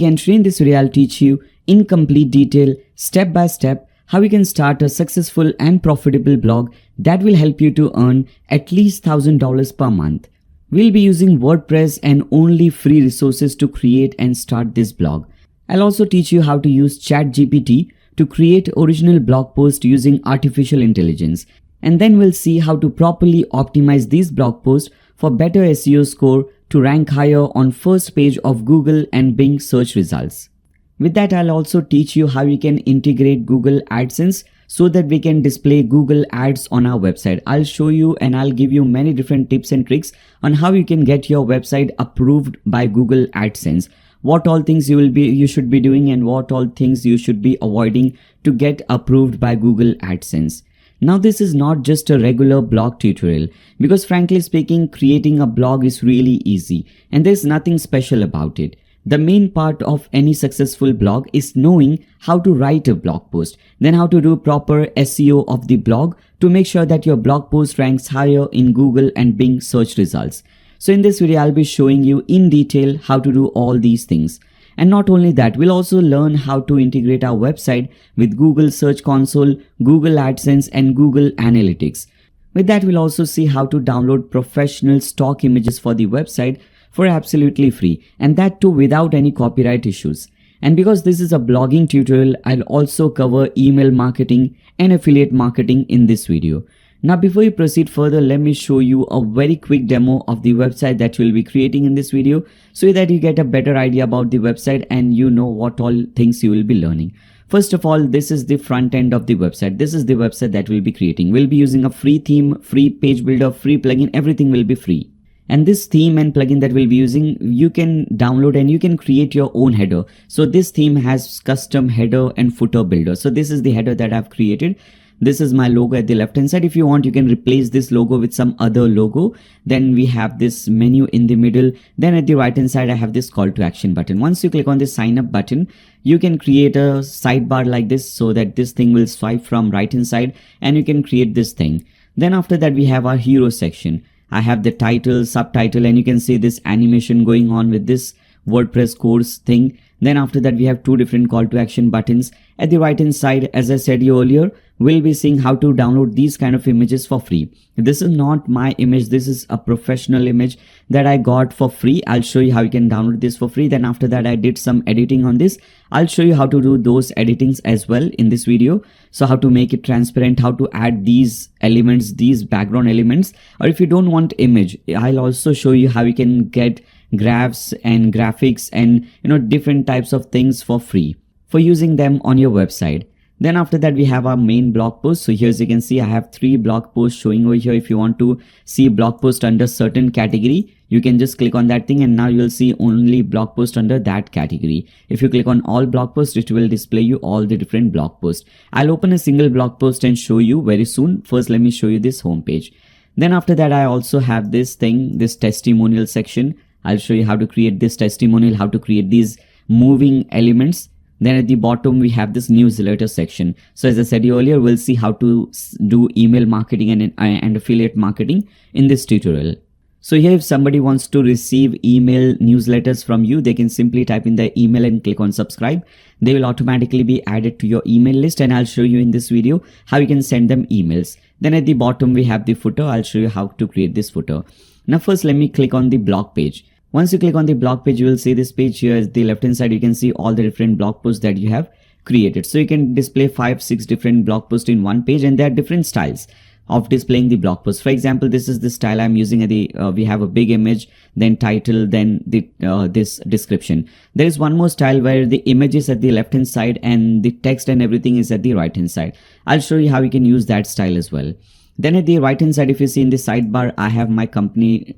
And today in this video, I'll teach you in complete detail, step by step, how you can start a successful and profitable blog that will help you to earn at least $1,000 per month. We'll be using WordPress and only free resources to create and start this blog. I'll also teach you how to use chatgpt to create original blog posts using artificial intelligence. And then we'll see how to properly optimize these blog posts for better SEO score to rank higher on first page of Google and Bing search results. With that, I'll also teach you how you can integrate Google AdSense so that we can display Google ads on our website. I'll show you and I'll give you many different tips and tricks on how you can get your website approved by Google AdSense. What all things you should be doing and what all things you should be avoiding to get approved by Google AdSense. Now this is not just a regular blog tutorial because frankly speaking, creating a blog is really easy and there's nothing special about it. The main part of any successful blog is knowing how to write a blog post, then how to do proper SEO of the blog to make sure that your blog post ranks higher in Google and Bing search results. So in this video, I'll be showing you in detail how to do all these things. And not only that, we'll also learn how to integrate our website with Google Search Console, Google AdSense and Google Analytics. With that, we'll also see how to download professional stock images for the website for absolutely free, and that too without any copyright issues. And because this is a blogging tutorial, I'll also cover email marketing and affiliate marketing in this video. Now before we proceed further, let me show you a very quick demo of the website that we'll be creating in this video so that you get a better idea about the website and you know what all things you will be learning. First of all, this is the front end of the website. This is the website that we'll be creating. We'll be using a free theme, free page builder, free plugin, everything will be free. And this theme and plugin that we'll be using, you can download and you can create your own header. So this theme has custom header and footer builder. So this is the header that I've created. This is my logo at the left hand side. If you want, you can replace this logo with some other logo. Then we have this menu in the middle. Then at the right hand side, I have this call to action button. Once you click on this sign up button, you can create a sidebar like this so that this thing will swipe from right hand side and you can create this thing. Then after that, we have our hero section. I have the title, subtitle, and you can see this animation going on with this WordPress course thing. Then after that, we have two different call to action buttons. At the right hand side, as I said you earlier, we'll be seeing how to download these kind of images for free. This is not my image. This is a professional image that I got for free. I'll show you how you can download this for free. Then after that, I did some editing on this. I'll show you how to do those editings as well in this video. So how to make it transparent, how to add these elements, these background elements, or if you don't want image, I'll also show you how you can get graphs and graphics and different types of things for free for using them on your website. Then after that, we have our main blog post. So here as you can see, I have 3 blog posts showing over here. If you want to see blog post under certain category, you can just click on that thing and now you'll see only blog post under that category. If you click on all blog posts, it will display you all the different blog posts. I'll open a single blog post and show you very soon. First, let me show you this home page. Then after that, I also have this thing, this testimonial section. I'll show you how to create this testimonial, how to create these moving elements. Then at the bottom, we have this newsletter section. So as I said earlier, we'll see how to do email marketing and affiliate marketing in this tutorial. So here, if somebody wants to receive email newsletters from you, they can simply type in their email and click on subscribe. They will automatically be added to your email list, and I'll show you in this video how you can send them emails. Then at the bottom, we have the footer. I'll show you how to create this footer. Now first, let me click on the blog page. Once you click on the blog page, you will see this page here. At the left hand side, you can see all the different blog posts that you have created. So you can display 5-6 different blog posts in one page, and there are different styles of displaying the blog post. For example, this is the style I'm using at the we have a big image, then title, then the this description. There is one more style where the image is at the left hand side and the text and everything is at the right hand side. I'll show you how you can use that style as well. Then at the right hand side, if you see in the sidebar, I have my company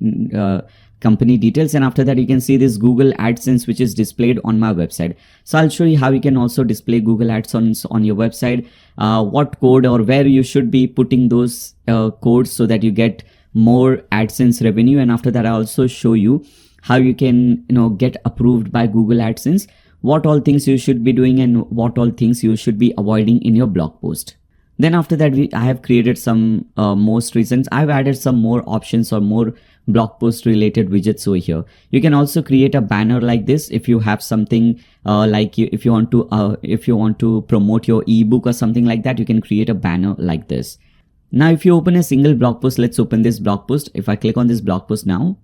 details, and after that you can see this Google AdSense which is displayed on my website. So I'll show you how you can also display Google AdSense on your website, what code or where you should be putting those codes so that you get more AdSense revenue. And after that, I also show you how you can get approved by Google AdSense, what all things you should be doing and what all things you should be avoiding in your blog post. Then after that, I have created some most recent, I've added some more options or more blog post related widgets over here. You can also create a banner like this if you have something if you want to promote your ebook or something like that. You can create a banner like this. Now if you open a single blog post, let's open this blog post. If I click on this blog post now,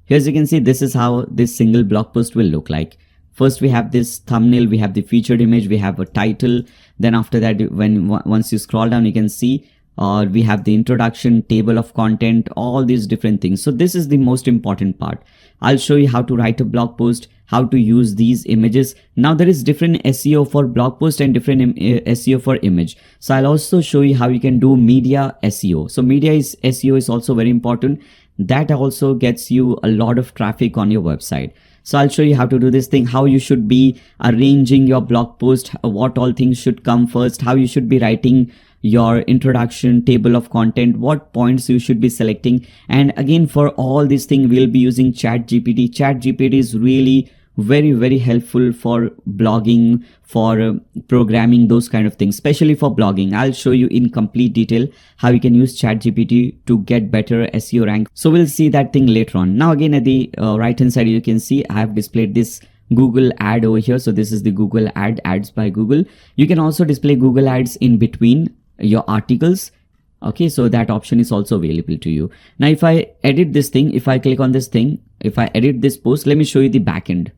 here as you can see, this is how this single blog post will look like. First we have this thumbnail, we have the featured image, we have a title. Then after that, once you scroll down, you can see we have the introduction, table of content, all these different things. So this is the most important part. I'll show you how to write a blog post, how to use these images. Now there is different SEO for blog post and different SEO for image. So I'll also show you how you can do media SEO. So SEO is also very important. That also gets you a lot of traffic on your website. So I'll show you how to do this thing, how you should be arranging your blog post, what all things should come first, how you should be writing your introduction, table of content, what points you should be selecting. And again, for all these things, we'll be using chatgpt. Chatgpt is really very helpful for blogging, for programming, those kind of things, especially for blogging. I'll show you in complete detail how you can use ChatGPT to get better SEO rank. So we'll see that thing later on. Now again, at the right hand side, you can see I have displayed this Google ad over here. So this is the Google ad, ads by Google. You can also display Google ads in between your articles. Okay, so that option is also available to you. Now if I edit this thing, if I click on this thing, if I edit this post, let me show you the backend.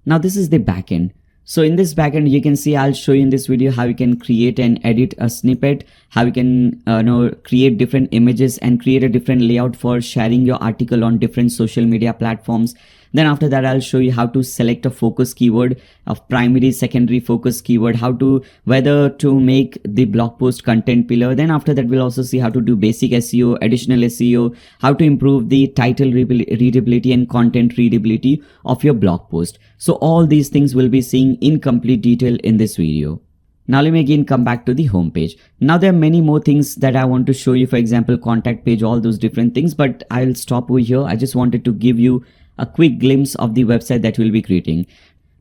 Now this is the backend. So in this backend, you can see I'll show you in this video how you can create and edit a snippet, how you can create different images and create a different layout for sharing your article on different social media platforms. Then after that, I'll show you how to select a focus keyword, a primary, secondary focus keyword, whether to make the blog post content pillar. Then after that, we'll also see how to do basic SEO, additional SEO, how to improve the title readability and content readability of your blog post. So all these things we'll be seeing in complete detail in this video. Now let me again come back to the home page. Now there are many more things that I want to show you, for example, contact page, all those different things, but I'll stop over here. I just wanted to give you a quick glimpse of the website that we'll be creating.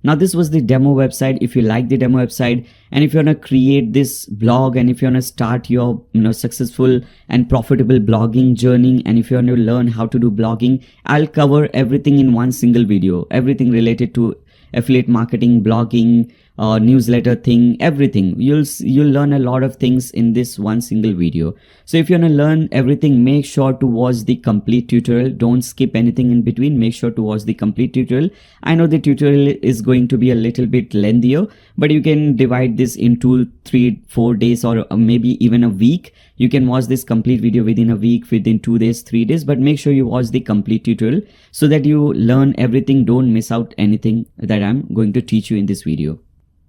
Now this was the demo website. If you like the demo website and if you want to create this blog and if you want to start your successful and profitable blogging journey, and if you want to learn how to do blogging, I'll cover everything in one single video, everything related to affiliate marketing, blogging, newsletter thing, everything. You'll learn a lot of things in this one single video. So if you want to learn everything, make sure to watch the complete tutorial. Don't skip anything in between. Make sure to watch the complete tutorial. I know the tutorial is going to be a little bit lengthier, but you can divide this into 3-4 days or maybe even a week. You can watch this complete video within a week, within 2 days, 3 days, but make sure you watch the complete tutorial so that you learn everything. Don't miss out anything that I'm going to teach you in this video.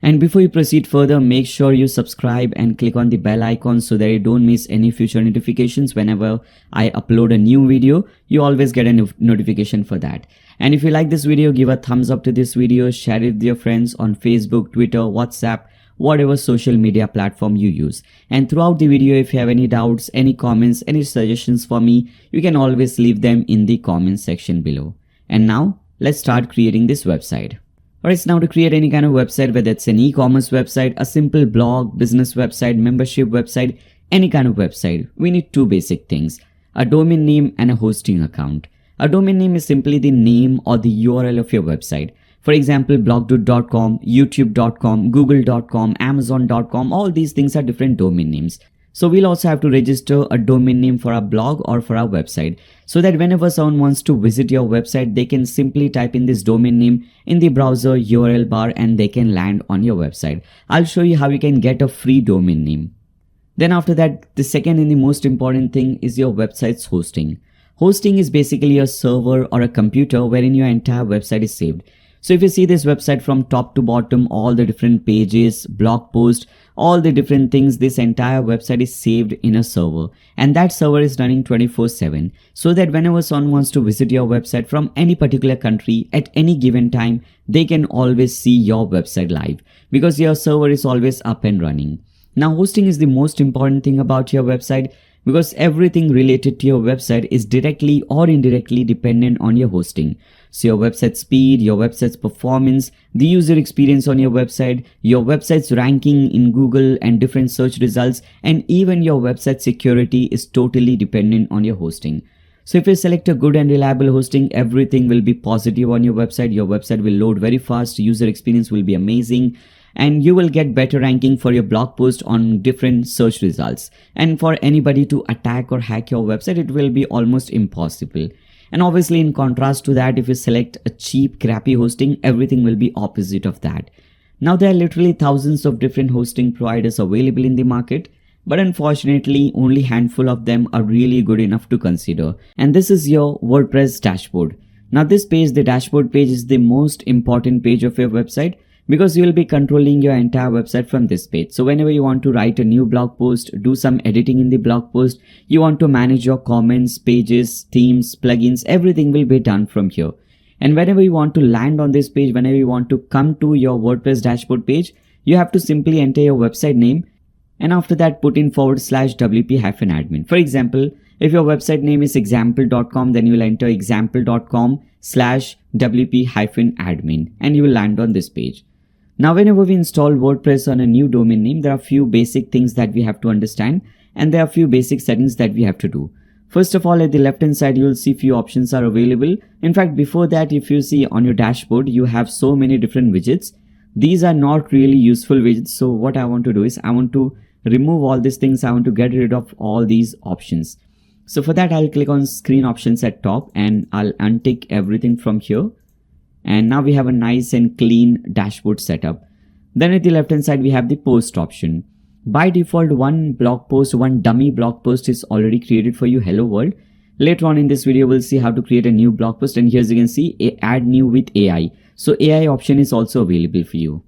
And before you proceed further, make sure you subscribe and click on the bell icon so that you don't miss any future notifications. Whenever I upload a new video, you always get a notification for that. And if you like this video, give a thumbs up to this video, share it with your friends on Facebook, Twitter, WhatsApp, whatever social media platform you use. And throughout the video, if you have any doubts, any comments, any suggestions for me, you can always leave them in the comment section below. And now let's start creating this website. Alright, now to create any kind of website, whether it's an e-commerce website, a simple blog, business website, membership website, any kind of website, we need two basic things: a domain name and a hosting account. A domain name is simply the name or the URL of your website. For example, blogdude.com, youtube.com, google.com, amazon.com, all these things are different domain names. So we'll also have to register a domain name for our blog or for our website, so that whenever someone wants to visit your website, they can simply type in this domain name in the browser URL bar and they can land on your website. I'll show you how you can get a free domain name. Then after that, the second and the most important thing is your website's hosting. Hosting is basically a server or a computer wherein your entire website is saved. So if you see this website from top to bottom, all the different pages, blog posts, all the different things, this entire website is saved in a server, and that server is running 24/7, so that whenever someone wants to visit your website from any particular country at any given time, they can always see your website live because your server is always up and running. Now hosting is the most important thing about your website, because everything related to your website is directly or indirectly dependent on your hosting. So your website speed, your website's performance, the user experience on your website's ranking in Google and different search results, and even your website security is totally dependent on your hosting. So if you select a good and reliable hosting, everything will be positive on your website. Your website will load very fast, user experience will be amazing, and you will get better ranking for your blog post on different search results. And for anybody to attack or hack your website, it will be almost impossible. And obviously, in contrast to that, if you select a cheap, crappy hosting, everything will be opposite of that. Now, there are literally thousands of different hosting providers available in the market, but unfortunately, only handful of them are really good enough to consider. And this is your WordPress dashboard. Now, this page, the dashboard page, is the most important page of your website, because you will be controlling your entire website from this page. So whenever you want to write a new blog post, do some editing in the blog post, you want to manage your comments, pages, themes, plugins, everything will be done from here. And whenever you want to land on this page, whenever you want to come to your WordPress dashboard page, you have to simply enter your website name, and after that put in /wp-admin. For example, if your website name is example.com, then you will enter example.com/wp-admin and you will land on this page. Now, whenever we install WordPress on a new domain name, there are a few basic things that we have to understand, and there are a few basic settings that we have to do. First of all, at the left hand side, you will see few options are available. In fact, before that, if you see on your dashboard, you have so many different widgets. These are not really useful widgets. So what I want to do is I want to remove all these things. I want to get rid of all these options. So for that, I'll click on screen options at top and I'll untick everything from here. And now we have a nice and clean dashboard setup. Then at the left hand side, we have the post option. By default, one blog post, one dummy blog post is already created for you. Hello world. Later on in this video, we'll see how to create a new blog post. And here you can see add new with AI. So AI option is also available for you.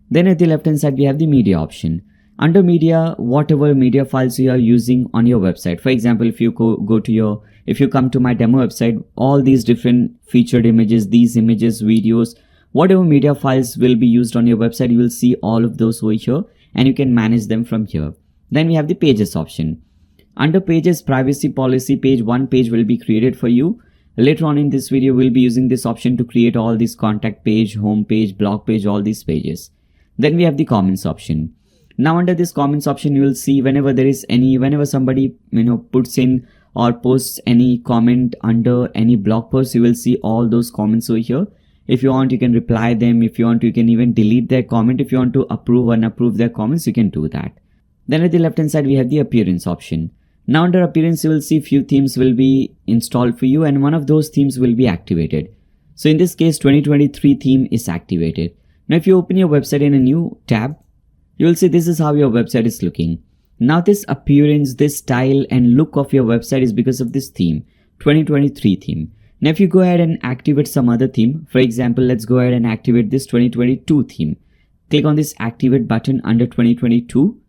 Then at the left hand side, we have the media option. Under media, whatever media files you are using on your website. For example, if you if you come to my demo website, all these different featured images, these images, videos, whatever media files will be used on your website, you will see all of those over here and you can manage them from here. Then we have the pages option. Under pages, privacy policy page, one page will be created for you. Later on in this video, we'll be using this option to create all these contact page, home page, blog page, all these pages. Then we have the comments option. Now under this comments option, you will see whenever somebody puts in or posts any comment under any blog post, you will see all those comments over here. If you want, you can reply them. If you want, you can even delete their comment. If you want to approve or unapprove their comments, you can do that. Then at the left hand side, we have the appearance option. Now under appearance, you will see few themes will be installed for you and one of those themes will be activated. So in this case, 2023 theme is activated. Now if you open your website in a new tab, you will see this is how your website is looking. Now this appearance, this style and look of your website is because of this theme, 2023 theme. Now if you go ahead and activate some other theme, for example, let's go ahead and activate this 2022 theme. Click on this activate button under 2022.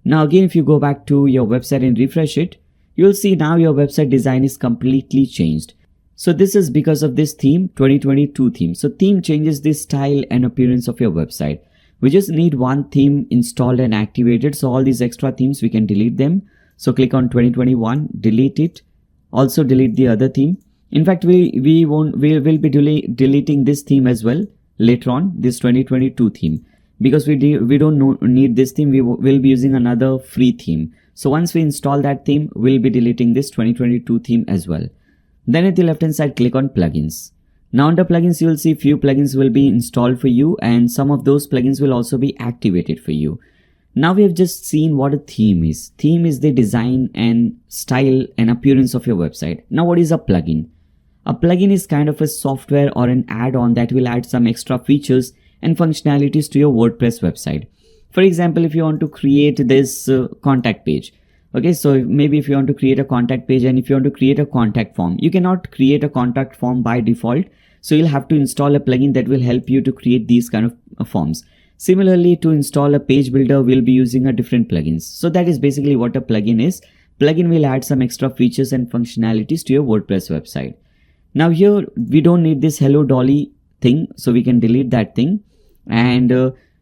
Now again, if you go back to your website and refresh it, you'll see now your website design is completely changed. So this is because of this theme, 2022 theme. So theme changes the style and appearance of your website. We just need one theme installed and activated. So all these extra themes, we can delete them. So click on 2021, delete it. Also delete the other theme. In fact, we will be deleting this theme as well later on, this 2022 theme. Because we don't need this theme, we will be using another free theme. So once we install that theme, we'll be deleting this 2022 theme as well. Then at the left hand side, click on plugins. Now under plugins, you will see few plugins will be installed for you and some of those plugins will also be activated for you. Now we have just seen what a theme is. Theme is the design and style and appearance of your website. Now what is a plugin? A plugin is kind of a software or an add-on that will add some extra features and functionalities to your WordPress website. For example, if you want to create this contact page. Okay, so maybe if you want to create a contact page and if you want to create a contact form, you cannot create a contact form by default. So you'll have to install a plugin that will help you to create these kind of forms. Similarly, to install a page builder, we'll be using a different plugins. So that is basically what a plugin is. Plugin will add some extra features and functionalities to your WordPress website. Now here, we don't need this Hello Dolly thing, so we can delete that thing. And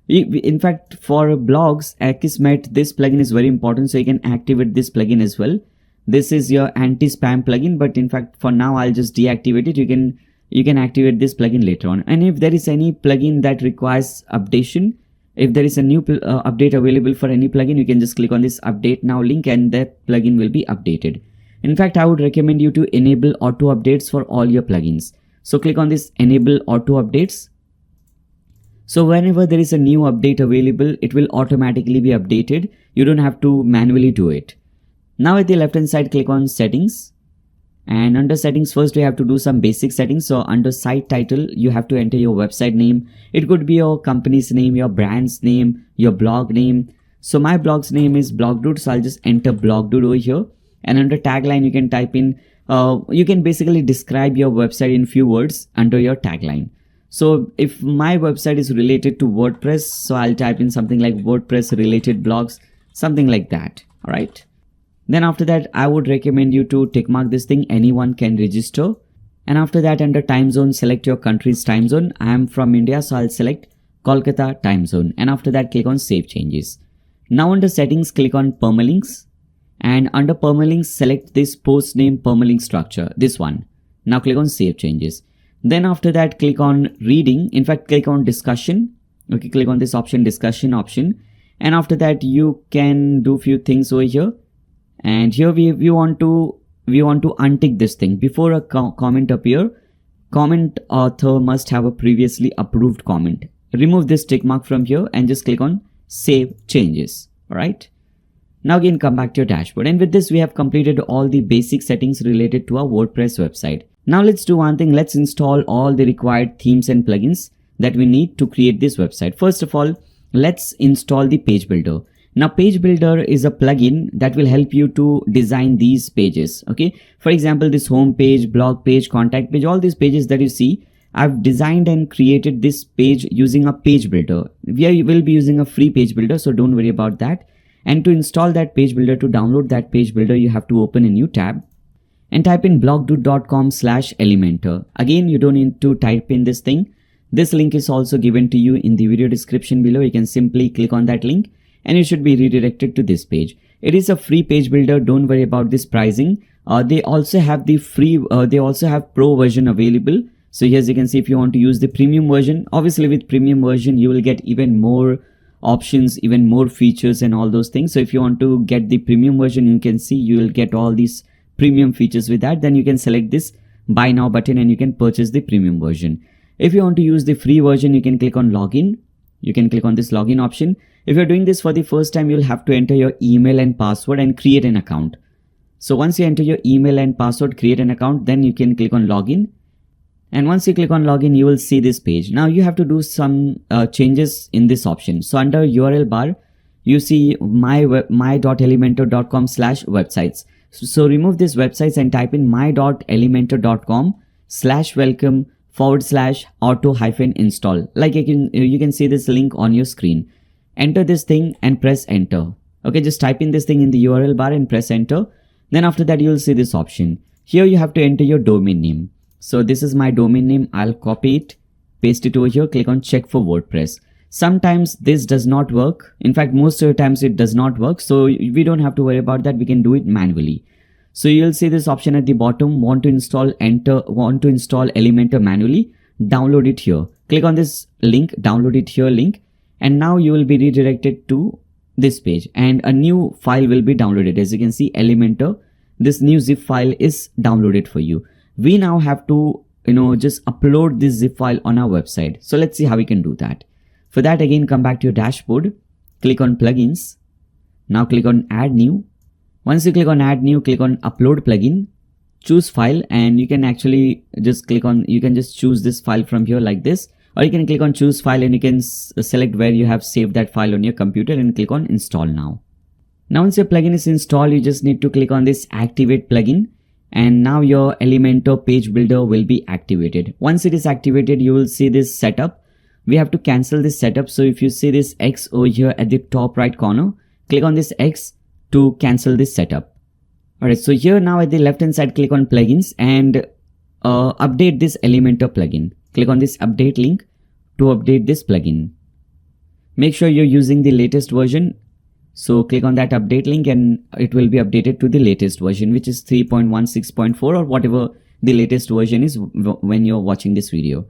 in fact, for blogs, Akismet, this plugin is very important, so you can activate this plugin as well. This is your anti-spam plugin, but in fact, for now, I'll just deactivate it. You can activate this plugin later on. And if there is any plugin that requires updation, if there is a new update available for any plugin, you can just click on this update now link and that plugin will be updated. In fact, I would recommend you to enable auto updates for all your plugins. So click on this enable auto updates. So whenever there is a new update available, it will automatically be updated. You don't have to manually do it. Now at the left hand side, click on settings. And under settings, first we have to do some basic settings. So under site title, you have to enter your website name. It could be your company's name, your brand's name, your blog name. So my blog's name is BlogDude. So I'll just enter BlogDude over here. And under tagline, you can type in, you can basically describe your website in few words under your tagline. So if my website is related to WordPress, so I'll type in something like WordPress related blogs, something like that. All right. Then after that, I would recommend you to tick mark this thing. Anyone can register. And after that, under time zone, select your country's time zone. I am from India, so I'll select Kolkata time zone. And after that, click on save changes. Now under settings, click on permalinks. And under permalinks, select this post name permalink structure, this one. Now click on save changes. Then after that, click on reading. In fact, click on discussion. Okay, click on this option, discussion option. And after that, you can do few things over here. And here we want to untick this thing. Before a comment appear, comment author must have a previously approved comment. Remove this tick mark from here and just click on save changes. All right. Now again, come back to your dashboard. And with this, we have completed all the basic settings related to our WordPress website. Now let's do one thing. Let's install all the required themes and plugins that we need to create this website. First of all, let's install the page builder. Now page builder is a plugin that will help you to design these pages. Okay. For example, this home page, blog page, contact page, all these pages that you see, I've designed and created this page using a page builder. We will be using a free page builder, so don't worry about that. And to install that page builder, to download that page builder, you have to open a new tab and type in blogdude.com/elementor. Again, you don't need to type in this thing. This link is also given to you in the video description below. You can simply click on that link and you should be redirected to this page. It is a free page builder. Don't worry about this pricing. They also have the free, they also have pro version available. So here, as you can see, if you want to use the premium version, obviously with premium version, you will get even more options, even more features and all those things. So if you want to get the premium version, you can see you will get all these premium features with that. Then you can select this buy now button and you can purchase the premium version. If you want to use the free version, you can click on login. You can click on this login option. If you're doing this for the first time, you'll have to enter your email and password and create an account. So once you enter your email and password, create an account, then you can click on login. And once you click on login, you will see this page. Now you have to do some changes in this option. So under URL bar, you see my.elementor.com/websites. So remove these websites and type in my.elementor.com/welcome/auto-install. Like you can see this link on your screen. Enter this thing and press enter. Okay, just type in this thing in the URL bar and press enter. Then after that, you will see this option. Here you have to enter your domain name. So this is my domain name. I'll copy it, paste it over here, click on check for WordPress. Sometimes this does not work. In fact, most of the times it does not work. So we don't have to worry about that. We can do it manually. So you'll see this option at the bottom, want to install Elementor manually, download it here. Click on this link, download it here link. And now you will be redirected to this page and a new file will be downloaded. As you can see, Elementor, this new zip file is downloaded for you. We now have to, just upload this zip file on our website. So let's see how we can do that. For that, again, come back to your dashboard, click on plugins. Now click on add new. Once you click on add new, click on upload plugin, choose file, and you can actually just you can just choose this file from here like this, or you can click on choose file and you can select where you have saved that file on your computer and click on install now. Now once your plugin is installed, you just need to click on this activate plugin. And now your Elementor page builder will be activated. Once it is activated, you will see this setup. We have to cancel this setup. So if you see this X over here at the top right corner, click on this X to cancel this setup. Alright, so here now at the left hand side, click on plugins and update this Elementor plugin. Click on this update link to update this plugin. Make sure you're using the latest version. So click on that update link and it will be updated to the latest version, which is 3.16.4 or whatever the latest version is when you're watching this video.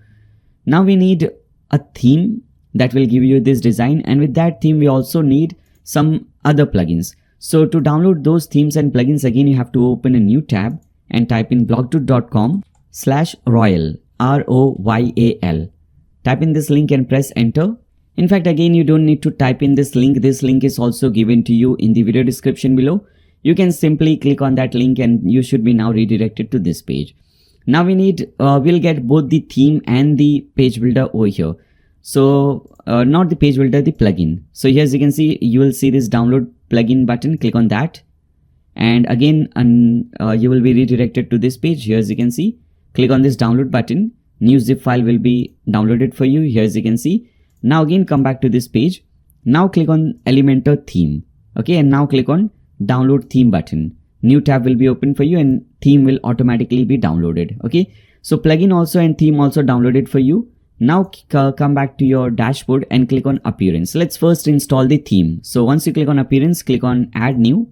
Now we need a theme that will give you this design, and with that theme we also need some other plugins. So to download those themes and plugins, again you have to open a new tab and type in blogdude.com/royal, ROYAL. Type in this link and press enter. In fact, again, you don't need to type in this link. This link is also given to you in the video description below. You can simply click on that link and you should be now redirected to this page. Now we'll get both the theme and the page builder over here. So not the page builder, the plugin. So here, as you can see, you will see this download plugin button. Click on that. And again, you will be redirected to this page. Here, as you can see, click on this download button. New zip file will be downloaded for you. Here, as you can see. Now again, come back to this page. Now click on Elementor theme. Okay, and now click on download theme button. New tab will be open for you and theme will automatically be downloaded. Okay, so plugin also and theme also downloaded for you. Now come back to your dashboard and click on appearance. Let's first install the theme. So once you click on appearance, click on add new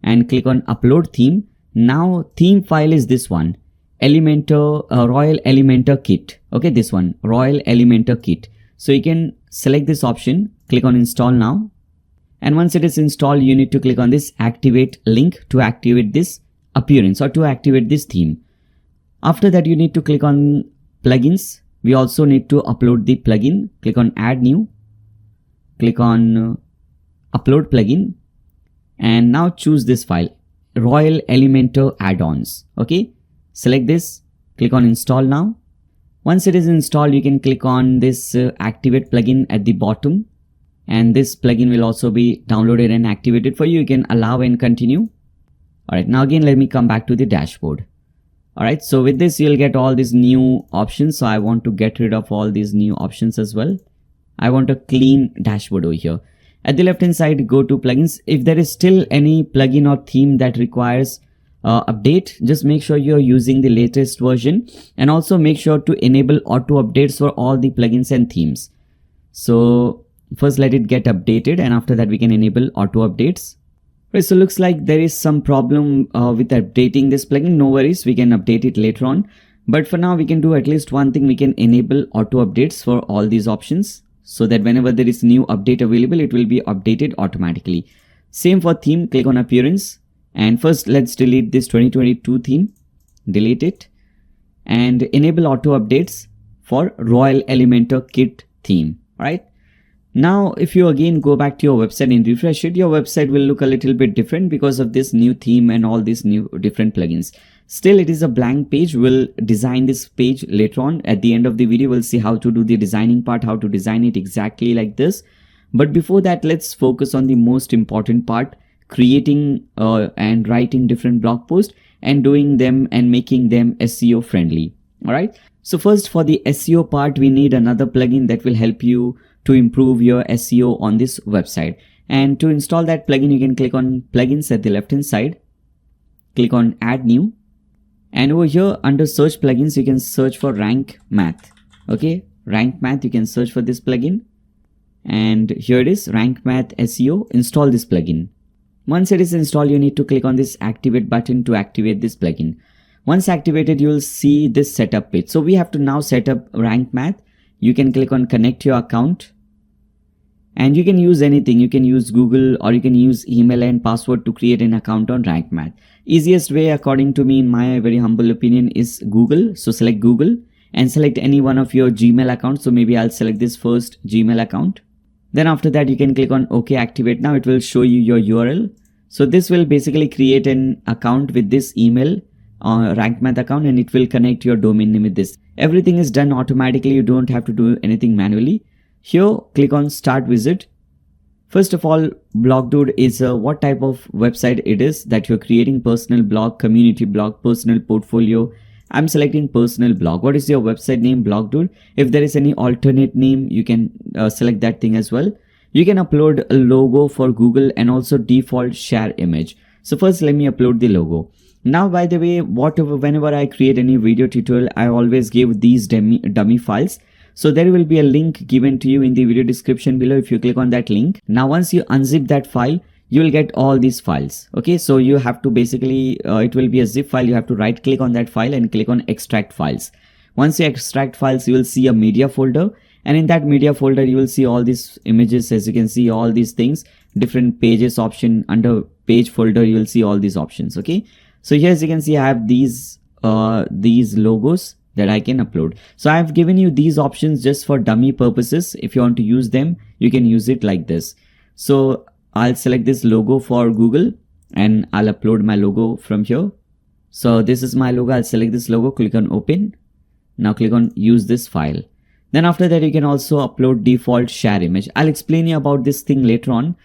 and click on upload theme. Now theme file is this one, Elementor, Royal Elementor kit. Okay, this one, Royal Elementor kit. So you can select this option, click on install now. And once it is installed, you need to click on this activate link to activate this appearance or to activate this theme. After that, you need to click on plugins. We also need to upload the plugin. Click on add new, click on upload plugin, and now choose this file, Royal Elementor add-ons. Okay, select this, click on install now. Once it is installed, you can click on this activate plugin at the bottom, and this plugin will also be downloaded and activated for you. You can allow and continue. Alright, now again, let me come back to the dashboard. Alright, so with this, you'll get all these new options. So I want to get rid of all these new options as well. I want a clean dashboard over here. At the left hand side, go to plugins. If there is still any plugin or theme that requires update, just make sure you're using the latest version, and also make sure to enable auto updates for all the plugins and themes. So first let it get updated, and after that we can enable auto updates. Right, so looks like there is some problem with updating this plugin. No worries, we can update it later on, but for now we can do at least one thing. We can enable auto updates for all these options, so that whenever there is new update available, it will be updated automatically. Same for theme. Click on appearance. And first, let's delete this 2022 theme, delete it, and enable auto updates for Royal Elementor kit theme. Right now, if you again go back to your website and refresh it, your website will look a little bit different because of this new theme and all these new different plugins. Still, it is a blank page. We'll design this page later on. At the end of the video, we'll see how to do the designing part, how to design it exactly like this. But before that, let's focus on the most important part, creating and writing different blog posts and doing them and making them SEO friendly. All right. So first, for the SEO part, we need another plugin that will help you to improve your SEO on this website. And to install that plugin, you can click on plugins at the left hand side, click on add new, and over here under search plugins, you can search for Rank Math. Okay, Rank Math, you can search for this plugin, and here it is, Rank Math SEO. Install this plugin. Once it is installed, you need to click on this activate button to activate this plugin. Once activated, you will see this setup page. So we have to now set up Rank Math. You can click on connect your account, and you can use anything. You can use Google, or you can use email and password to create an account on Rank Math. Easiest way, according to me, in my very humble opinion, is Google. So select Google and select any one of your Gmail accounts. So maybe I'll select this first Gmail account. Then after that, you can click on OK, activate. Now it will show you your URL. So this will basically create an account with this email, Rank Math account, and it will connect your domain name with this. Everything is done automatically. You don't have to do anything manually. Here, click on start visit. First of all, BlogDude is what type of website it is that you're creating: personal blog, community blog, personal portfolio. I'm selecting personal blog. What is your website name? BlogDude. If there is any alternate name, you can select that thing as well. You can upload a logo for Google and also default share image. So first, let me upload the logo. Now, by the way, whenever I create any video tutorial, I always give these dummy files. So there will be a link given to you in the video description below. If you click on that link, now once you unzip that file, you will get all these files. Okay, so you have to basically, it will be a zip file. You have to right click on that file and click on extract files. Once you extract files, you will see a media folder, And in that media folder, you will see all these images. As you can see, all these things, different pages option. Under page folder, you will see all these options. Okay, so here as you can see, I have these logos that I can upload. So I have given you these options just for dummy purposes. If you want to use them, you can use it like this. So I'll select this logo for Google and I'll upload my logo from here. So this is my logo. I'll select this logo, click on open. Now click on use this file. Then after that, you can also upload default share image. I'll explain you about this thing later on.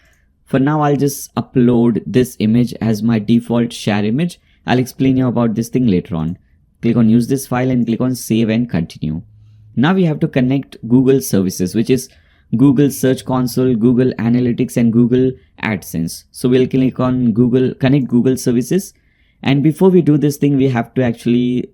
For now, I'll just upload this image as my default share image. I'll explain you about this thing later on. Click on use this file and click on save and continue. Now we have to connect Google services, which is Google Search Console, Google Analytics and Google AdSense. So we'll click on connect Google services. And before we do this thing, we have to actually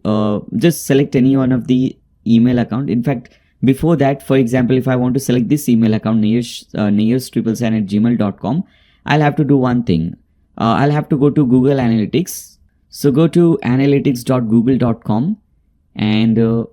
just select any one of the email account. In fact, before that, for example, if I want to select this email account, neers777@gmail.com, I'll have to do one thing. I'll have to go to Google Analytics. So go to analytics.google.com and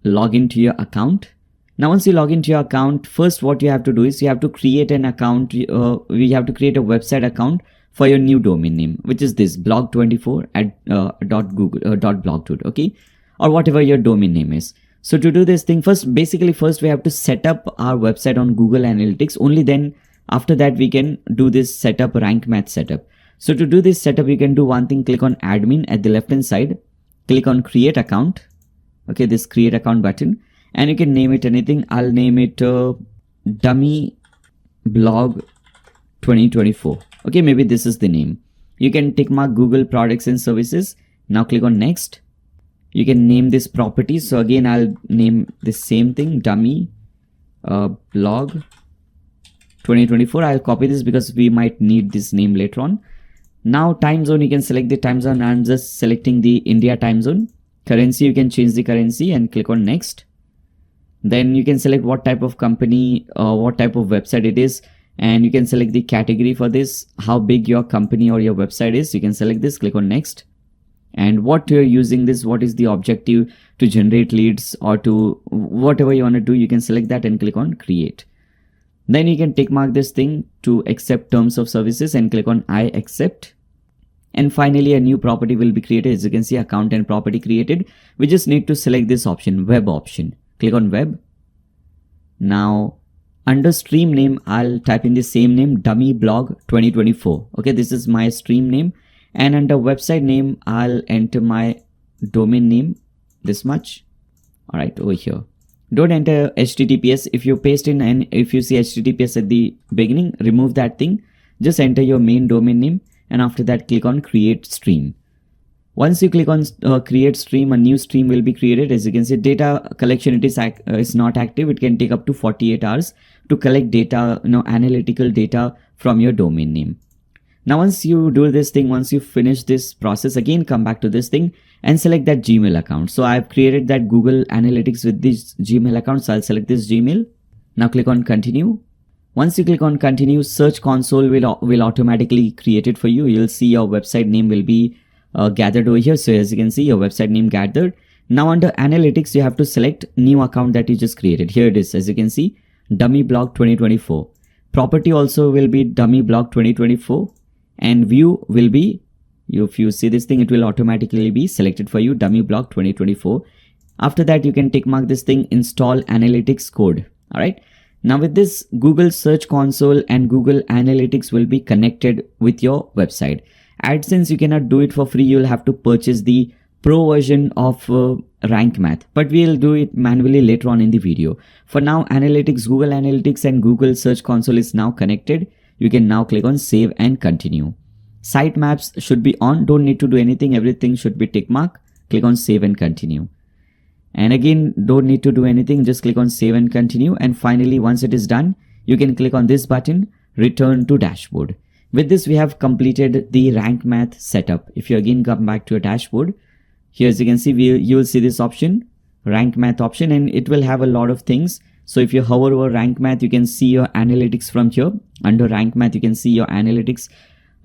log into your account. Now, once you log into your account, first what you have to do is you have to create an account. We have to create a website account for your new domain name, which is this blog24 at .blogtoot, okay, or whatever your domain name is. So to do this thing, first we have to set up our website on Google Analytics. Only then after that we can do this setup, rank math setup. So to do this setup, you can do one thing. Click on admin at the left hand side, click on create account. Okay, this create account button, and you can name it anything. I'll name it dummy blog 2024. Okay, maybe this is the name. You can tick mark Google products and services. Now click on next. You can name this property. So again, I'll name the same thing, dummy blog 2024. I'll copy this because we might need this name later on. Now time zone, you can select the time zone. I'm just selecting the India time zone. Currency, you can change the currency and click on next. Then you can select what type of company, what type of website it is. And you can select the category for this, how big your company or your website is. You can select this, click on next. And what you're using this, what is the objective, to generate leads or to whatever you want to do, you can select that and click on create. Then you can tick mark this thing to accept terms of services and click on I accept. And finally, a new property will be created. As you can see, account and property created. We just need to select this option, web option. Click on web. Now under stream name, I'll type in the same name, dummy blog 2024. Okay, this is my stream name. And under website name, I'll enter my domain name, this much. All right, over here. Don't enter HTTPS. If you paste in and if you see HTTPS at the beginning, remove that thing. Just enter your main domain name. And after that, click on create stream. Once you click on create stream, a new stream will be created. As you can see, data collection, it is not active. It can take up to 48 hours to collect data, analytical data from your domain name. Now, once you do this thing, once you finish this process, again, come back to this thing and select that Gmail account. So I've created that Google Analytics with this Gmail account. So I'll select this Gmail. Now click on continue. Once you click on continue, Search Console will automatically create it for you. You'll see your website name will be gathered over here. So as you can see, your website name gathered. Now under analytics, you have to select new account that you just created. Here it is. As you can see, dummy blog 2024. Property also will be dummy blog 2024. And view will be, if you see this thing, it will automatically be selected for you, dummy blog 2024. After that, you can tick mark this thing, install analytics code. All right. Now with this, Google Search Console and Google Analytics will be connected with your website. AdSense, you cannot do it for free. You'll have to purchase the pro version of rank math, but we'll do it manually later on in the video. For now, Analytics, Google Analytics and Google Search Console is now connected. You can now click on save and continue. Site maps should be on. Don't need to do anything. Everything should be tick mark. Click on save and continue. And again, don't need to do anything. Just click on save and continue. And finally, once it is done, you can click on this button, return to dashboard. With this, we have completed the rank math setup. If you again come back to your dashboard, here as you can see, you will see this option, rank math option, and it will have a lot of things. So if you hover over rank math, you can see your analytics from here. Under rank math, you can see your analytics,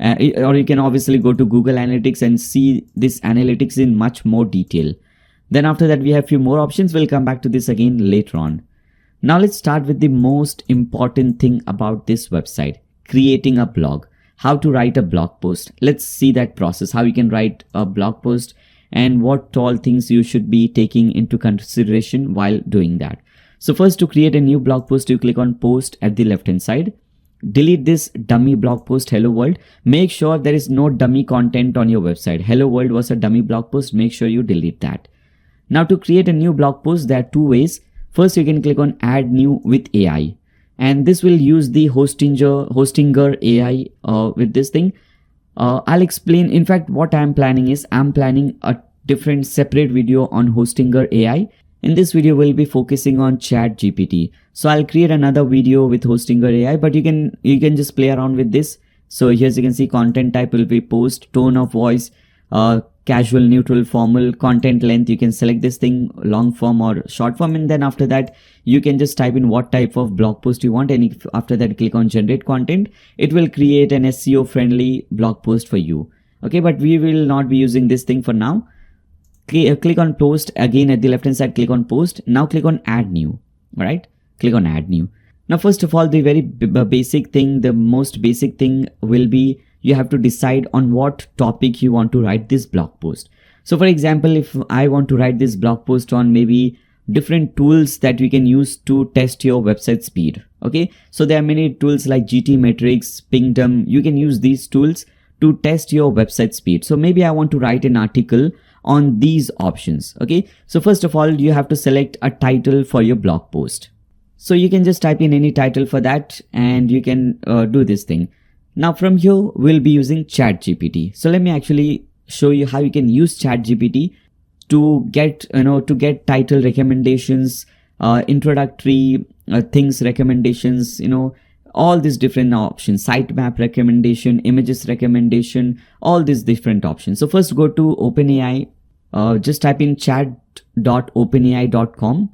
or you can obviously go to Google Analytics and see this analytics in much more detail. Then after that, we have few more options. We'll come back to this again later on. Now let's start with the most important thing about this website, creating a blog. How to write a blog post. Let's see that process, how you can write a blog post and what all things you should be taking into consideration while doing that. So first, to create a new blog post, you click on post at the left hand side. Delete this dummy blog post, hello world. Make sure there is no dummy content on your website. Hello world was a dummy blog post. Make sure you delete that. Now to create a new blog post, there are two ways. First, you can click on add new with AI. And this will use the Hostinger AI with this thing. I'll explain. In fact, what I'm planning is I'm planning a different separate video on Hostinger AI. In this video, we'll be focusing on chatgpt. So I'll create another video with Hostinger AI, but you can just play around with this. So here you can see content type will be post, tone of voice, casual, neutral, formal, content length. You can select this thing, long form or short form, and then after that you can just type in what type of blog post you want, and if after that click on generate content, it will create an SEO friendly blog post for you. Okay, but we will not be using this thing for now. Click on post again at the left hand side, click on post. Now click on add new. All right, click on add new. Now first of all, the very basic thing, the most basic thing will be you have to decide on what topic you want to write this blog post. So for example, if I want to write this blog post on maybe different tools that we can use to test your website speed. Okay, so there are many tools like GT Metrics, Pingdom. You can use these tools to test your website speed. So maybe I want to write an article on these options. Okay, so first of all, you have to select a title for your blog post. So you can just type in any title for that and you can do this thing. Now from here, we'll be using chatgpt. So let me actually show you how you can use chatgpt to get title recommendations, introductory things recommendations, all these different options, sitemap recommendation, images recommendation, all these different options. So first go to OpenAI, just type in chat.openai.com.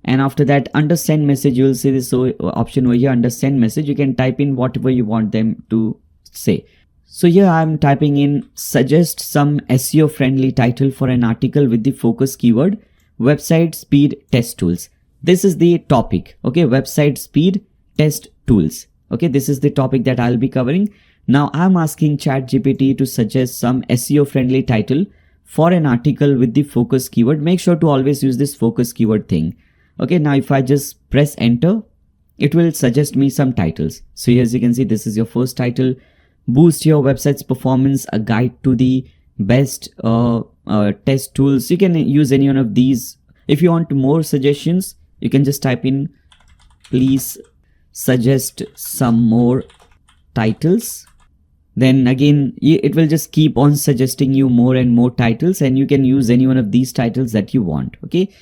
And after that, under send message, you will see this option over here. Under send message, you can type in whatever you want them to say. So here I'm typing in suggest some SEO friendly title for an article with the focus keyword website speed test tools. This is the topic. Okay, website speed test tools. Okay, this is the topic that I'll be covering. Now I'm asking ChatGPT to suggest some SEO friendly title for an article with the focus keyword. Make sure to always use this focus keyword thing. Okay, now if I just press enter, it will suggest me some titles. So here as you can see, this is your first title. Boost your website's performance, a guide to the best test tools. You can use any one of these. If you want more suggestions, you can just type in please suggest some more titles. Then again, it will just keep on suggesting you more and more titles, and you can use any one of these titles that you want. Okay,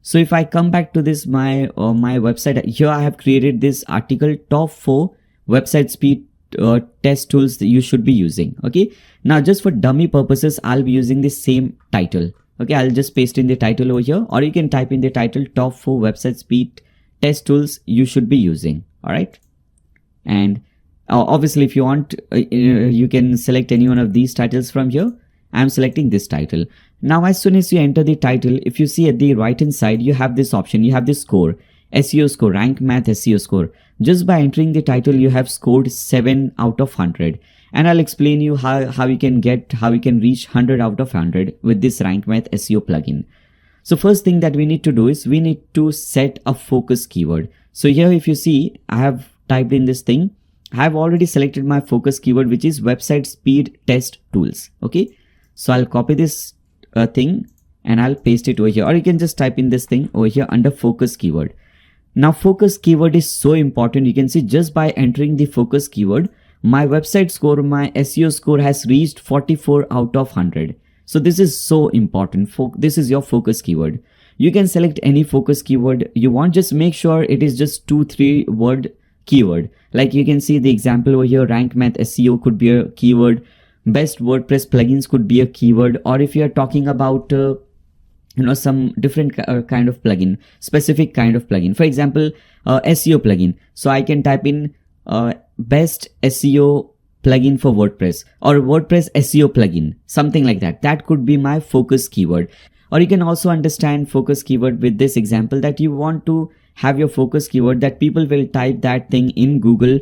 so if I come back to this my website, here I have created this article, top 4 website speed test tools that you should be using. Okay, now just for dummy purposes, I'll be using the same title. Okay, I'll just paste in the title over here, or you can type in the title, top 4 website speed test tools you should be using. All right, and obviously if you want, you can select any one of these titles from here. I'm selecting this title. Now as soon as you enter the title, if you see at the right hand side, you have this option, you have this score, SEO score, rank math SEO score. Just by entering the title, you have scored 7 out of 100. And I'll explain you how you can reach 100 out of 100 with this rank math SEO plugin. So first thing that we need to do is we need to set a focus keyword. So here if you see, I have typed in this thing. I have already selected my focus keyword, which is website speed test tools. Okay, so I'll copy this thing and I'll paste it over here, or you can just type in this thing over here under focus keyword. Now focus keyword is so important. You can see just by entering the focus keyword, my website score, my SEO score has reached 44 out of 100. So this is so important. This is your focus keyword. You can select any focus keyword you want. Just make sure it is just 2-3 word keyword. Like you can see the example over here, rank math SEO could be a keyword. Best WordPress plugins could be a keyword. Or if you are talking about some different kind of plugin, specific kind of plugin, for example SEO plugin, so I can type in best SEO plugin for WordPress, or WordPress SEO plugin, something like that. That could be my focus keyword. Or you can also understand focus keyword with this example, that you want to have your focus keyword that people will type that thing in Google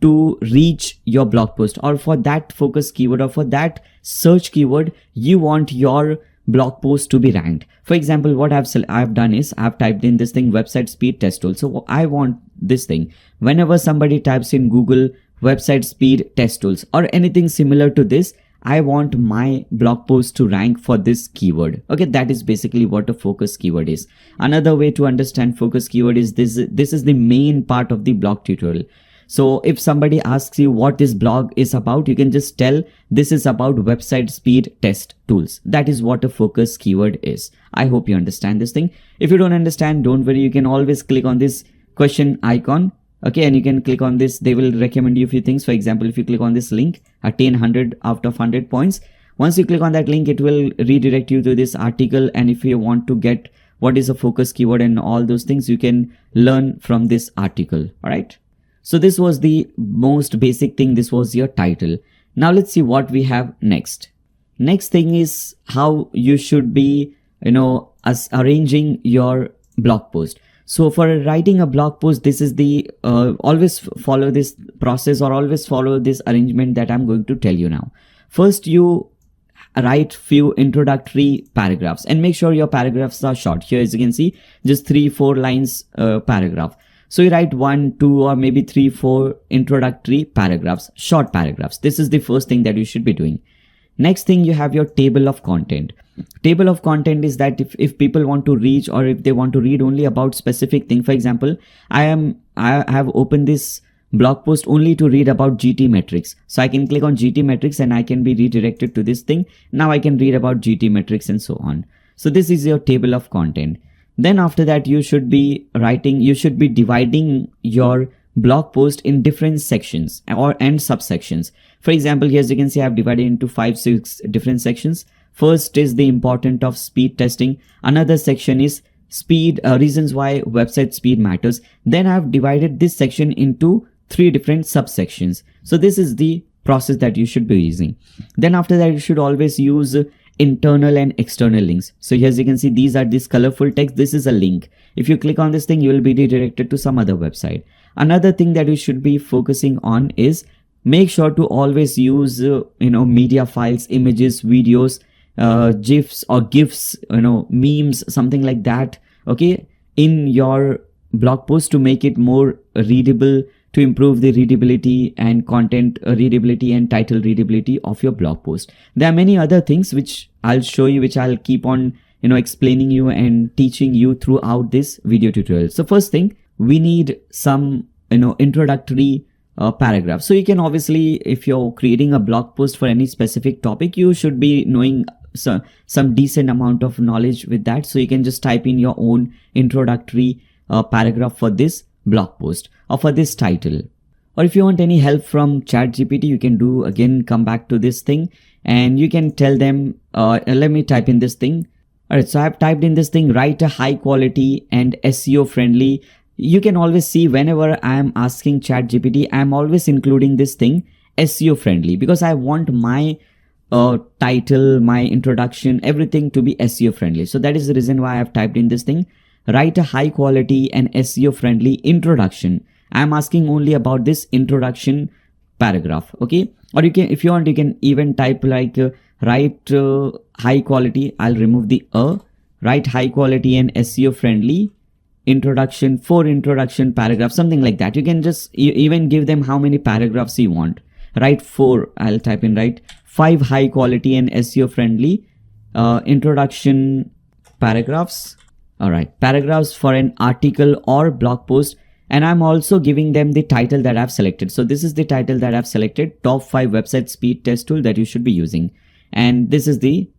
to reach your blog post, or for that focus keyword or for that search keyword you want your blog post to be ranked. For example, what I've done is I've typed in this thing, website speed test tool. So I want this thing, whenever somebody types in Google website speed test tools or anything similar to this, I want my blog post to rank for this keyword. Okay, that is basically what a focus keyword is. Another way to understand focus keyword is this is the main part of the blog tutorial. So if somebody asks you what this blog is about, you can just tell this is about website speed test tools. That is what a focus keyword is. I hope you understand this thing. If you don't understand, don't worry. You can always click on this question icon. Okay, and you can click on this. They will recommend you a few things. For example, if you click on this link, attain 100 out of 100 points. Once you click on that link, it will redirect you to this article. And if you want to get what is a focus keyword and all those things, you can learn from this article. All right. So this was the most basic thing. This was your title. Now let's see what we have next. Next thing is how you should be, arranging your blog post. So for writing a blog post, this is the, always follow this process or always follow this arrangement that I'm going to tell you now. First, you write few introductory paragraphs and make sure your paragraphs are short. Here, as you can see, just 3-4 lines paragraph. So you write 1, 2, or maybe 3, 4 introductory paragraphs, short paragraphs. This is the first thing that you should be doing. Next thing, you have your table of content. Table of content is that if people want to reach or if they want to read only about specific thing. For example, I have opened this blog post only to read about GT metrics. So I can click on GT metrics and I can be redirected to this thing. Now I can read about GT metrics and so on. So this is your table of content. Then after that, you should be dividing your blog post in different sections and subsections. For example, here as you can see, I have divided into 5-6 different sections. First is the importance of speed testing. Another section is speed, reasons why website speed matters. Then I have divided this section into 3 different subsections. So this is the process that you should be using. Then after that, you should always use internal and external links. So here as you can see, these are this colorful text. This is a link. If you click on this thing, you will be redirected to some other website. Another thing that you should be focusing on is make sure to always use media files, images, videos, GIFs or GIFs, memes, something like that, okay, in your blog post to make it more readable, to improve the readability and content readability and title readability of your blog post. There are many other things which I'll show you, which I'll keep on, explaining you and teaching you throughout this video tutorial. So first thing, we need some, introductory paragraph. So you can obviously, if you're creating a blog post for any specific topic, you should be knowing some decent amount of knowledge with that. So you can just type in your own introductory paragraph for this blog post or for this title. Or if you want any help from ChatGPT, you can come back to this thing and you can tell them, let me type in this thing. All right, so I have typed in this thing, write a high quality and SEO friendly. You can always see whenever I am asking ChatGPT, I am always including this thing SEO friendly because I want my title, my introduction, everything to be SEO friendly. So that is the reason why I have typed in this thing, write a high quality and SEO friendly introduction. I am asking only about this introduction paragraph. Okay. Or you can, if you want, you can even type like write high quality. I'll remove the write high quality and SEO friendly introduction, 4 introduction paragraphs, something like that. You can just even give them how many paragraphs you want. Write 4. I'll type in write 5 high quality and SEO friendly introduction paragraphs. All right, paragraphs for an article or blog post. And I'm also giving them the title that I've selected. So this is the title that I've selected, top 5 website speed test tool that you should be using. And this is the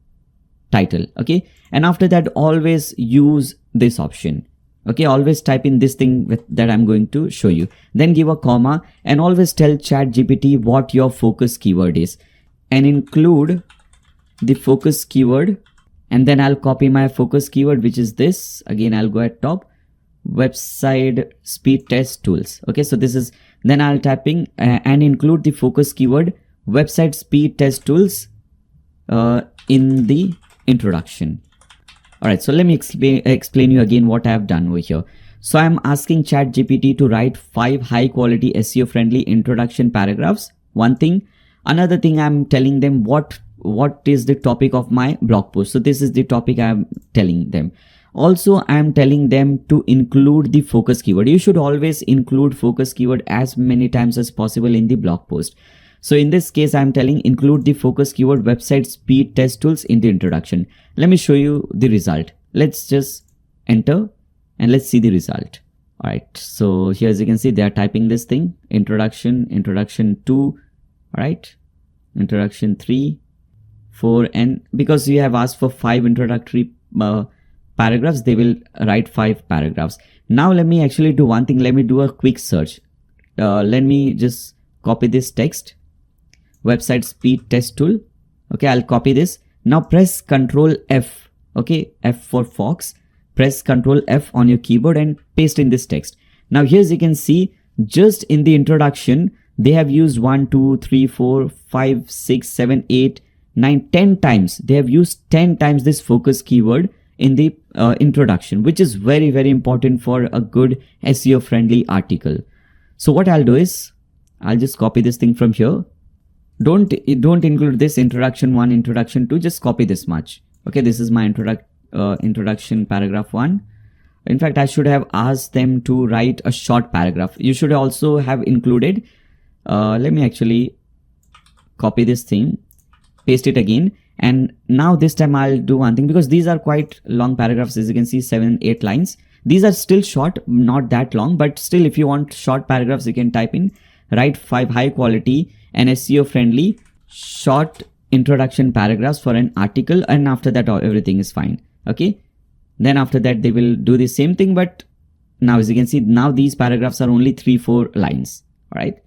title. Okay. And after that, always use this option. Okay. Always type in this thing that I'm going to show you. Then give a comma and always tell ChatGPT what your focus keyword is and include the focus keyword. And then I'll copy my focus keyword, which is this. Again, I'll go at top, website speed test tools. Okay, so this is, then I'll typing and include the focus keyword website speed test tools in the introduction. All right, so let me explain you again what I have done over here. So I'm asking ChatGPT to write 5 high quality SEO friendly introduction paragraphs. One thing. Another thing, I'm telling them what is the topic of my blog post. So this is the topic I'm telling them. Also, I'm telling them to include the focus keyword. You should always include focus keyword as many times as possible in the blog post. So in this case, I'm telling include the focus keyword website speed test tools in the introduction. Let me show you the result. Let's just enter and let's see the result. All right. So here, as you can see, they are typing this thing, introduction, introduction 2, all right, introduction 3, 4, and because you have asked for 5 introductory paragraphs, they will write 5 paragraphs. Now let me actually do one thing. Let me do a quick search. Let me just copy this text, website speed test tool. Okay, I'll copy this. Now press Ctrl F. Okay, F for Fox. Press Ctrl F on your keyboard and paste in this text. Now here, as you can see, just in the introduction, they have used 1, 2, 3, 4, 5, 6, 7, 8, 9, 10 times. They have used 10 times this focus keyword in the introduction, which is very, very important for a good SEO friendly article. So what I'll do is I'll just copy this thing from here. Don't include this introduction 1, introduction 2, just copy this much. Okay, this is my introduction paragraph 1. In fact, I should have asked them to write a short paragraph. You should also have included, let me actually copy this thing, paste it again. And now this time I'll do one thing, because these are quite long paragraphs. As you can see, 7, 8 lines. These are still short, not that long, but still if you want short paragraphs, you can type in write 5 high quality and SEO friendly short introduction paragraphs for an article, and after that everything is fine. Okay, then after that they will do the same thing, but now as you can see, now these paragraphs are only 3-4 lines. All right,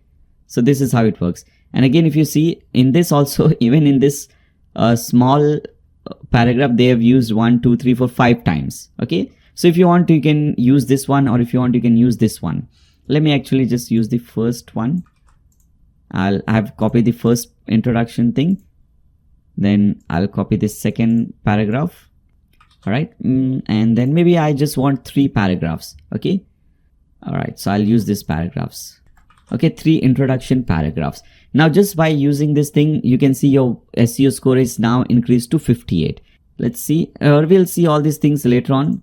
so this is how it works. And again, if you see in this also, even in this small paragraph, they have used 1, 2, 3, 4, 5 times. Okay, so if you want, you can use this one, or if you want, you can use this one. Let me actually just use the first one. I have copied the first introduction thing, then I'll copy this second paragraph. All right, and then maybe I just want 3 paragraphs. Okay, all right, so I'll use these paragraphs. Okay, 3 introduction paragraphs. Now just by using this thing, you can see your SEO score is now increased to 58. Let's see, we'll see all these things later on.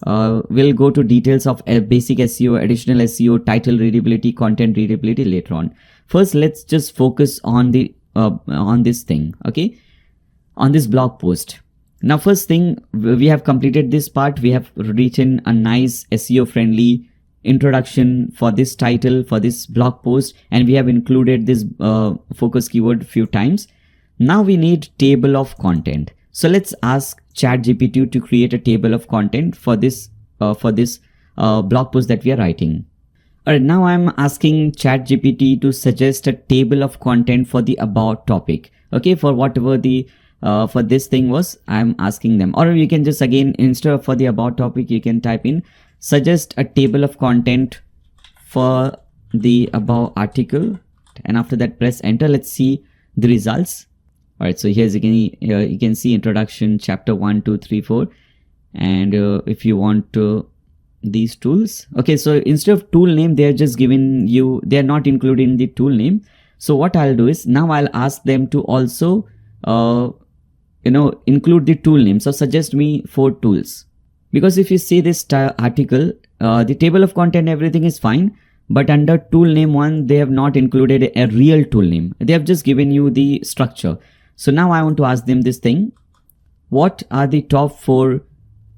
We'll go to details of basic SEO, additional SEO, title readability, content readability later on. First, let's just focus on the on this thing. Okay, on this blog post. Now first thing, we have completed this part. We have written a nice SEO friendly introduction for this title, for this blog post, and we have included this focus keyword few times. Now we need table of content. So let's ask ChatGPT to create a table of content for this blog post that we are writing. All right, now I'm asking ChatGPT to suggest a table of content for the about topic. Okay, for whatever the for this thing was, I'm asking them. Or you can just, again, instead of for the about topic, you can type in suggest a table of content for the above article, and after that press enter. Let's see the results. All right, so here's you can see introduction, chapter 1, 2, 3, 4, and if you want these tools. Okay, so instead of tool name, they're just giving you, they're not including the tool name. So what I'll do is, now I'll ask them to also include the tool name. So suggest me 4 tools, because if you see this article, the table of content, everything is fine, but under tool name 1, they have not included a real tool name. They have just given you the structure. So now I want to ask them this thing. What are the top 4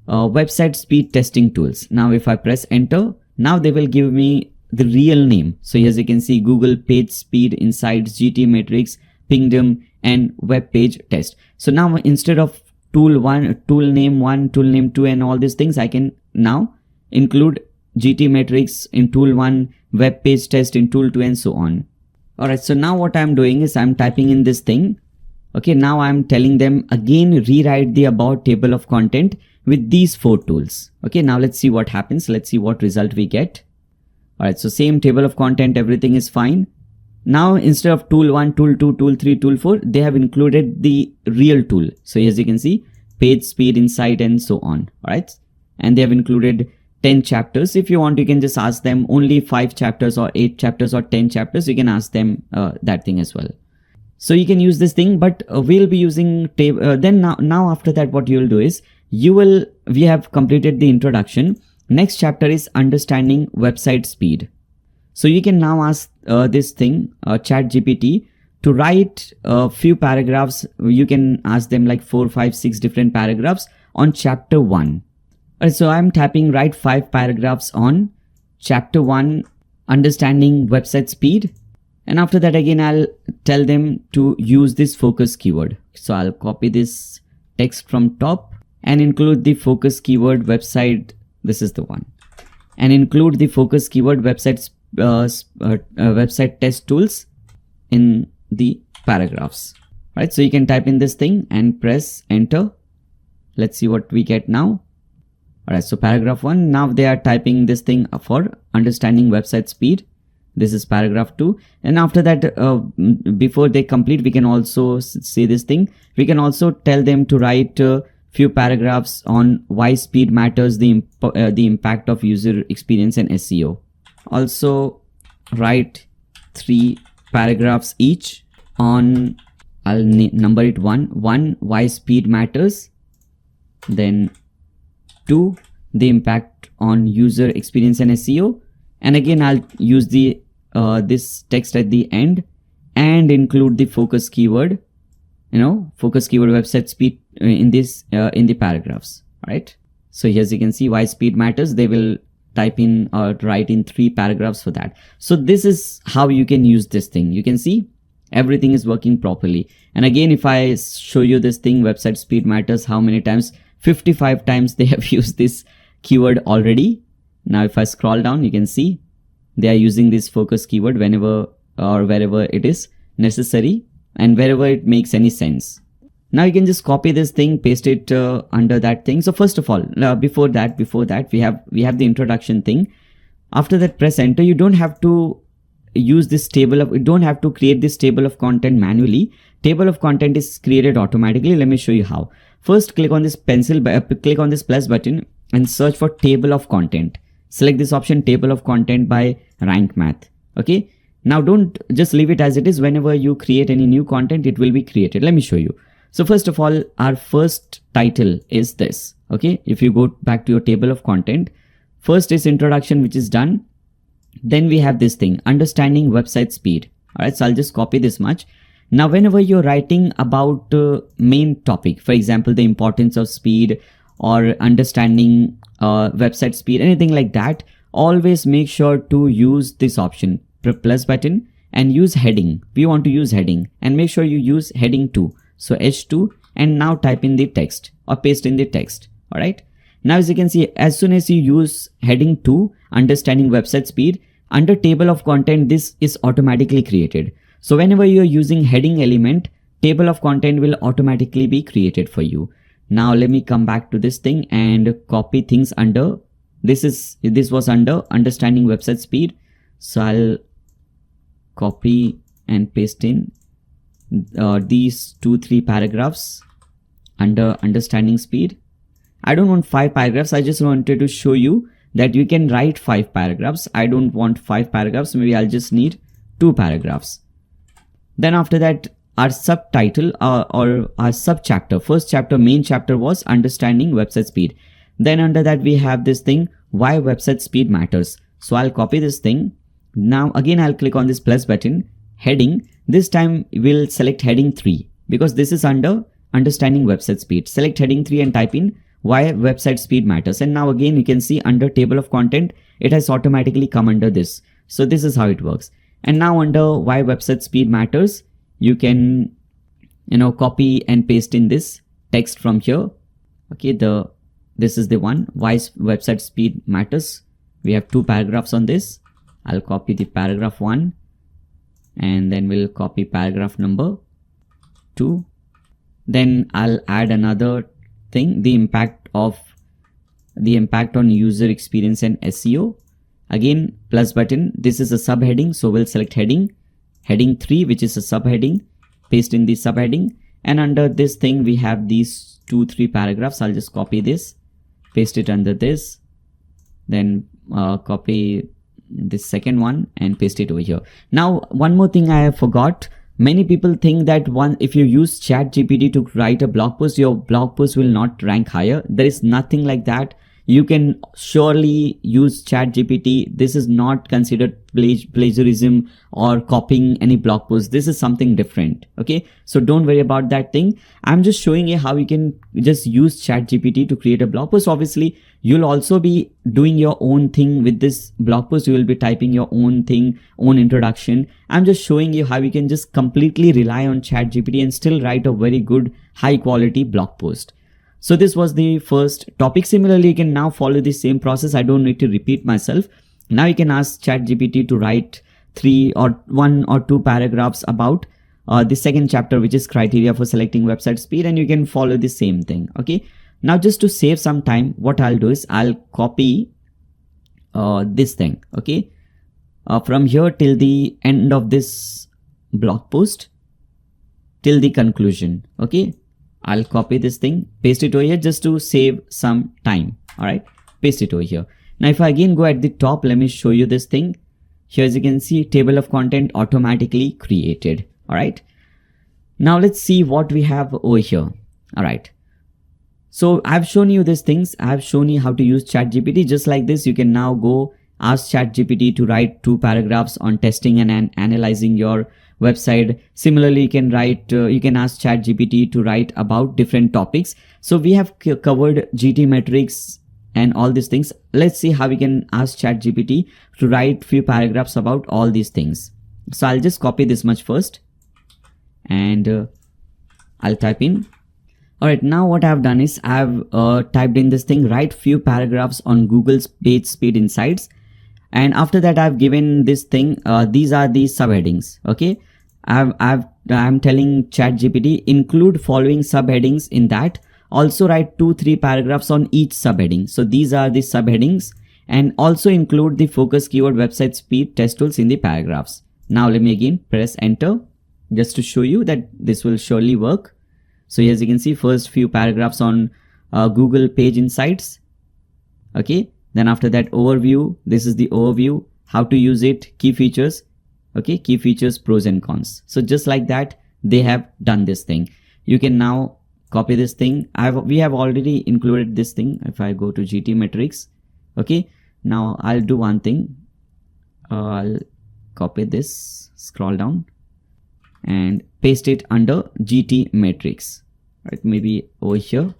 website speed testing tools? Now if I press enter, now they will give me the real name. So as you can see, Google Page Speed Insights, GT Matrix, Pingdom, and Web Page Test. So now instead of tool 1, tool name 1, tool name 2, and all these things, I can now include GT Matrix in tool 1, Web Page Test in tool 2, and so on. All right, so now what I'm doing is I'm typing in this thing. Okay, now I'm telling them again, rewrite the about table of content with these 4 tools. Okay, now let's see what happens. Let's see what result we get. All right, so same table of content, everything is fine. Now instead of tool 1, tool 2, tool 3, tool 4, they have included the real tool. So as you can see, Page Speed Insight, and so on. All right, and they have included 10 chapters. If you want, you can just ask them only 5 chapters or 8 chapters or 10 chapters. You can ask them that thing as well. So you can use this thing, but we'll be using then now after that, what you will do is we have completed the introduction. Next chapter is understanding website speed. So you can now ask this thing, chatgpt, to write a few paragraphs. You can ask them like 4, 5, 6 different paragraphs on chapter 1. So I'm typing write 5 paragraphs on chapter 1, understanding website speed. And after that, again, I'll tell them to use this focus keyword. So I'll copy this text from top and include the focus keyword website. This is the one. And include the focus keyword website test tools in the paragraphs. Right? So you can type in this thing and press enter. Let's see what we get now. Alright, so paragraph 1. Now they are typing this thing for understanding website speed. This is paragraph 2. And after that, before they complete, we can also see this thing. We can also tell them to write a few paragraphs on why speed matters, the impact of user experience and SEO. Also write 3 paragraphs each on, I'll number it 1, why speed matters. Then 2, the impact on user experience and SEO. And again, I'll use the this text at the end and include the focus keyword, focus keyword website speed in the paragraphs. All right. So here, as you can see, why speed matters, they will type in or write in 3 paragraphs for that. So this is how you can use this thing. You can see everything is working properly. And again, if I show you this thing, website speed matters, how many times? 55 times they have used this keyword already. Now, if I scroll down, you can see they are using this focus keyword whenever or wherever it is necessary and wherever it makes any sense. Now you can just copy this thing, paste it under that thing. So first of all, before that, we have the introduction thing. After that, press enter. You don't have to use this you don't have to create this table of content manually. Table of content is created automatically. Let me show you how. First, click on this click on this plus button and search for table of content. Select this option, table of content by rank math. Okay. Now don't just leave it as it is. Whenever you create any new content, it will be created. Let me show you. So first of all, our first title is this. Okay. If you go back to your table of content, first is introduction, which is done. Then we have this thing, understanding website speed. All right. So I'll just copy this much. Now, whenever you're writing about main topic, for example, the importance of speed or understanding website speed, anything like that, always make sure to use this option, plus button, and use heading. We want to use heading and make sure you use heading 2. So H2, and now type in the text or paste in the text. All right. Now, as you can see, as soon as you use heading 2, understanding website speed, under table of content, this is automatically created. So whenever you're using heading element, table of content will automatically be created for you. Now let me come back to this thing and copy things under this was under understanding website speed. So I'll copy and paste in these 2-3 paragraphs under understanding speed. I don't want 5 paragraphs. I just wanted to show you that you can write 5 paragraphs. I don't want 5 paragraphs. Maybe I'll just need 2 paragraphs. Then after that, our subtitle or our subchapter, first chapter, main chapter was understanding website speed. Then under that, we have this thing, why website speed matters. So I'll copy this thing. Now again, I'll click on this plus button, heading. This time we'll select heading 3 because this is under understanding website speed. Select heading 3 and type in why website speed matters. And now again, you can see under table of content, it has automatically come under this. So this is how it works. And now under why website speed matters, you can, copy and paste in this text from here. Okay. This is the one, why website speed matters. We have 2 paragraphs on this. I'll copy the paragraph 1 and then we'll copy paragraph number 2. Then I'll add another thing, the impact on user experience and SEO. Again, plus button, this is a subheading. So we'll select heading 3, which is a subheading, paste in the subheading. And under this thing, we have these 2-3 paragraphs. I'll just copy this, paste it under this. then copy this second one and paste it over here. Now one more thing I forgot. Many people think that if you use ChatGPT to write a blog post, your blog post will not rank higher. There is nothing like that. You can surely use ChatGPT. This is not considered plagiarism or copying any blog post. This is something different. Okay, so don't worry about that thing. I'm just showing you how you can just use ChatGPT to create a blog post. Obviously, you'll also be doing your own thing with this blog post. You will be typing your own thing, own introduction. I'm just showing you how you can just completely rely on ChatGPT and still write a very good, high quality blog post. So this was the first topic. Similarly, you can now follow the same process. I don't need to repeat myself. Now you can ask ChatGPT to write 1 or 2 paragraphs about the second chapter, which is criteria for selecting website speed, and you can follow the same thing. Okay. Now just to save some time, what I'll do is I'll copy this thing. Okay. From here till the end of this blog post, till the conclusion. Okay. I'll copy this thing, paste it over here just to save some time. All right, paste it over here. Now, if I again go at the top, let me show you this thing. Here, as you can see, table of content automatically created. All right. Now let's see what we have over here. All right. So I've shown you these things. I've shown you how to use ChatGPT. Just like this, you can now go ask ChatGPT to write 2 paragraphs on testing and analyzing your website. Similarly, you can ask ChatGPT to write about different topics. So we have covered GT metrics and all these things. Let's see how we can ask ChatGPT to write few paragraphs about all these things. So I'll just copy this much first and I'll type in. All right, now what I've done is I've typed in this thing, write few paragraphs on Google's page speed insights. And after that, I've given this thing, these are the subheadings. Okay. I'm telling ChatGPT, include following subheadings in that. Also write 2-3 paragraphs on each subheading. So these are the subheadings, and also include the focus keyword website speed test tools in the paragraphs. Now let me again press enter just to show you that this will surely work. So as you can see, first few paragraphs on Google page insights. Okay. Then after that, overview. This is the overview, how to use it, key features. Okay, key features, pros and cons. So just like that, they have done this thing. You can now copy this thing. We have already included this thing. If I go to GT metrics, okay. Now I'll do one thing. I'll copy this, scroll down, and paste it under GT metrics. Right, maybe over here.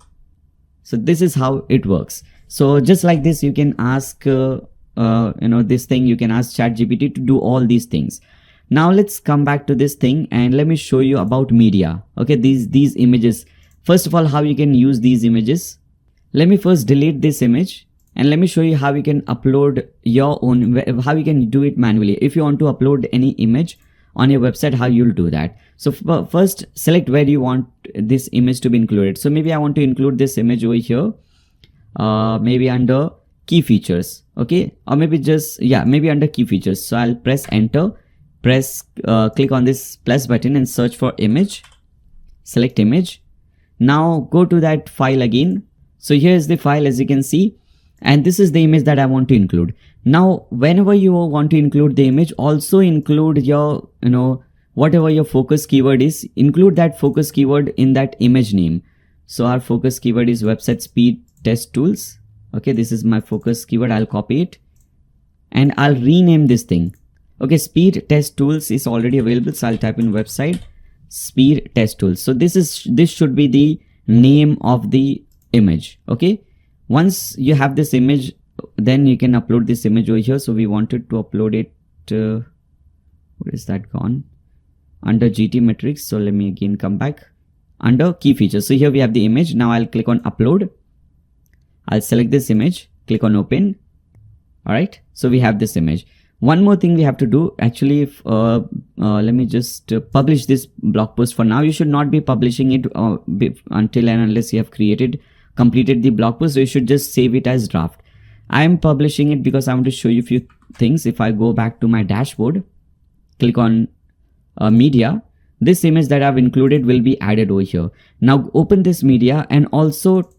So this is how it works. So just like this, you can ask, this thing, you can ask ChatGPT to do all these things. Now let's come back to this thing and let me show you about media. Okay, these images. First of all, how you can use these images. Let me first delete this image and let me show you how you can upload your own, how you can do it manually. If you want to upload any image on your website, how you'll do that. So first select where you want this image to be included. So maybe I want to include this image over here. Maybe under key features. Okay, or maybe just, yeah, maybe under key features. So I'll press enter, click on this plus button and search for image, select image. Now go to that file again. So here's the file, as you can see, and this is the image that I want to include. Now whenever you want to include the image, also include your, whatever your focus keyword is, include that focus keyword in that image name. So our focus keyword is website speed test tools. Okay, this is my focus keyword. I'll copy it and I'll rename this thing. Okay, speed test tools is already available, so I'll type in website speed test tools. So this should be the name of the image. Okay, once you have this image, then you can upload this image over here. So we wanted to upload it, where is that gone? Under GT metrics. So let me again come back under key features. So here we have the image. Now I'll click on upload. I'll select this image, click on open. All right, so we have this image. One more thing we have to do, actually, let me just publish this blog post. For now, you should not be publishing it until and unless you have completed the blog post. So you should just save it as draft. I am publishing it because I want to show you a few things. If I go back to my dashboard, click on media, this image that I've included will be added over here. Now open this media and also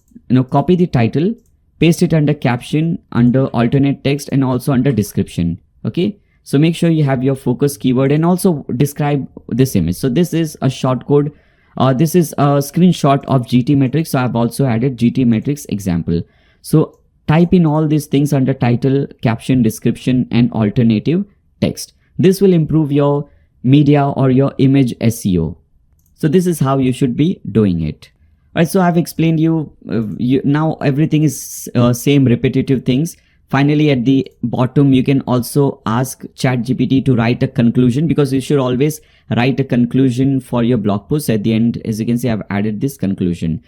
copy the title paste it under caption, under alternate text, and also under description. Okay, so make sure you have your focus keyword and also describe this image. So this is a short code. This is a screenshot of GT Matrix. So I've also added GT Matrix example. So type in all these things under title, caption, description, and alternative text. This will improve your media or your image SEO. So this is how you should be doing it. Alright, so I've explained you, now everything is same repetitive things. Finally, at the bottom, you can also ask ChatGPT to write a conclusion, because you should always write a conclusion for your blog post. At the end, as you can see, I've added this conclusion.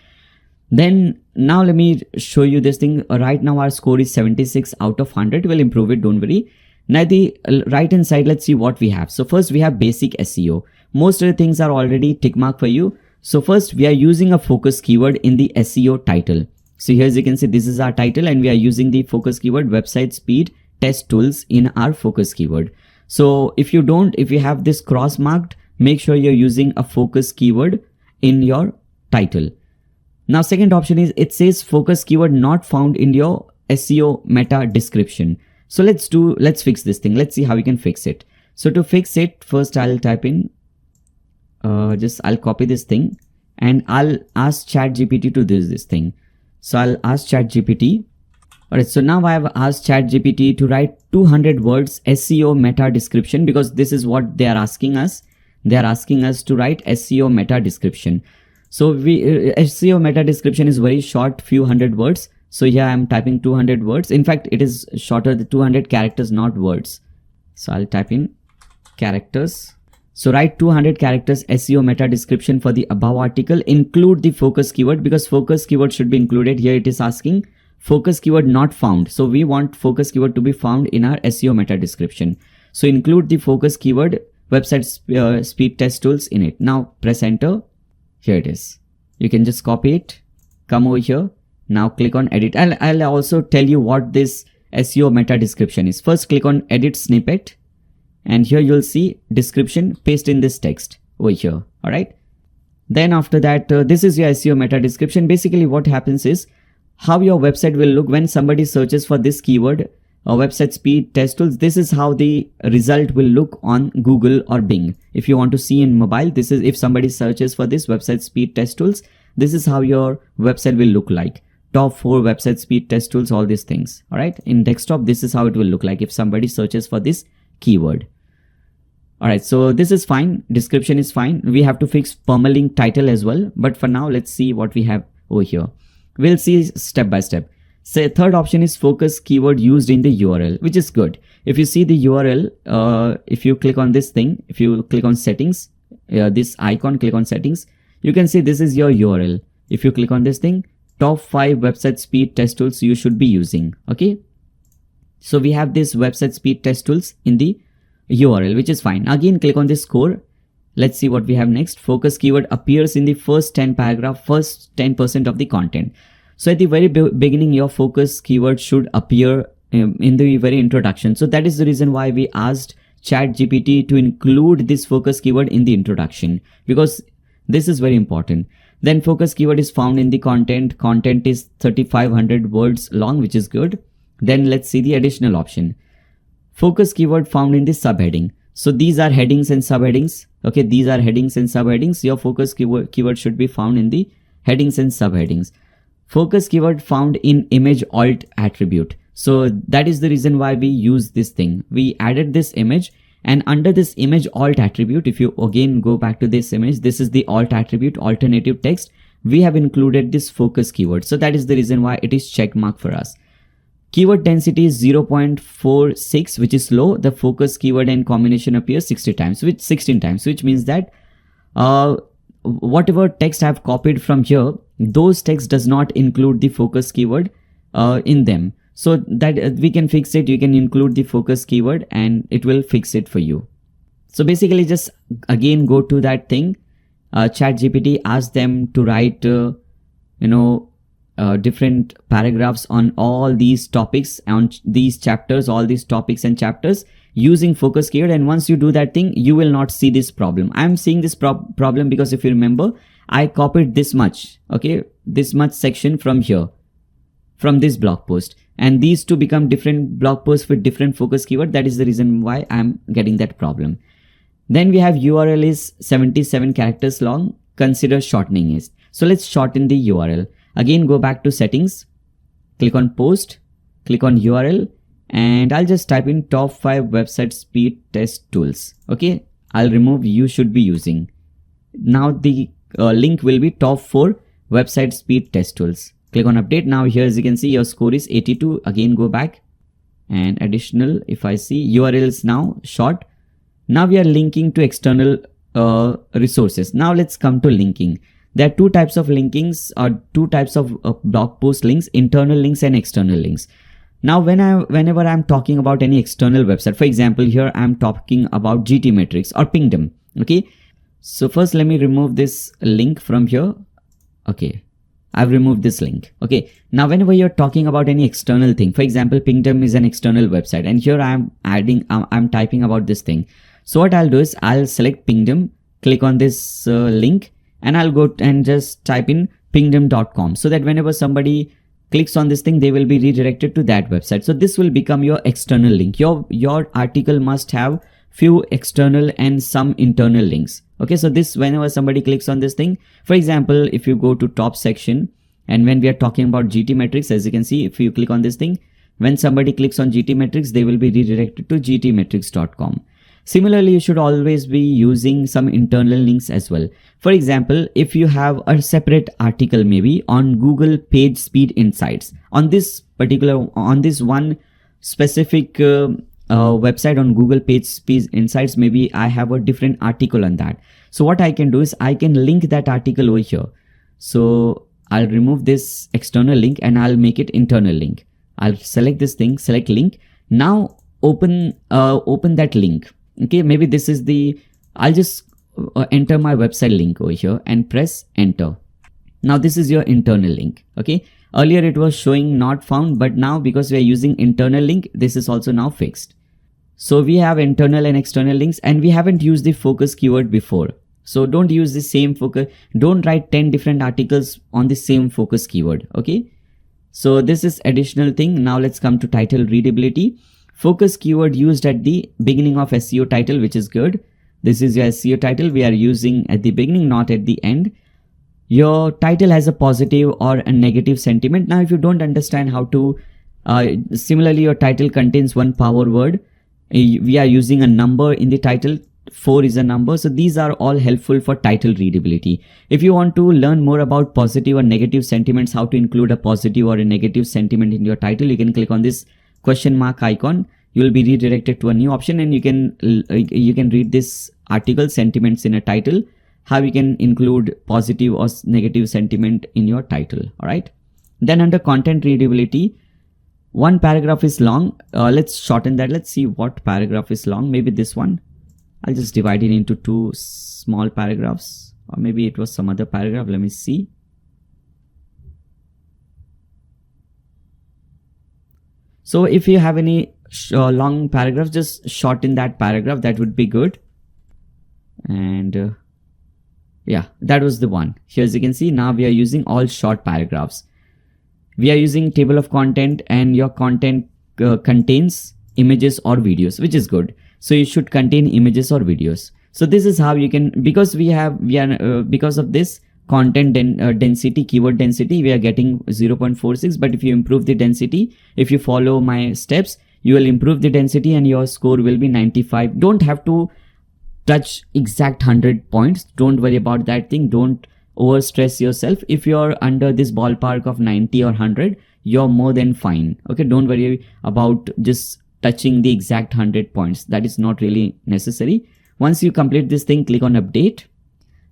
Then now let me show you this thing. Right now our score is 76 out of 100. We'll improve it, don't worry. Now the right hand side, let's see what we have. So first we have basic SEO. Most of the things are already tick mark for you. So first we are using a focus keyword in the SEO title. So here as you can see, this is our title and we are using the focus keyword website speed test tools in our focus keyword. So if you have this cross marked, make sure you're using a focus keyword in your title. Now second option is, it says focus keyword not found in your SEO meta description. So let's fix this thing. Let's see how we can fix it. So to fix it, first I'll type in, I'll copy this thing and I'll ask ChatGPT to do this thing. So I'll ask ChatGPT. Alright, so now I have asked ChatGPT to write 200 words SEO meta description, because this is what they are asking us. They are asking us to write SEO meta description. So SEO meta description is very short, few hundred words. So here I'm typing 200 words. In fact, it is shorter than 200 characters, not words. So I'll type in characters. So write 200 characters SEO meta description for the above article. Include the focus keyword, because focus keyword should be included. Here it is asking focus keyword not found. So we want focus keyword to be found in our SEO meta description. So include the focus keyword website speed test tools in it. Now press enter. Here it is. You can just copy it. Come over here. Now click on edit. I'll also tell you what this SEO meta description is. First click on edit snippet. And here you'll see description, paste in this text over here. Alright. Then after that, this is your SEO meta description. Basically what happens is how your website will look when somebody searches for this keyword, website speed test tools. This is how the result will look on Google or Bing. If you want to see in mobile, this is if somebody searches for this website speed test tools, this is how your website will look like. Top 4 website speed test tools, all these things. Alright. In desktop, this is how it will look like if somebody searches for this keyword. Alright, so this is fine. Description is fine. We have to fix permalink title as well. But for now, let's see what we have over here. We'll see step by step. So third option is focus keyword used in the URL, which is good. If you see the URL, if you click on this thing, if you click on settings, this icon, click on settings, you can see this is your URL. If you click on this thing, top 5 website speed test tools you should be using. Okay. So we have this website speed test tools in the URL, which is fine. Again, click on this score. Let's see what we have next. Focus keyword appears in the first 10 paragraph, first 10% of the content. So at the very beginning, your focus keyword should appear in the very introduction. So that is the reason why we asked ChatGPT to include this focus keyword in the introduction, because this is very important. Then focus keyword is found in the content. Content is 3,500 words long, which is good. Then let's see the additional option. Focus keyword found in the subheading. So these are headings and subheadings. Okay, these are headings and subheadings. Your focus keyword should be found in the headings and subheadings. Focus keyword found in image alt attribute. So that is the reason why we use this thing. We added this image, and under this image alt attribute, if you again go back to this image, this is the alt attribute, alternative text. We have included this focus keyword. So that is the reason why it is check mark for us. Keyword density is 0.46, which is low. The focus keyword and combination appears 16 times, which means that whatever text I've copied from here, those text does not include the focus keyword in them. So that we can fix it. You can include the focus keyword and it will fix it for you. So basically just again go to that thing, ChatGPT, ask them to write, different paragraphs on all these topics, on these chapters, all these topics and chapters using focus keyword. And once you do that thing, you will not see this problem. I'm seeing this problem because if you remember, I copied this much, okay, this much section from here, from this blog post, and these two become different blog posts with different focus keyword. That is the reason why I'm getting that problem. Then we have URL is 77 characters long. Consider shortening it. So let's shorten the URL. Again, go back to settings, click on post, click on URL, and I'll just type in top 5 website speed test tools. Okay, I'll remove you should be using. Now the link will be top 4 website speed test tools. Click on update. Now here, as you can see, your score is 82. Again, go back and additional. If I see URL is now short. Now we are linking to external resources. Now let's come to linking. There are two types of linkings, or two types of blog post links: internal links and external links. Now whenever I'm talking about any external website, for example, here I'm talking about GT Metrics or Pingdom. Okay, so first let me remove this link from here. Okay, I've removed this link. Okay, now whenever you're talking about any external thing, for example, Pingdom is an external website, and here I'm typing about this thing. So what I'll do is I'll select Pingdom, click on this link, and I'll go and just type in pingdom.com, so that whenever somebody clicks on this thing, they will be redirected to that website. So this will become your external link. Your article must have few external and some internal links. Okay, so this, whenever somebody clicks on this thing, for example, if you go to top section, and when we are talking about GT Metrics, as you can see, if you click on this thing, when somebody clicks on GT Metrics, they will be redirected to gtmetrics.com. Similarly, you should always be using some internal links as well. For example, if you have a separate article maybe on Google Page Speed Insights, on this one specific website on Google Page Speed Insights, maybe I have a different article on that. So what I can do is I can link that article over here. So I'll remove this external link and I'll make it internal link. I'll select this thing, select link. Now open that link. Okay, maybe this is I'll just enter my website link over here and press enter. Now this is your internal link. Okay, earlier it was showing not found, but now because we are using internal link, this is also now fixed. So we have internal and external links, and we haven't used the focus keyword before. So don't use the same focus. Don't write 10 different articles on the same focus keyword. Okay, so this is additional thing. Now let's come to title readability. Focus keyword used at the beginning of SEO title, which is good. This is your SEO title. We are using at the beginning, not at the end. Your title has a positive or a negative sentiment. Now, if you don't understand how to, similarly, your title contains one power word. We are using a number in the title. 4 is a number. So these are all helpful for title readability. If you want to learn more about positive or negative sentiments, how to include a positive or a negative sentiment in your title, you can click on this question mark icon. You will be redirected to a new option, and you can read this article sentiments in a title, how you can include positive or negative sentiment in your title. All right, then under content readability, one paragraph is long. Let's shorten that. Let's see what paragraph is long. Maybe this one. I'll just divide it into 2 small paragraphs, or maybe it was some other paragraph. Let me see. So if you have any long paragraphs, just shorten that paragraph. That would be good. And yeah, that was the one. Here, as you can see, now we are using all short paragraphs. We are using table of content, and your content contains images or videos, which is good. So you should contain images or videos. So this is how you can, because because of this content density, keyword density, we are getting 0.46. But if you improve the density, if you follow my steps, you will improve the density and your score will be 95. Don't have to touch exact 100 points. Don't worry about that thing. Don't overstress yourself. If you're under this ballpark of 90 or 100, you're more than fine. Okay, don't worry about just touching the exact 100 points. That is not really necessary. Once you complete this thing, click on update.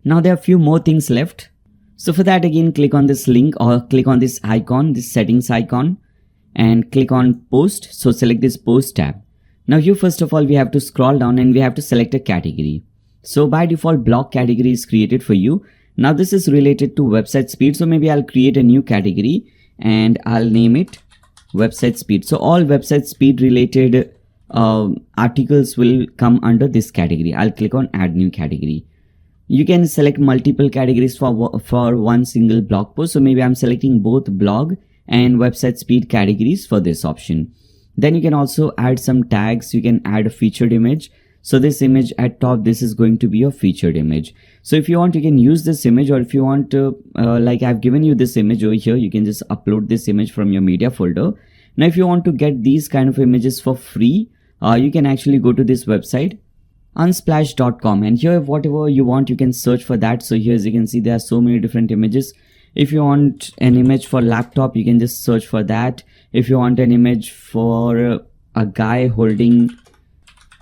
Now there are a few more things left. So for that, again, click on this link or click on this icon, this settings icon, and click on post. So select this post tab. Now here, first of all, we have to scroll down and we have to select a category. So by default, blog category is created for you. Now this is related to website speed. So maybe I'll create a new category and I'll name it website speed. So all website speed related articles will come under this category. I'll click on add new category. You can select multiple categories for one single blog post. So maybe I'm selecting both blog and website speed categories for this option. Then you can also add some tags. You can add a featured image. So this image at top, this is going to be your featured image. So if you want, you can use this image, or if you want to, like I've given you this image over here, you can just upload this image from your media folder. Now, if you want to get these kind of images for free, you can actually go to this website, unsplash.com, and here whatever you want, you can search for that. So here, as you can see, there are so many different images. If you want an image for laptop, you can just search for that. If you want an image for a guy holding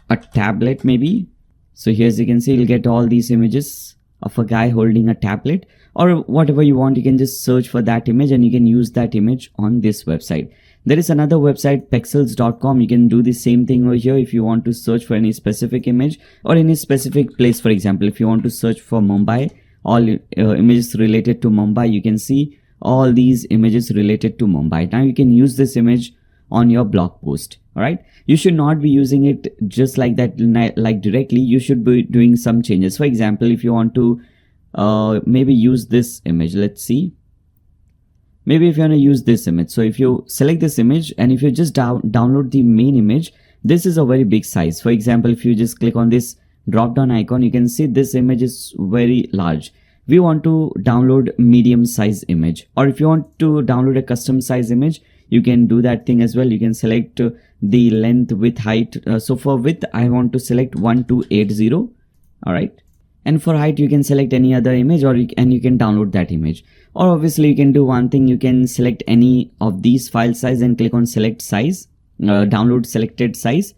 a tablet maybe, so here, as you can see, you'll get all these images of a guy holding a tablet, or whatever you want, you can just search for that image and you can use that image on this website. There is another website, pexels.com. You can do the same thing over here if you want to search for any specific image or any specific place. For example, if you want to search for Mumbai, all images related to Mumbai, you can see all these images related to Mumbai. Now you can use this image on your blog post. All right, you should not be using it just like that, like directly. You should be doing some changes. For example, if you want to maybe use this image, let's see, maybe if you want to use this image, so if you select this image and if you just download the main image, this is a very big size. For example, if you just click on this drop down icon, you can see this image is very large. We want to download medium size image, or if you want to download a custom size image, you can do that thing as well. You can select the length, width, height. So for width, I want to select 1280. All right. And for height, you can select any other image, and you can download that image. Or obviously you can do one thing, you can select any of these file size and click on select size, download selected size.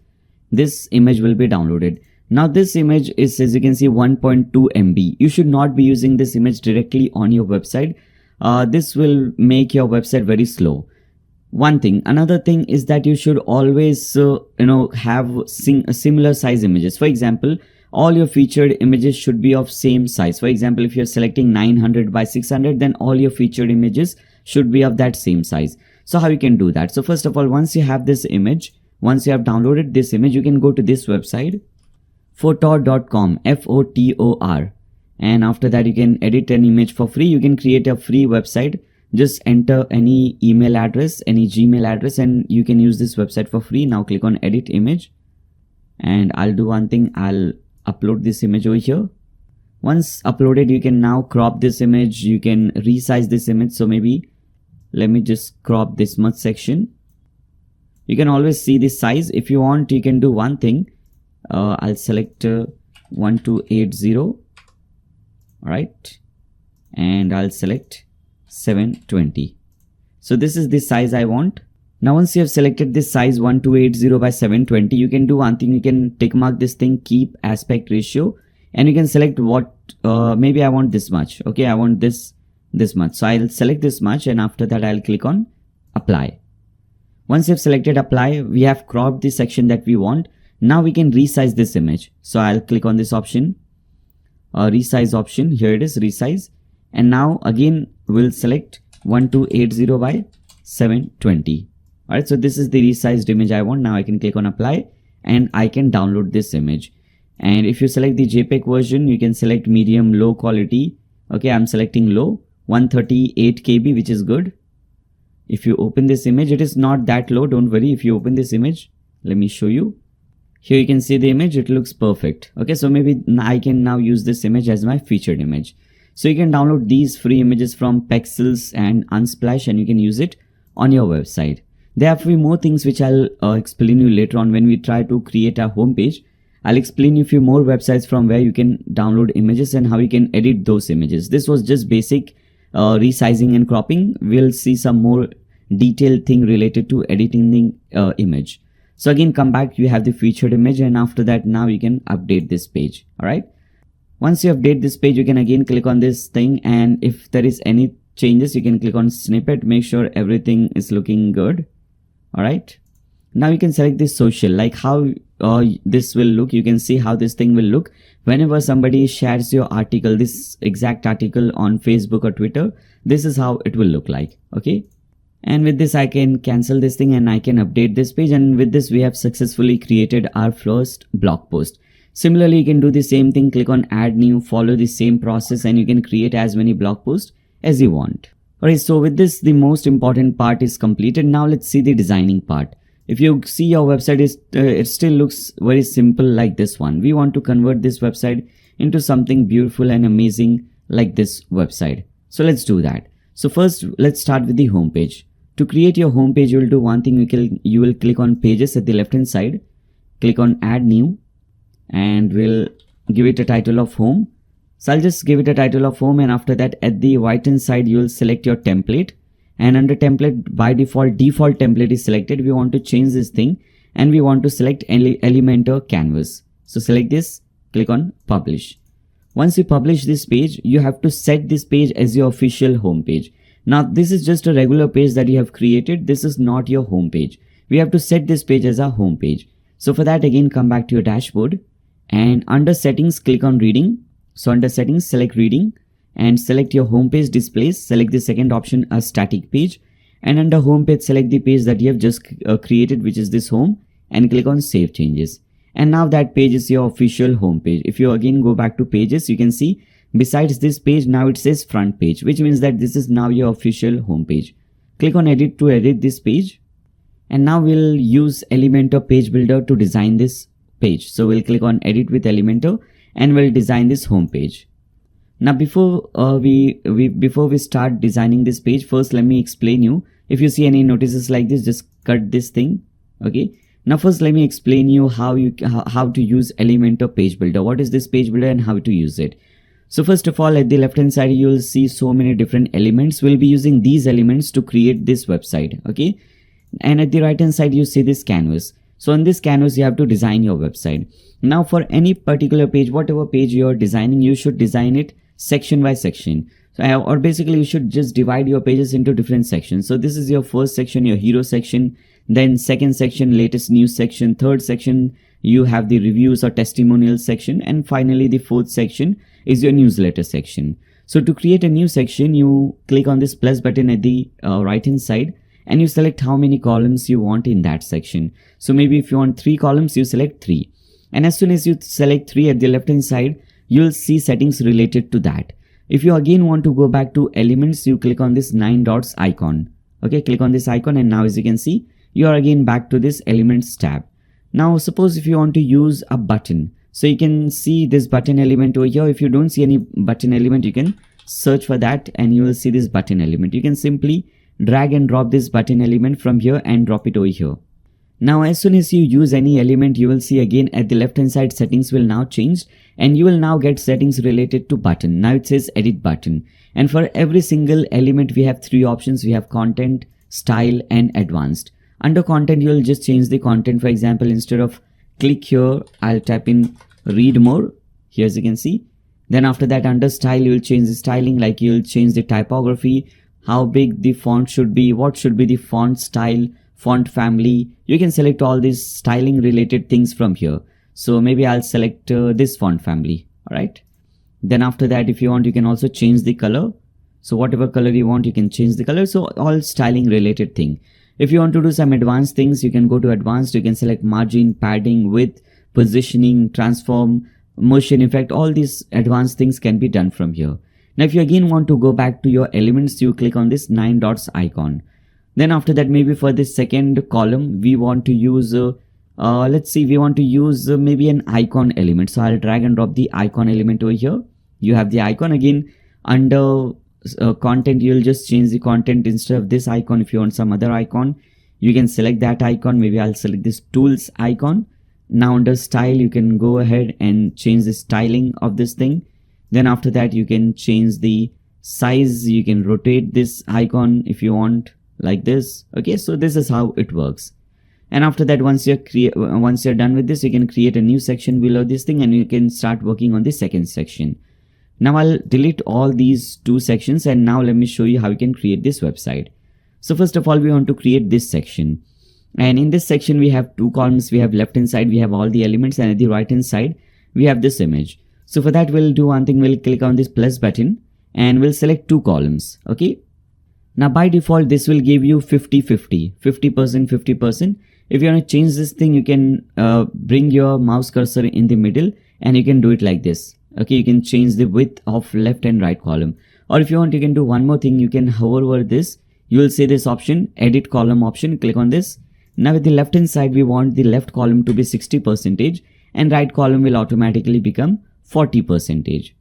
This image will be downloaded. Now this image is, as you can see, 1.2 MB. You should not be using this image directly on your website. This will make your website very slow. One thing. Another thing is that you should always have similar size images. For example, all your featured images should be of same size. For example, if you're selecting 900 by 600, then all your featured images should be of that same size. So how you can do that? So first of all, once you have this image, once you have downloaded this image, you can go to this website, photor.com, FOTOR, and after that you can edit an image for free. You can create a free website. Just enter any email address, any Gmail address, and you can use this website for free. Now click on edit image, and I'll do one thing. I'll upload this image over here. Once uploaded, you can now crop this image. You can resize this image. So maybe let me just crop this much section. You can always see the size. If you want, you can do one thing. I'll select 1280. All right, and I'll select 720. So this is the size I want. Now once you have selected this size 1280 by 720, you can do one thing. You can tick mark this thing, keep aspect ratio, and you can select what maybe I want this much. Okay, I want this much. So I'll select this much, and after that I'll click on apply. Once you have selected apply, we have cropped the section that we want. Now we can resize this image. So I'll click on this option, resize option. Here it is, resize. And now again we'll select 1280 by 720. All right, so this is the resized image I want. Now I can click on apply and I can download this image. And if you select the JPEG version, you can select medium, low quality. Okay, I'm selecting low, 138 KB, which is good. If you open this image, it is not that low, don't worry. If you open this image, let me show you. Here you can see the image, it looks perfect. Okay, so maybe I can now use this image as my featured image. So you can download these free images from Pexels and Unsplash, and you can use it on your website. There are a few more things which I'll explain you later on when we try to create our homepage. I'll explain you a few more websites from where you can download images and how you can edit those images. This was just basic resizing and cropping. We'll see some more detailed thing related to editing the image. So again, come back, you have the featured image, and after that now you can update this page. All right. Once you update this page, you can again click on this thing, and if there is any changes, you can click on snippet, make sure everything is looking good. All right. Now you can select this social, like how this will look. You can see how this thing will look whenever somebody shares your article, this exact article on Facebook or Twitter. This is how it will look like. Okay. And with this, I can cancel this thing and I can update this page. And with this, we have successfully created our first blog post. Similarly, you can do the same thing. Click on add new, follow the same process, and you can create as many blog posts as you want. Alright, so with this, the most important part is completed. Now let's see the designing part. If you see your website is it still looks very simple like this one. We want to convert this website into something beautiful and amazing like this website. So let's do that. So first, let's start with the home page. To create your home page, you will do one thing. You will click on pages at the left hand side. Click on add new, and we'll give it a title of home. So I'll just give it a title of home, and after that at the right hand side you will select your template, and under template by default template is selected. We want to change this thing and we want to select Elementor canvas. So select this, click on publish. Once you publish this page, you have to set this page as your official home page. Now this is just a regular page that you have created. This is not your home page. We have to set this page as our home page. So for that, again come back to your dashboard, and under settings click on reading. So under settings select reading and select your home page displays. Select the second option, a static page, and under home page select the page that you have just created, which is this home, and click on save changes. And now that page is your official home page. If you again go back to pages, you can see besides this page now it says front page, which means that this is now your official home page. Click on edit to edit this page. And now we'll use Elementor page builder to design this page. So we'll click on edit with Elementor and we'll design this home page. Now before we start designing this page, first let me explain you. If you see any notices like this, just cut this thing. Okay. Now first let me explain you how to use Elementor page builder. What is this page builder and how to use it? So first of all, at the left hand side you will see so many different elements. We'll be using these elements to create this website. Okay. And at the right hand side you see this canvas. So on this canvas you have to design your website. Now for any particular page, whatever page you are designing, you should design it section by section. So, or basically you should just divide your pages into different sections. So this is your first section, your hero section, then second section, latest news section, third section you have the reviews or testimonials section, and finally the fourth section is your newsletter section. So to create a new section, you click on this plus button at the right hand side, and you select how many columns you want in that section. So maybe if you want 3 columns, you select 3. And as soon as you select 3 at the left hand side, you'll see settings related to that. If you again want to go back to elements, you click on this 9 dots icon. Okay, click on this icon, and now as you can see, you are again back to this elements tab. Now suppose if you want to use a button, so you can see this button element over here. If you don't see any button element, you can search for that and you will see this button element. You can simply drag and drop this button element from here and drop it over here. Now as soon as you use any element, you will see again at the left hand side settings will now change, and you will now get settings related to button. Now it says edit button, and for every single element we have 3 options. We have content, style and advanced. Under content you will just change the content. For example, instead of click here, I'll type in read more here, as you can see. Then after that under style you will change the styling, like you will change the typography, how big the font should be, what should be the font style, font family. You can select all these styling related things from here. So maybe I'll select this font family. Alright. Then after that, if you want, you can also change the color. So whatever color you want, you can change the color. So all styling related thing. If you want to do some advanced things, you can go to advanced. You can select margin, padding, width, positioning, transform, motion effect. All these advanced things can be done from here. Now if you again want to go back to your elements, you click on this 9 dots icon. Then after that, maybe for this second column, we want to use, let's see, we want to use maybe an icon element. So I'll drag and drop the icon element over here. You have the icon. Again, under content, you'll just change the content. Instead of this icon, if you want some other icon, you can select that icon. Maybe I'll select this tools icon. Now under style, you can go ahead and change the styling of this thing. Then after that, you can change the size. You can rotate this icon if you want, like this. Okay, so this is how it works. And after that, once you're done with this, you can create a new section below this thing, and you can start working on the second section. Now I'll delete all these 2 sections, and now let me show you how you can create this website. So first of all, we want to create this section, and in this section we have 2 columns. We have left hand side, we have all the elements, and at the right hand side we have this image. So for that, we'll do one thing. We'll click on this plus button and we'll select 2 columns. Okay. Now by default, this will give you 50-50, 50%, 50%. If you want to change this thing, you can bring your mouse cursor in the middle and you can do it like this. Okay, you can change the width of left and right column. Or if you want, you can do one more thing. You can hover over this. You will see this option, edit column option. Click on this. Now with the left hand side, we want the left column to be 60% and right column will automatically become 40%.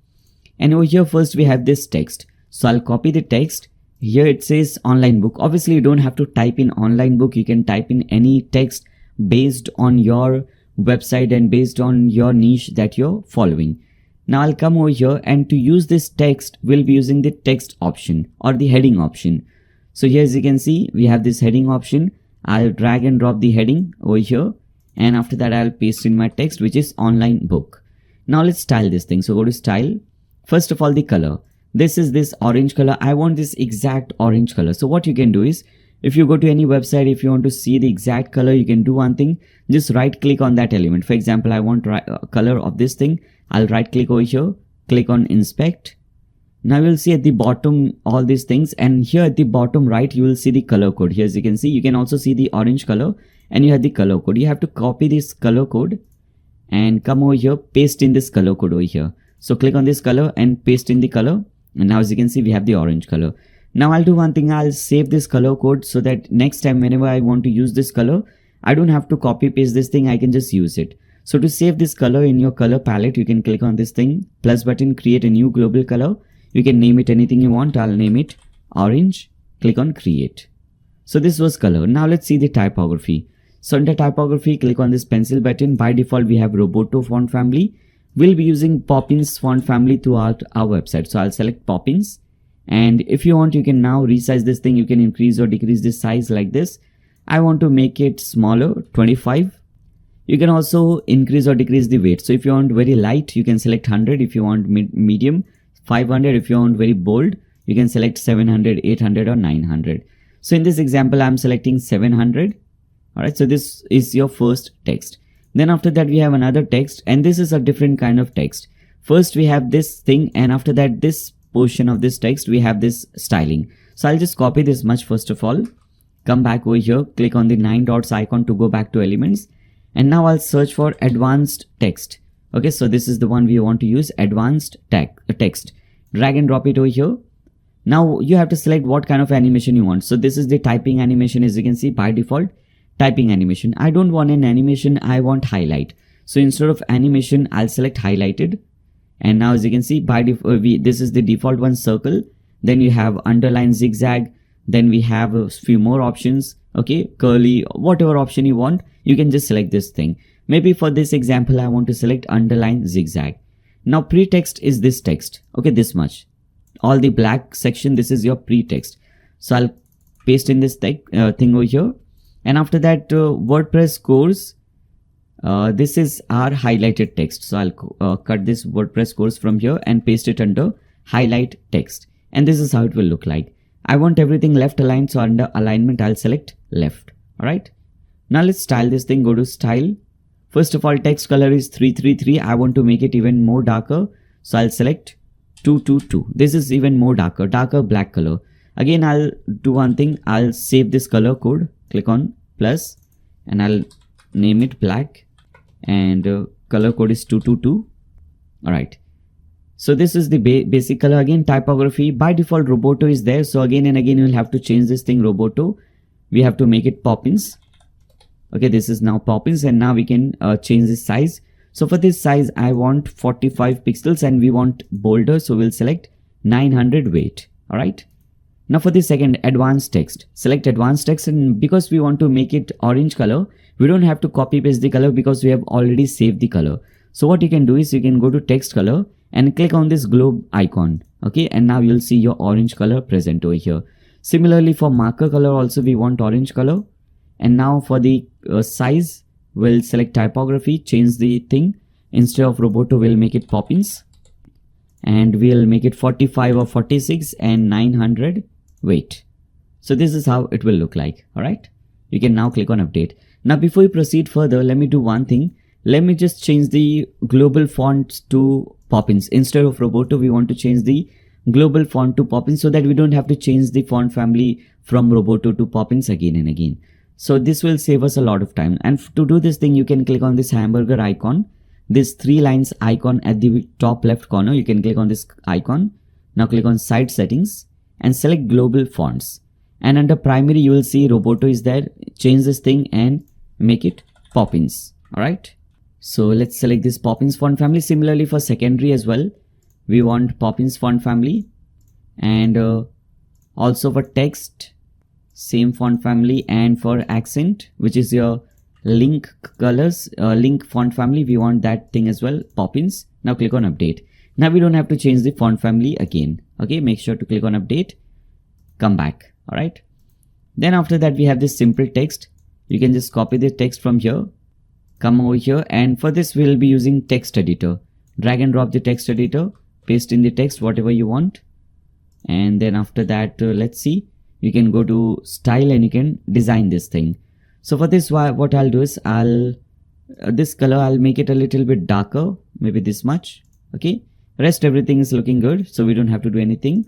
And over here first we have this text. So I'll copy the text. Here it says online book. Obviously you don't have to type in online book. You can type in any text based on your website and based on your niche that you're following. Now I'll come over here, and to use this text, we'll be using the text option or the heading option. So here as you can see, we have this heading option. I'll drag and drop the heading over here, and after that I'll paste in my text, which is online book. Now let's style this thing. So go to style. First of all, the color. This is this orange color. I want this exact orange color. So what you can do is, if you go to any website, if you want to see the exact color, you can do one thing. Just right click on that element. For example, I want color of this thing. I'll right click over here, click on inspect. Now you'll see at the bottom all these things, and here at the bottom right you will see the color code. Here as you can see, you can also see the orange color, and you have the color code. You have to copy this color code and come over here, paste in this color code over here. So click on this color and paste in the color, and now as you can see we have the orange color. Now I'll do one thing. I'll save this color code so that next time whenever I want to use this color, I don't have to copy paste this thing. I can just use it. So to save this color in your color palette, you can click on this thing, plus button, create a new global color. You can name it anything you want. I'll name it orange. Click on create. So this was color. Now let's see the typography. So under typography, click on this pencil button. By default, we have Roboto font family. We'll be using Poppins font family throughout our website. So I'll select Poppins. And if you want, you can now resize this thing. You can increase or decrease the size like this. I want to make it smaller, 25. You can also increase or decrease the weight. So if you want very light, you can select 100. If you want medium, 500. If you want very bold, you can select 700, 800 or 900. So in this example, I'm selecting 700. Alright, so this is your first text. Then after that, we have another text, and this is a different kind of text. First, we have this thing, and after that, this portion of this text, we have this styling. So I'll just copy this much first of all. Come back over here, click on the 9 dots icon to go back to elements. And now I'll search for advanced text. Okay, so this is the one we want to use, advanced text. Drag and drop it over here. Now you have to select what kind of animation you want. So this is the typing animation. As you can see, by default, typing animation. I don't want an animation, I want highlight. So instead of animation, I'll select highlighted. And now as you can see, by default, this is the default one, circle. Then you have underline, zigzag. Then we have a few more options. Okay, curly, whatever option you want, you can just select this thing. Maybe for this example, I want to select underline, zigzag. Now pre-text is this text. Okay, this much. All the black section, this is your pre-text. So I'll paste in this thing over here. And after that, WordPress course, this is our highlighted text. So I'll cut this WordPress course from here and paste it under highlight text. And this is how it will look like. I want everything left aligned, so under alignment, I'll select left. Alright. Now let's style this thing. Go to style. First of all, text color is 333. I want to make it even more darker. So I'll select 222. This is even more darker black color. Again, I'll do one thing. I'll save this color code. Click on plus and I'll name it black, and color code is 222. Alright. So this is the basic color. Again, typography, by default Roboto is there. So again and again, you'll have to change this thing, Roboto. We have to make it Poppins. Okay, this is now Poppins, and now we can change the size. So for this size, I want 45 pixels and we want bolder. So we'll select 900 weight. Alright. Now for the second, advanced text, select advanced text, and because we want to make it orange color, we don't have to copy paste the color because we have already saved the color. So what you can do is you can go to text color and click on this globe icon. Okay, and now you'll see your orange color present over here. Similarly for marker color also we want orange color. And now for the size, we'll select typography, change the thing. Instead of Roboto, we'll make it Poppins. And we'll make it 45 or 46 and 900 weight. So this is how it will look like. Alright. You can now click on update. Now before you proceed further, let me do one thing. Let me just change the global font to Poppins. Instead of Roboto, we want to change the global font to Poppins so that we don't have to change the font family from Roboto to Poppins again and again. So this will save us a lot of time. And to do this thing, you can click on this hamburger icon, this 3 lines icon at the top left corner. You can click on this icon, Now click on site settings and select global fonts. And under primary, you will see Roboto is there. Change this thing and make it Poppins. Alright. So let's select this Poppins font family. Similarly for secondary as well, we want Poppins font family. And also for text, same font family. And for accent, which is your link colors, link font family, we want that thing as well, Poppins. Now click on update. Now we don't have to change the font family again. Okay, make sure to click on update, come back. Alright. Then after that we have this simple text. You can just copy the text from here, come over here, and for this we'll be using text editor. Drag and drop the text editor, paste in the text whatever you want. And then after that, let's see, you can go to style and you can design this thing. So for this, what I'll do is this color I'll make it a little bit darker, maybe this much. Okay, rest everything is looking good, so we don't have to do anything.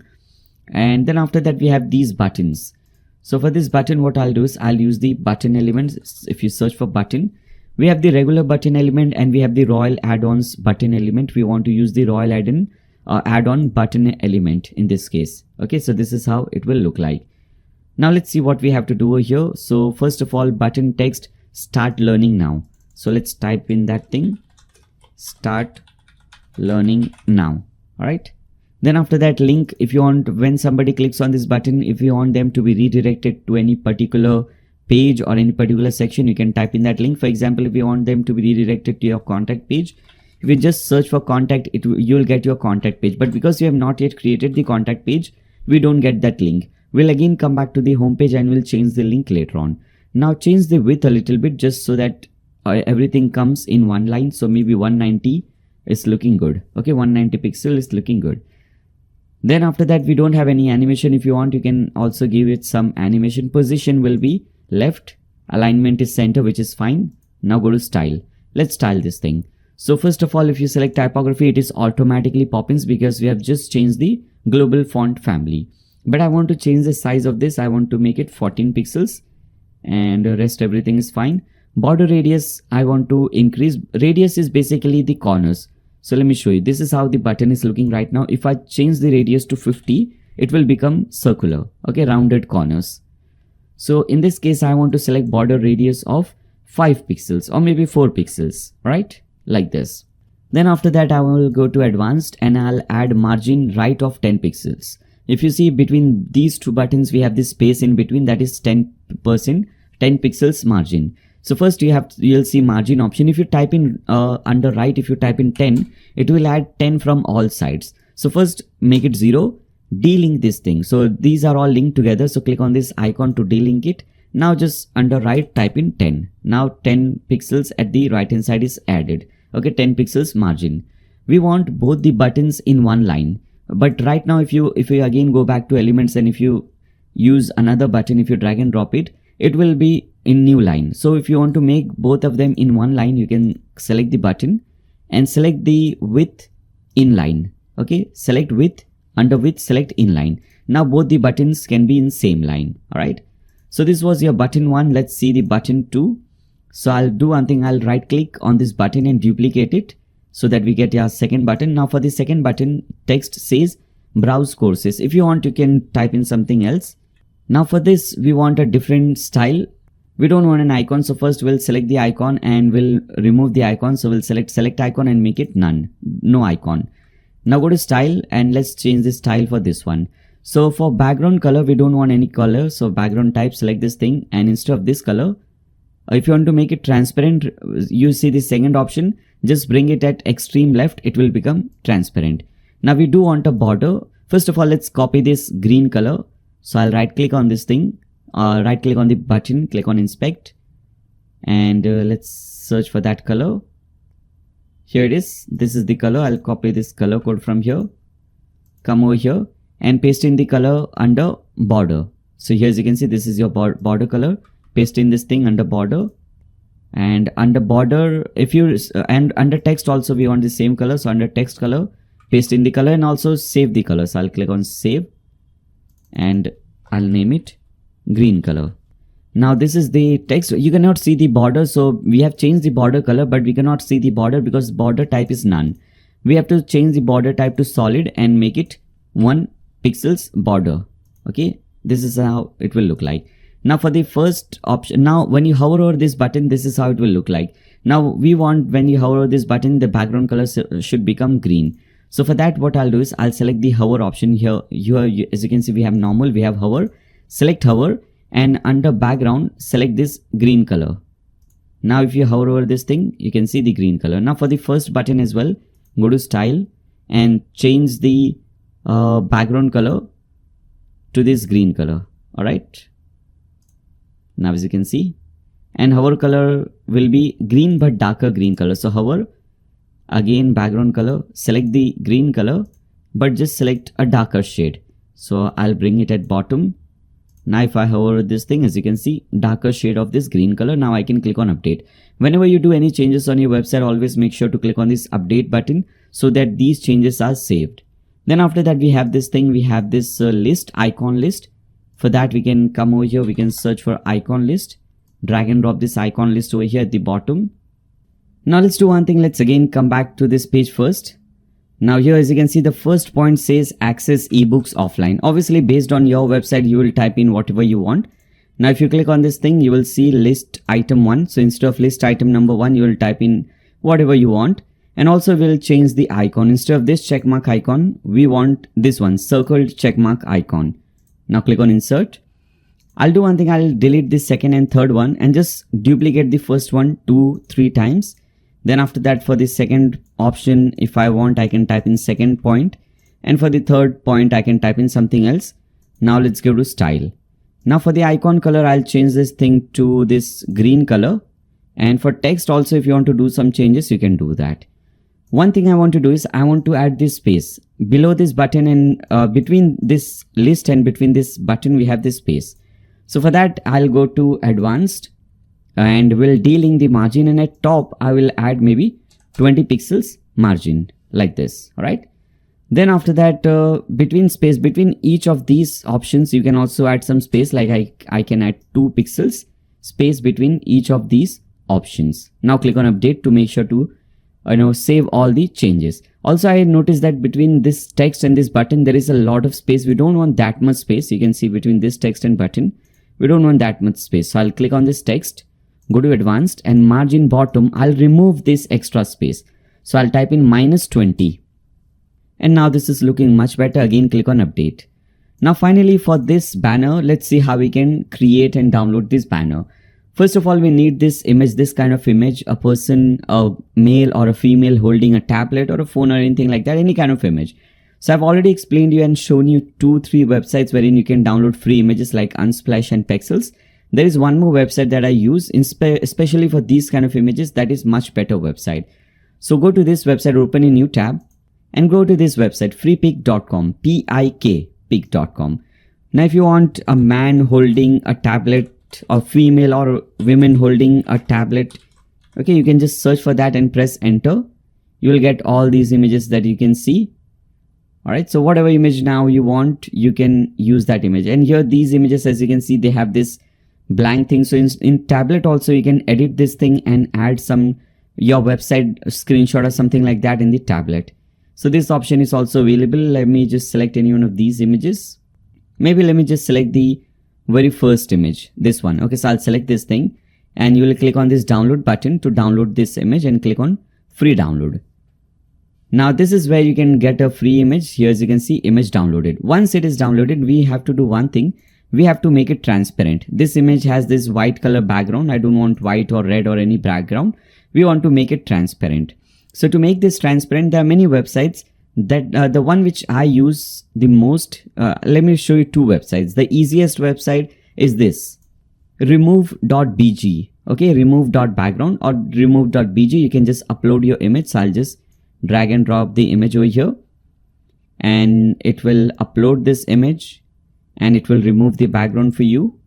And then after that we have these buttons. So for this button, what I'll do is I'll use the button elements. If you search for button, we have the regular button element and we have the royal add-ons button element. We want to use the royal add-on button element in this case. Okay, so this is how it will look like. Now let's see what we have to do over here. So first of all, button text, start learning now. So let's type in that thing, start learning now. All right. Then after that, link, if you want, when somebody clicks on this button, if you want them to be redirected to any particular page or any particular section, you can type in that link. For example, if you want them to be redirected to your contact page, if you just search for contact, you'll get your contact page. But because you have not yet created the contact page, we don't get that link. We'll again come back to the home page and we'll change the link later on. Now change the width a little bit just so that everything comes in one line. So maybe 190 is looking good. Okay, 190 pixel is looking good. Then after that, we don't have any animation. If you want, you can also give it some animation. Position will be left, alignment is center, which is fine. Now go to style. Let's style this thing. So first of all, if you select typography, it is automatically Poppins because we have just changed the global font family. But I want to change the size of this. I want to make it 14 pixels and the rest everything is fine. Border radius, I want to increase. Radius is basically the corners. So let me show you. This is how the button is looking right now. If I change the radius to 50, it will become circular. Okay, rounded corners. So in this case, I want to select border radius of 5 pixels or maybe 4 pixels, right? Like this. Then after that, I will go to advanced and I'll add margin right of 10 pixels. If you see between these two buttons, we have this space in between, that is 10%, 10 pixels margin. So first you'll see margin option. If you type in under right, if you type in 10, it will add 10 from all sides. So first make it 0, delink this thing. So these are all linked together. So click on this icon to delink it. Now just under right type in 10. Now 10 pixels at the right hand side is added. Okay, 10 pixels margin. We want both the buttons in one line. But right now if you again go back to elements and if you use another button, if you drag and drop it, it will be in new line. So if you want to make both of them in one line, you can select the button and select the width inline. Okay, select width, under width select inline. Now both the buttons can be in same line. All right. So this was your button 1. Let's see the button 2. So I'll do one thing. I'll right click on this button and duplicate it so that we get our second button. Now for the second button, text says browse courses. If you want, you can type in something else. Now for this, we want a different style. We don't want an icon. So first we'll select the icon and we'll remove the icon. So we'll select icon and make it none, no icon. Now go to style and let's change the style for this one. So for background color, we don't want any color. So background type, select this thing, and instead of this color, if you want to make it transparent, you see the second option, just bring it at extreme left, it will become transparent. Now we do want a border. First of all, let's copy this green color. So I'll right click on this thing, right click on the button, click on inspect, and let's search for that color. Here it is. This is the color. I'll copy this color code from here, come over here and paste in the color under border. So here as you can see, this is your border color. Paste in this thing under border, and under border, if you and under text also we want the same color. So under text color, paste in the color and also save the color. So I'll click on save and I'll name it green color. Now this is the text. You cannot see the border. So we have changed the border color, but we cannot see the border because border type is none. We have to change the border type to solid and make it 1 pixels border. Okay, this is how it will look like. Now for the first option, now when you hover over this button, this is how it will look like. Now we want, when you hover over this button, the background color should become green. So for that, what I'll do is I'll select the hover option here. As you can see, we have normal, we have hover, select hover, and under background, select this green color. Now if you hover over this thing, you can see the green color. Now for the first button as well, go to style and change the background color to this green color. All right. Now as you can see, and hover color will be green but darker green color. So hover, again background color, select the green color, but just select a darker shade. So I'll bring it at bottom. Now if I hover this thing, as you can see, darker shade of this green color. Now I can click on update. Whenever you do any changes on your website, always make sure to click on this update button so that these changes are saved. Then after that, we have this thing, we have this list, icon list. For that, we can come over here, we can search for icon list, drag and drop this icon list over here at the bottom. Now let's do one thing. Let's again come back to this page first. Now here, as you can see, the first point says access ebooks offline. Obviously, based on your website, you will type in whatever you want. Now, if you click on this thing, you will see list item 1. So instead of list item number 1, you will type in whatever you want. And also we'll change the icon. Instead of this checkmark icon, we want this one, circled checkmark icon. Now click on insert. I'll do one thing. I'll delete this second and third one and just duplicate the first one 2-3 times. Then after that, for the second option, if I want, I can type in second point. And for the third point, I can type in something else. Now let's go to style. Now for the icon color, I'll change this thing to this green color. And for text also, if you want to do some changes, you can do that. One thing I want to do is I want to add this space below this button, and between this list and between this button, we have this space. So for that, I'll go to advanced and we'll delink the margin, and at top, I will add maybe 20 pixels margin like this. All right. Then after that, between each of these options, you can also add some space, like I can add 2 pixels space between each of these options. Now click on update to make sure to save all the changes. Also, I noticed that between this text and this button, there is a lot of space. We don't want that much space. You can see between this text and button, we don't want that much space. So I'll click on this text, go to advanced, and margin bottom, I'll remove this extra space. So I'll type in -20. And now this is looking much better. Again, click on update. Now finally, for this banner, let's see how we can create and download this banner. First of all, we need this image, this kind of image, a person, a male or a female holding a tablet or a phone or anything like that, any kind of image. So I've already explained you and shown you 2-3 websites wherein you can download free images like Unsplash and Pexels. There is one more website that I use especially for these kind of images. That is much better website. So go to this website, open a new tab and go to this website, freepik.com, P-I-K, Now if you want a man holding a tablet, or female or women holding a tablet, okay, you can just search for that and press enter. You will get all these images that you can see. All right, so whatever image now you want, you can use that image. And here these images, as you can see, they have this blank thing. So in tablet also, you can edit this thing and add some your website screenshot or something like that in the tablet. So this option is also available. Let me just select any one of these images. Maybe let me just select the very first image, this one. Okay, so I'll select this thing and you will click on this download button to download this image and click on free download. Now this is where you can get a free image. Here, as you can see, image downloaded. Once it is downloaded, we have to do one thing. We have to make it transparent. This image has this white color background. I don't want white or red or any background. We want to make it transparent. So to make this transparent, there are many websites. That the one which I use the most, let me show you 2 websites. The easiest website is this, remove.bg. Okay, remove.background or remove.bg. You can just upload your image. So I'll just drag and drop the image over here and it will upload this image and it will remove the background for you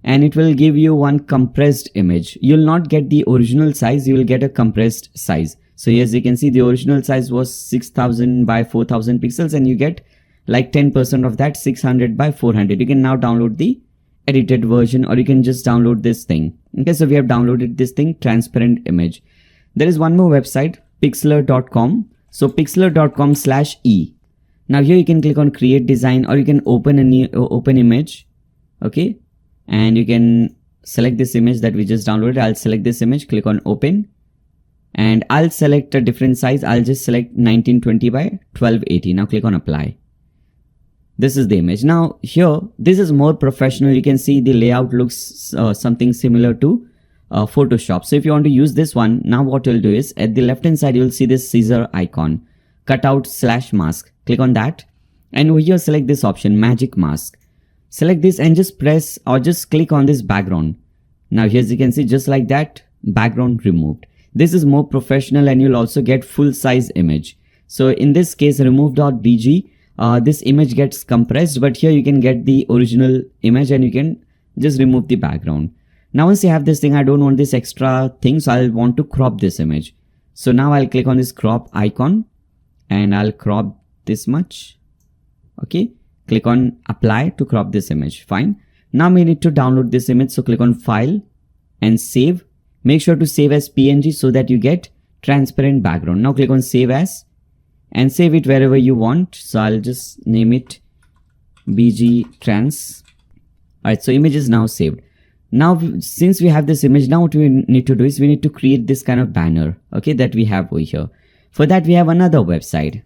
and it will give you one compressed image. You'll not get the original size, you will get a compressed size. So as you can see, the original size was 6000 by 4000 pixels and you get like 10% of that, 600 by 400. You can now download the edited version or you can just download this thing. Okay, so we have downloaded this thing, transparent image. There is one more website, pixlr.com. So pixlr.com/e. Now here you can click on create design, or you can open a new open image. Okay, and you can select this image that we just downloaded. I'll select this image, click on open, and I'll select a different size. I'll just select 1920 by 1280. Now click on apply. This is the image. Now here, this is more professional. You can see the layout looks something similar to Photoshop. So if you want to use this one, now what you'll do is at the left hand side, you'll see this scissor icon, cutout / mask. Click on that. And over here, select this option, magic mask. Select this and just press or just click on this background. Now here, as you can see, just like that, background removed. This is more professional, and you'll also get full size image. So in this case, remove.bg, this image gets compressed, but here you can get the original image and you can just remove the background. Now once you have this thing, I don't want this extra thing, so I'll want to crop this image. So now I'll click on this crop icon and I'll crop this much. Okay, click on apply to crop this image. Fine. Now we need to download this image, so click on file and save. Make sure to save as PNG so that you get transparent background. Now click on save as and save it wherever you want. So I'll just name it BG trans. Alright, so image is now saved. Now since we have this image, now what we need to do is we need to create this kind of banner, okay, that we have over here. For that we have another website,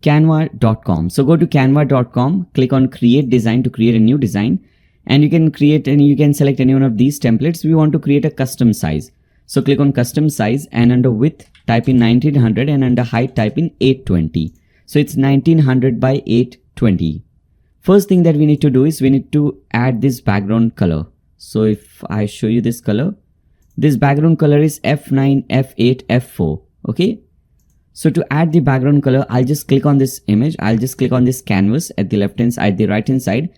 canva.com. So go to canva.com, click on create design to create a new design, and you can create and you can select any one of these templates. We want to create a custom size. So click on custom size and under width type in 1900 and under height type in 820. So it's 1900 by 820. First thing that we need to do is we need to add this background color. So if I show you this color, this background color is F9, F8, F4. Okay. So to add the background color, I'll just click on this image. I'll just click on this canvas at the left hand side, the right hand side.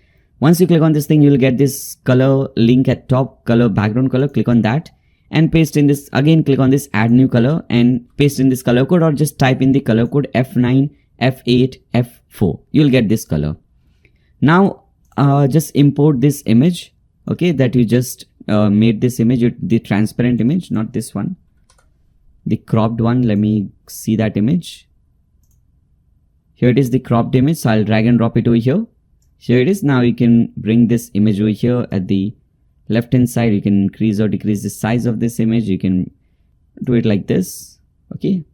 Once you click on this thing, you'll get this color link at top, color, background color. Click on that and paste in this. Again, click on this add new color and paste in this color code, or just type in the color code F9, F8, F4. You'll get this color. Now just import this image, okay, that you just made this image, the transparent image, not this one, the cropped one. Let me see that image. Here it is, the cropped image. So I'll drag and drop it over here. Here it is. Now you can bring this image over here at the left hand side. You can increase or decrease the size of this image. You can do it like this. Okay.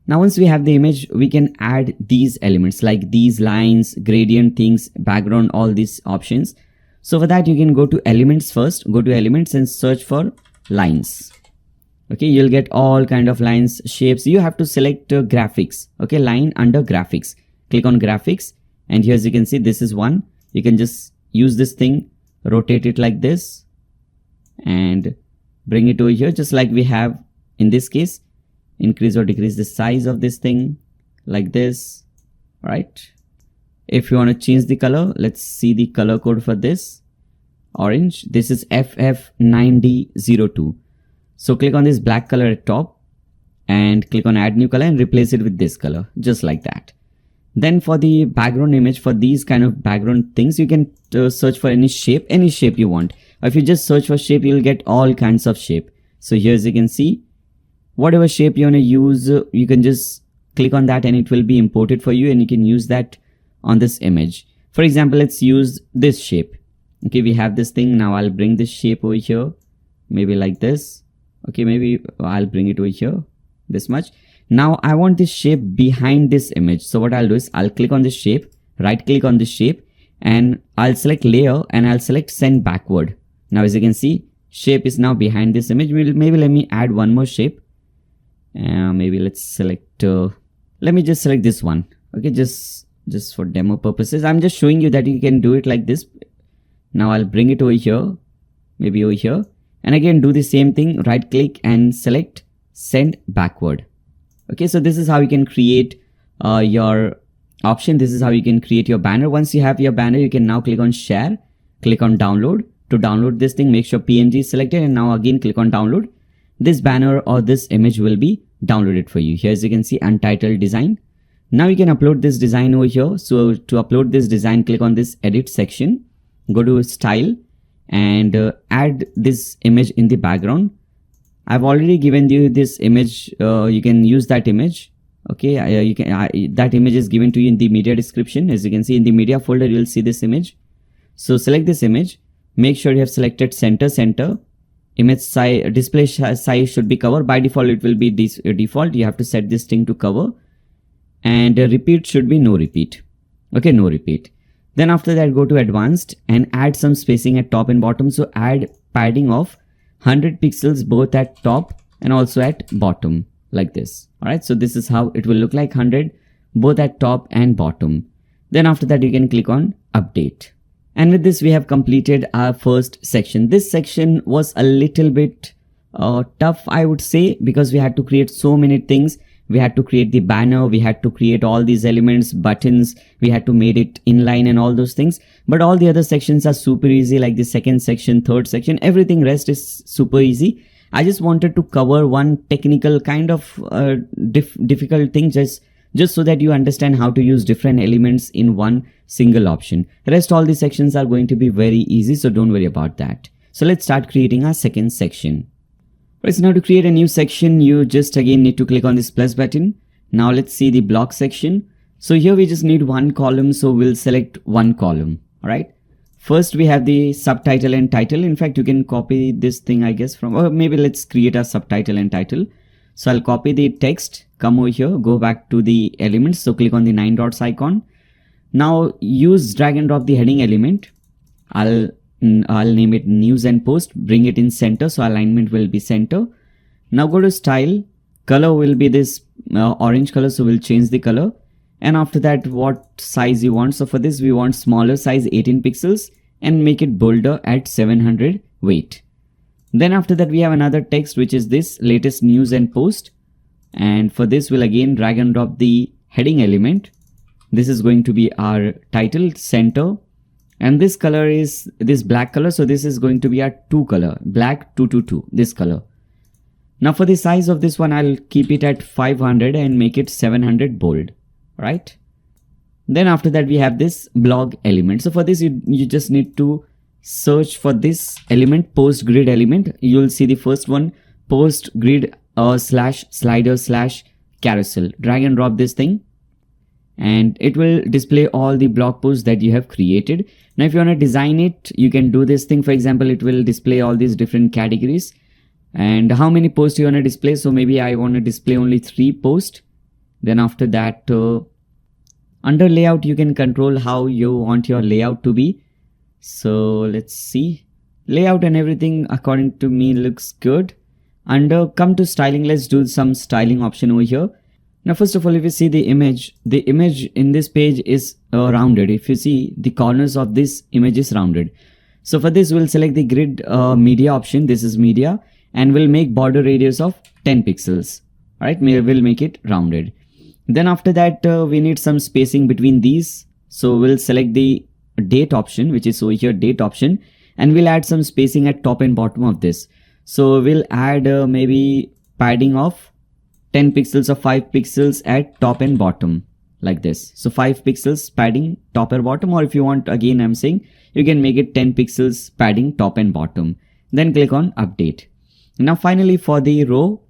Now once we have the image, we can add these elements like these lines, gradient things, background, all these options. So for that, you can go to elements first, go to elements and search for lines. Okay, you'll get all kind of lines, shapes. You have to select graphics. Okay, line under graphics. Click on graphics, and here as you can see, this is one. You can just use this thing, rotate it like this and bring it over here, just like we have in this case. Increase or decrease the size of this thing like this. All right. If you want to change the color, let's see the color code for this. Orange. This is FF9D02. So click on this black color at top and click on add new color and replace it with this color, just like that. Then for the background image, for these kind of background things, you can search for any shape you want. If you just search for shape, you'll get all kinds of shape. So here as you can see, whatever shape you want to use, you can just click on that and it will be imported for you, and you can use that on this image. For example, let's use this shape. Okay, we have this thing. Now I'll bring this shape over here, maybe like this. Okay, maybe I'll bring it over here, this much. Now I want this shape behind this image. So what I'll do is I'll click on this shape, right click on this shape, and I'll select layer and I'll select send backward. Now as you can see, shape is now behind this image. Maybe let me add one more shape. Maybe let's select, let me just select this one. Okay, just for demo purposes. I'm just showing you that you can do it like this. Now I'll bring it over here, maybe over here. And again, do the same thing, right click and select send backward. Okay, so this is how you can create your option. This is how you can create your banner. Once you have your banner, you can now click on share, click on download. To download this thing, make sure PNG is selected, and now again click on download. This banner or this image will be downloaded for you. Here as you can see, untitled design. Now you can upload this design over here. So to upload this design, click on this edit section, go to style and add this image in the background. I've already given you this image. You can use that image. Okay, you can that image is given to you in the media description. As you can see in the media folder, you will see this image. So select this image, make sure you have selected center. Image size, display size should be cover. By default it will be this default. You have to set this thing to cover, and repeat should be no repeat. Okay, no repeat. Then after that, go to advanced and add some spacing at top and bottom. So add padding of 100 pixels both at top and also at bottom, like this. All right, so this is how it will look like, 100 both at top and bottom. Then after that, you can click on update. And with this, we have completed our first section. This section was a little bit tough, I would say, because we had to create so many things. We had to create the banner, we had to create all these elements, buttons, we had to make it inline and all those things. But all the other sections are super easy, like the second section, third section, everything rest is super easy. I just wanted to cover one technical kind of difficult thing, just so that you understand how to use different elements in one single option. Rest all the sections are going to be very easy, so don't worry about that. So let's start creating our second section. So now to create a new section, you just again need to click on this plus button. Now let's see the block section. So here we just need one column, so we'll select one column. All right. First we have the subtitle and title. In fact, you can copy this thing, I guess, from, or maybe let's create a subtitle and title. So I'll copy the text, come over here, go back to the elements. So click on the 9 dots icon. Now use drag and drop the heading element. I'll name it news and post, bring it in center, so alignment will be center. Now go to style, color will be this orange color, so we'll change the color. And after that, what size you want. So for this, we want smaller size, 18 pixels, and make it bolder at 700 weight. Then after that, we have another text, which is this latest news and post. And for this, we'll again drag and drop the heading element. This is going to be our title, center. And this color is this black color. So this is going to be our 2 color, black 222, this color. Now for the size of this one, I'll keep it at 500 and make it 700 bold, right? Then after that, we have this blog element. So for this, you just need to search for this element, post grid element. You'll see the first one, post grid slash slider slash carousel. Drag and drop this thing, and it will display all the blog posts that you have created. Now if you want to design it, you can do this thing. For example, it will display all these different categories and how many posts you want to display. So maybe I want to display only 3 posts. Then after that, under layout, you can control how you want your layout to be. So let's see, layout and everything according to me looks good. Under come to styling, let's do some styling option over here. Now, first of all, if you see the image in this page is rounded. If you see, the corners of this image is rounded. So for this, we'll select the grid media option. This is media, and we'll make border radius of 10 pixels. All right, we'll make it rounded. Then after that, we need some spacing between these. So we'll select the date option, which is over here, date option, and we'll add some spacing at top and bottom of this. So we'll add maybe padding of 10 pixels or 5 pixels at top and bottom, like this. So 5 pixels padding top or bottom, or if you want, again I'm saying, you can make it 10 pixels padding top and bottom. Then click on update. Now finally, for the row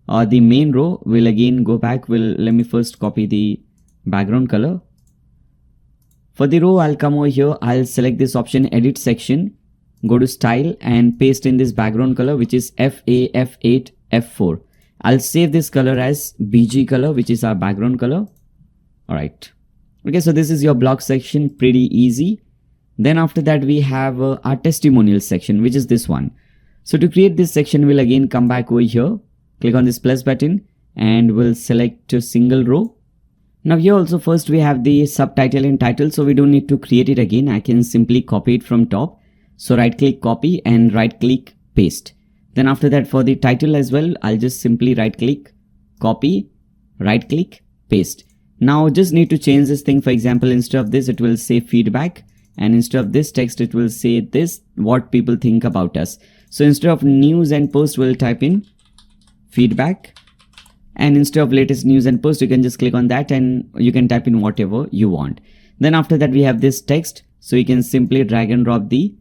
or the main row, we'll again go back. Let me first copy the background color. For the row, I'll come over here, I'll select this option, edit section, go to style and paste in this background color, which is FA, F8, F4. I'll save this color as BG color, which is our background color. All right. Okay, so this is your blog section, pretty easy. Then after that, we have our testimonial section, which is this one. So to create this section, we'll again come back over here, click on this plus button, and we'll select a single row. Now here also, first we have the subtitle and title, so we don't need to create it again. I can simply copy it from top. So right click copy and right click paste. Then after that, for the title as well, I'll just simply right click, copy, right click, paste. Now just need to change this thing. For example, instead of this, it will say feedback, and instead of this text, it will say this, what people think about us. So instead of news and post, we'll type in feedback, and instead of latest news and post, you can just click on that and you can type in whatever you want. Then after that, we have this text, so you can simply drag and drop the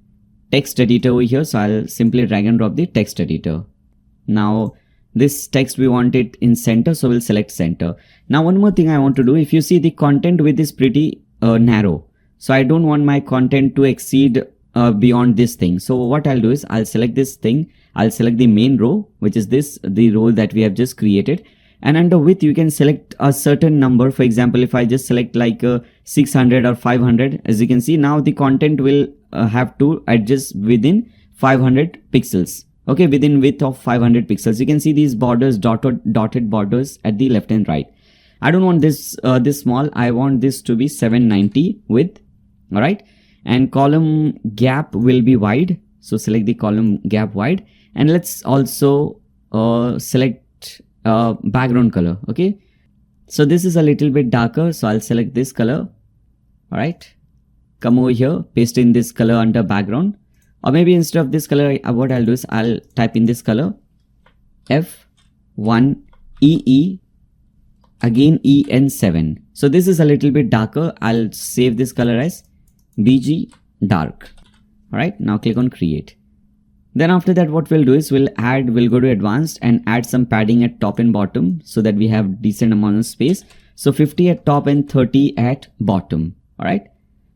text editor over here. So I'll simply drag and drop the text editor. Now this text we want it in center, so we'll select center. Now one more thing I want to do, if you see the content width is pretty narrow, so I don't want my content to exceed beyond this thing. So what I'll do is I'll select this thing, I'll select the main row, which is the row that we have just created, and under width you can select a certain number. For example, if I just select like 600 or 500, as you can see now the content will have to adjust within 500 pixels. Okay, within width of 500 pixels. You can see these borders, dotted borders at the left and right. I don't want this this small. I want this to be 790 width. All right, and column gap will be wide. So select the column gap wide, and let's also select background color. Okay, so this is a little bit darker, so I'll select this color. All right, come over here, paste in this color under background, or maybe instead of this color, what I'll do is I'll type in this color F1EE, again EN7. So this is a little bit darker. I'll save this color as BG dark. All right, now click on create. Then after that, what we'll do is we'll go to advanced and add some padding at top and bottom so that we have decent amount of space. So 50 at top and 30 at bottom. All right,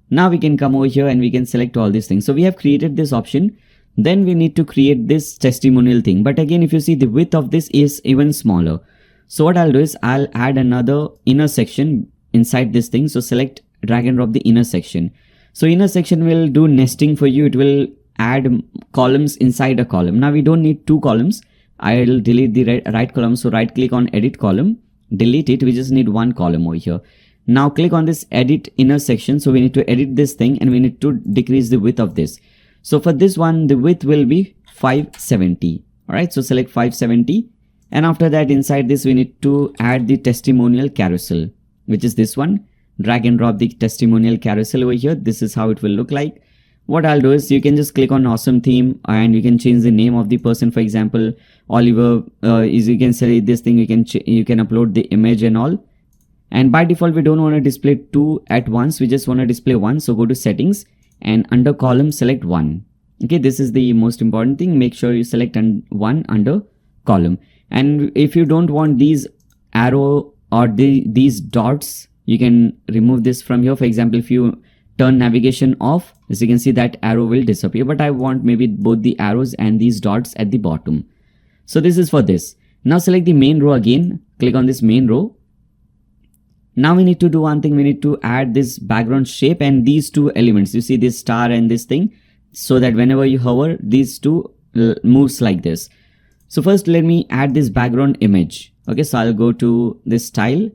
now we can come over here and we can select all these things. So we have created this option. Then we need to create this testimonial thing. But again, if you see, the width of this is even smaller. So what I'll do is I'll add another inner section inside this thing. So select, drag and drop the inner section. So inner section will do nesting for you. It will add columns inside a column. Now we don't need two columns. I'll delete the right column. So right click on edit column, delete it. We just need one column over here. Now click on this edit inner section. So we need to edit this thing and we need to decrease the width of this. So for this one, the width will be 570. All right, so select 570. And after that, inside this, we need to add the testimonial carousel, which is this one. Drag and drop the testimonial carousel over here. This is how it will look like. What I'll do is you can just click on awesome theme and you can change the name of the person. For example, Oliver is, you can say this thing, you can upload the image and all. And by default, we don't want to display two at once. We just want to display one. So go to settings and under column, select one. Okay, this is the most important thing. Make sure you select one under column. And if you don't want these arrow or these dots, you can remove this from here. For example, if you turn navigation off, as you can see, that arrow will disappear. But I want maybe both the arrows and these dots at the bottom. So this is for this. Now select the main row again. Click on this main row. Now we need to do one thing. We need to add this background shape and these two elements. You see this star and this thing, so that whenever you hover, these two moves like this. So first let me add this background image. Okay, so I'll go to this style,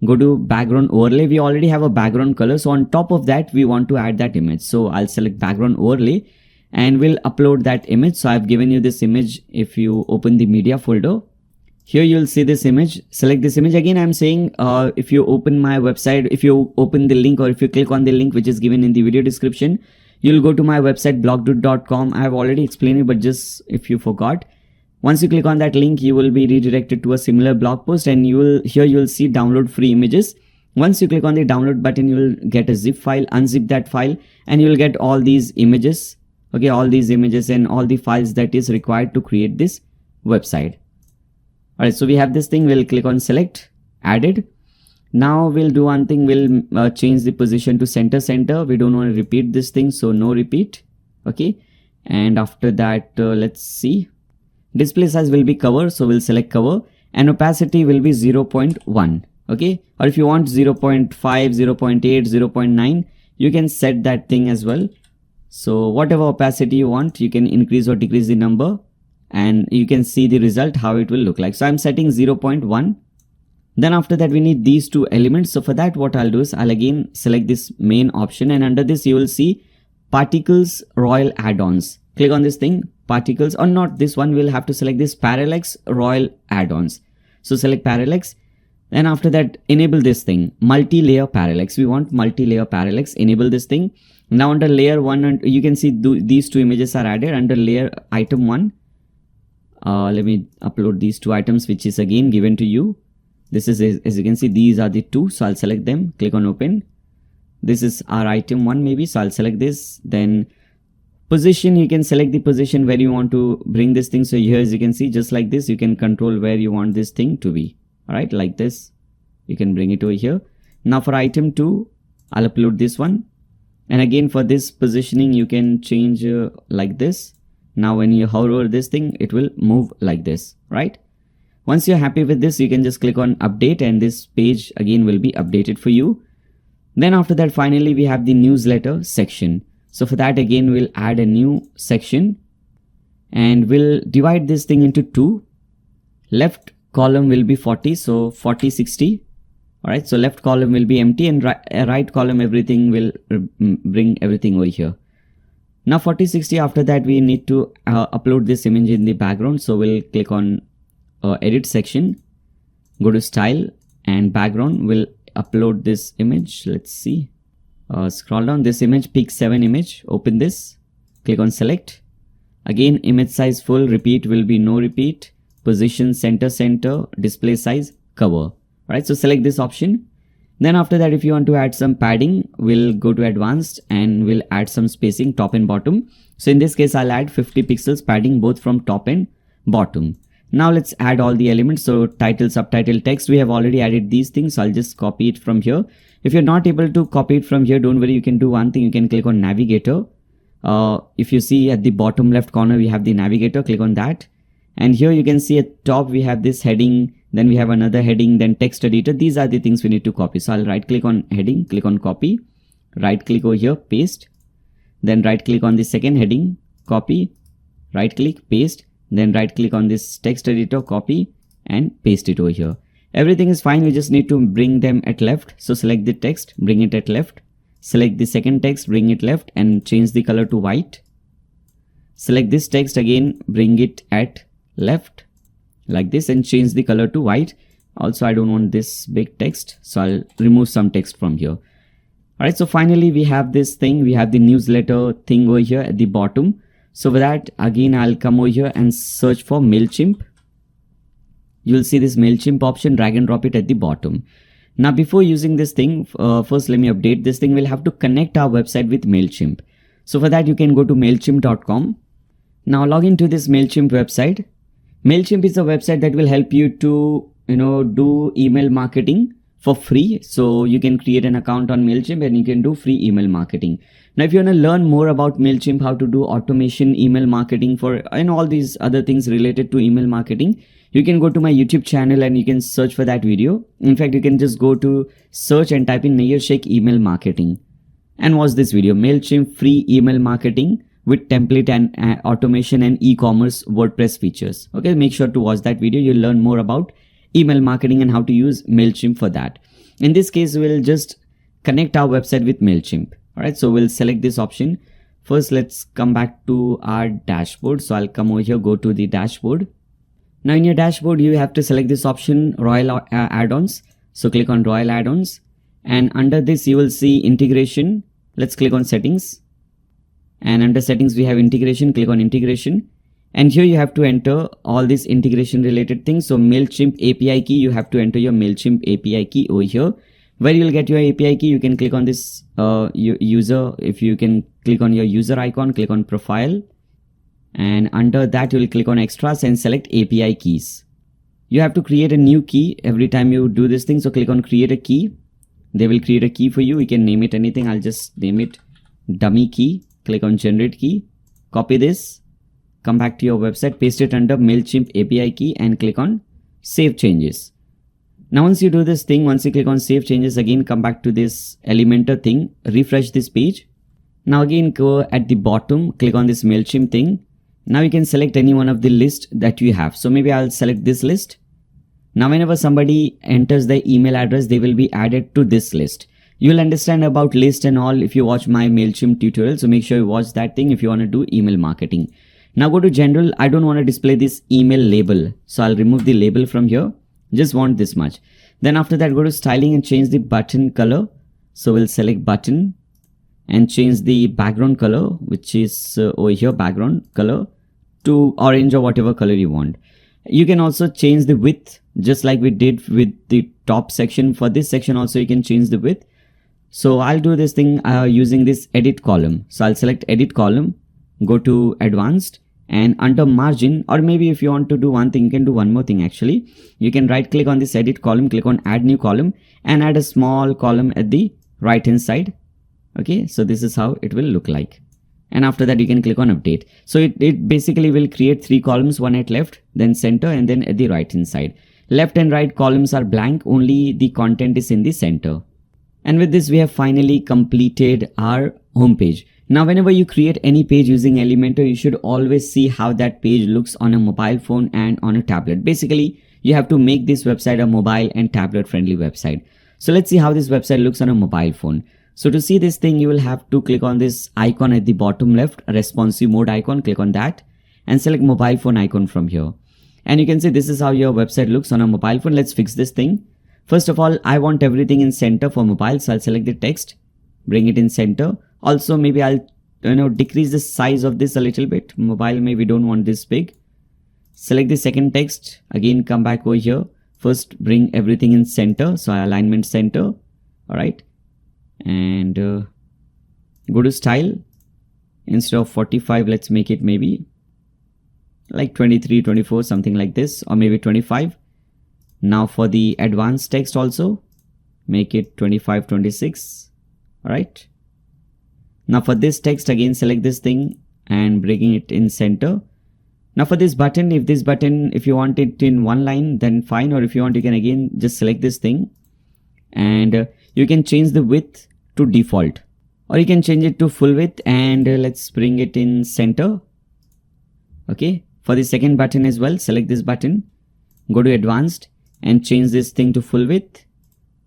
go to background overlay. We already have a background color. So on top of that, we want to add that image. So I'll select background overlay and we'll upload that image. So I've given you this image. If you open the media folder, here you'll see this image. Select this image. Again, I'm saying if you open my website, if you open the link or if you click on the link which is given in the video description, you'll go to my website blogdude.com. I have already explained it, but just if you forgot, once you click on that link, you will be redirected to a similar blog post and you'll see download free images. Once you click on the download button, you'll get a zip file, unzip that file and you'll get all these images. Okay, all these images and all the files that is required to create this website. All right, so we have this thing. We'll click on select, added. Now we'll do one thing. We'll change the position to center. We don't want to repeat this thing, so no repeat. Okay, and after that, let's see. Display size will be cover, so we'll select cover, and opacity will be 0.1. Okay, or if you want 0.5, 0.8, 0.9, you can set that thing as well. So whatever opacity you want, you can increase or decrease the number and you can see the result, how it will look like. So I'm setting 0.1. Then after that, we need these two elements. So for that, what I'll do is I'll again select this main option, and under this you will see particles royal add-ons. Click on this thing, particles, or not this one, we'll have to select this parallax royal add-ons. So select parallax. Then after that, enable this thing, multi-layer parallax. We want multi-layer parallax, enable this thing. Now under layer 1, and you can see these two images are added under layer item 1. Let me upload these two items, which is again given to you. This is, as you can see, these are the two. So I'll select them, click on open. This is our item 1 maybe. So I'll select this. Then Position, you can select the position where you want to bring this thing. So here, as you can see, just like this, you can control where you want this thing to be. All right, like this, you can bring it over here. Now for item 2, I'll upload this one. And again, for this positioning, you can change like this. Now when you hover over this thing, it will move like this, right? Once you're happy with this, you can just click on update and this page again will be updated for you. Then after that, finally, we have the newsletter section. So for that, again, we'll add a new section and we'll divide this thing into 2. Left column will be 40. So 40, 60. All right. So left column will be empty and right column, everything will bring everything over here. Now 40, 60, after that, we need to upload this image in the background. So we'll click on edit section, go to style and background. We'll upload this image. Let's see. Scroll down, this image, pick 7 image, open this, click on select. Again, image size full, repeat will be no repeat, position center, display size, cover. Right, so select this option. Then after that, if you want to add some padding, we'll go to advanced and we'll add some spacing top and bottom. So in this case, I'll add 50 pixels padding both from top and bottom. Now let's add all the elements. So title, subtitle, text, we have already added these things. So I'll just copy it from here. If you're not able to copy it from here, don't worry, you can do one thing. You can click on navigator. If you see at the bottom left corner, we have the navigator, click on that. And here you can see at top, we have this heading, then we have another heading, then text editor. These are the things we need to copy. So I'll right click on heading, click on copy, right click over here, paste, then right click on the second heading, copy, right click, paste, then right click on this text editor, copy and paste it over here. Everything is fine. We just need to bring them at left. So select the text, bring it at left, select the second text, bring it left and change the color to white. Select this text again, bring it at left like this and change the color to white. Also, I don't want this big text, so I'll remove some text from here. All right, so finally we have this thing, we have the newsletter thing over here at the bottom. So for that, again, I'll come over here and search for MailChimp. You'll see this MailChimp option, drag and drop it at the bottom. Now, before using this thing, first let me update this thing. We'll have to connect our website with MailChimp. So for that, you can go to mailchimp.com. Now log into this MailChimp website. MailChimp is a website that will help you to, do email marketing for free. So you can create an account on MailChimp and you can do free email marketing. Now, if you want to learn more about MailChimp, how to do automation, email marketing and all these other things related to email marketing, you can go to my YouTube channel and you can search for that video. In fact, you can just go to search and type in Nair Sheikh email marketing and watch this video, MailChimp free email marketing with template and automation and e-commerce WordPress features. Okay, make sure to watch that video. You'll learn more about email marketing and how to use MailChimp for that. In this case, we'll just connect our website with MailChimp. All right, so we'll select this option. First, let's come back to our dashboard. So I'll come over here, go to the dashboard. Now in your dashboard, you have to select this option, Royal Add-ons. So click on Royal Add-ons and under this, you will see integration. Let's click on settings and under settings, we have integration, click on integration. And here you have to enter all these integration related things. So MailChimp API key, you have to enter your MailChimp API key over here. Where you will get your API key, you can click on this user. If you can click on your user icon, click on profile. And under that, you will click on extras and select API keys. You have to create a new key every time you do this thing. So click on create a key. They will create a key for you. You can name it anything. I'll just name it dummy key. Click on generate key. Copy this. Come back to your website. Paste it under MailChimp API key and click on save changes. Now once you do this thing, once you click on save changes, again come back to this Elementor thing. Refresh this page. Now again go at the bottom. Click on this MailChimp thing. Now you can select any one of the list that you have. So maybe I'll select this list. Now whenever somebody enters the email address, they will be added to this list. You'll understand about list and all if you watch my MailChimp tutorial. So make sure you watch that thing if you want to do email marketing. Now go to general. I don't want to display this email label. So I'll remove the label from here. Just want this much. Then after that, go to styling and change the button color. So we'll select button and change the background color, which is over here, background color to orange or whatever color you want. You can also change the width just like we did with the top section. For this section also, you can change the width. So I'll do this thing using this edit column. So I'll select edit column, go to advanced, and under margin, or maybe if you want to do one thing, you can do one more thing actually. You can right click on this edit column, click on add new column, and add a small column at the right hand side. Okay, so this is how it will look like. And after that you can click on update. So it basically will create 3 columns, one at left, then center, and then at the right hand side. Left and right columns are blank, only the content is in the center. And with this we have finally completed our home page. Now whenever you create any page using Elementor, you should always see how that page looks on a mobile phone and on a tablet. Basically you have to make this website a mobile and tablet friendly website. So let's see how this website looks on a mobile phone. So to see this thing, you will have to click on this icon at the bottom left, a responsive mode icon, click on that and select mobile phone icon from here. And you can see this is how your website looks on a mobile phone. Let's fix this thing. First of all, I want everything in center for mobile. So I'll select the text, bring it in center. Also, maybe I'll decrease the size of this a little bit. Mobile, maybe don't want this big. Select the second text. Again, come back over here. First, bring everything in center. So alignment center. All right. And go to style. Instead of 45, let's make it maybe like 23, 24, something like this, or maybe 25. Now for the advanced text also, make it 25, 26. All right. Now for this text, again select this thing and bringing it in center. Now for this button, if you want it in one line, then fine. Or if you want, you can again just select this thing and you can change the width to default, or you can change it to full width, and let's bring it in center. Okay. For the second button as well, select this button, go to advanced and change this thing to full width.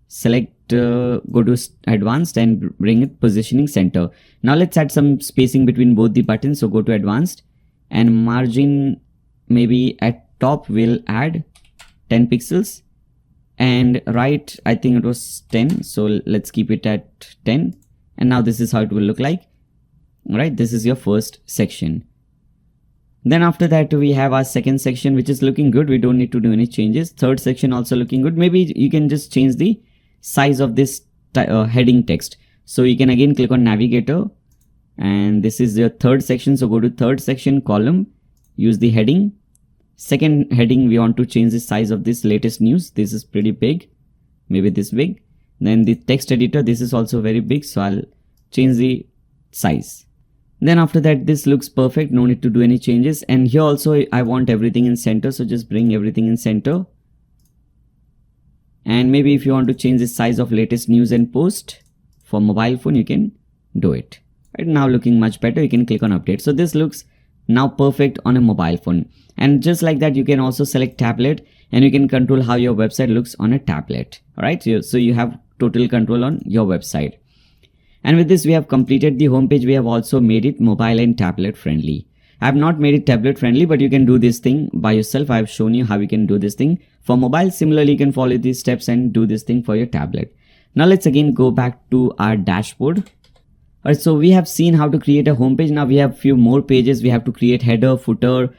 Select go to advanced and bring it positioning center. Now let's add some spacing between both the buttons. So go to advanced and margin, maybe at top we'll add 10 pixels, and right, I think it was 10. So let's keep it at 10. And now this is how it will look like. All right, this is your first section. Then after that we have our second section, which is looking good. We don't need to do any changes. Third section also looking good. Maybe you can just change the size of this heading text. So you can again click on navigator, and this is your third section. So go to third section, column, use the heading. Second heading, we want to change the size of this latest news. This is pretty big, maybe this big. Then the text editor, this is also very big, so I'll change the size. Then after that, this looks perfect, no need to do any changes. And here also I want everything in center, so just bring everything in center. And maybe if you want to change the size of latest news and post for mobile phone, you can do it. Right now looking much better, you can click on update. So this looks now perfect on a mobile phone. And just like that, you can also select tablet and you can control how your website looks on a tablet. All right, so you have total control on your website. And with this, we have completed the homepage. We have also made it mobile and tablet friendly. I have not made it tablet friendly, but you can do this thing by yourself. I have shown you how you can do this thing for mobile. Similarly, you can follow these steps and do this thing for your tablet. Now let's again go back to our dashboard. Alright, so we have seen how to create a homepage. Now we have few more pages. We have to create header, footer,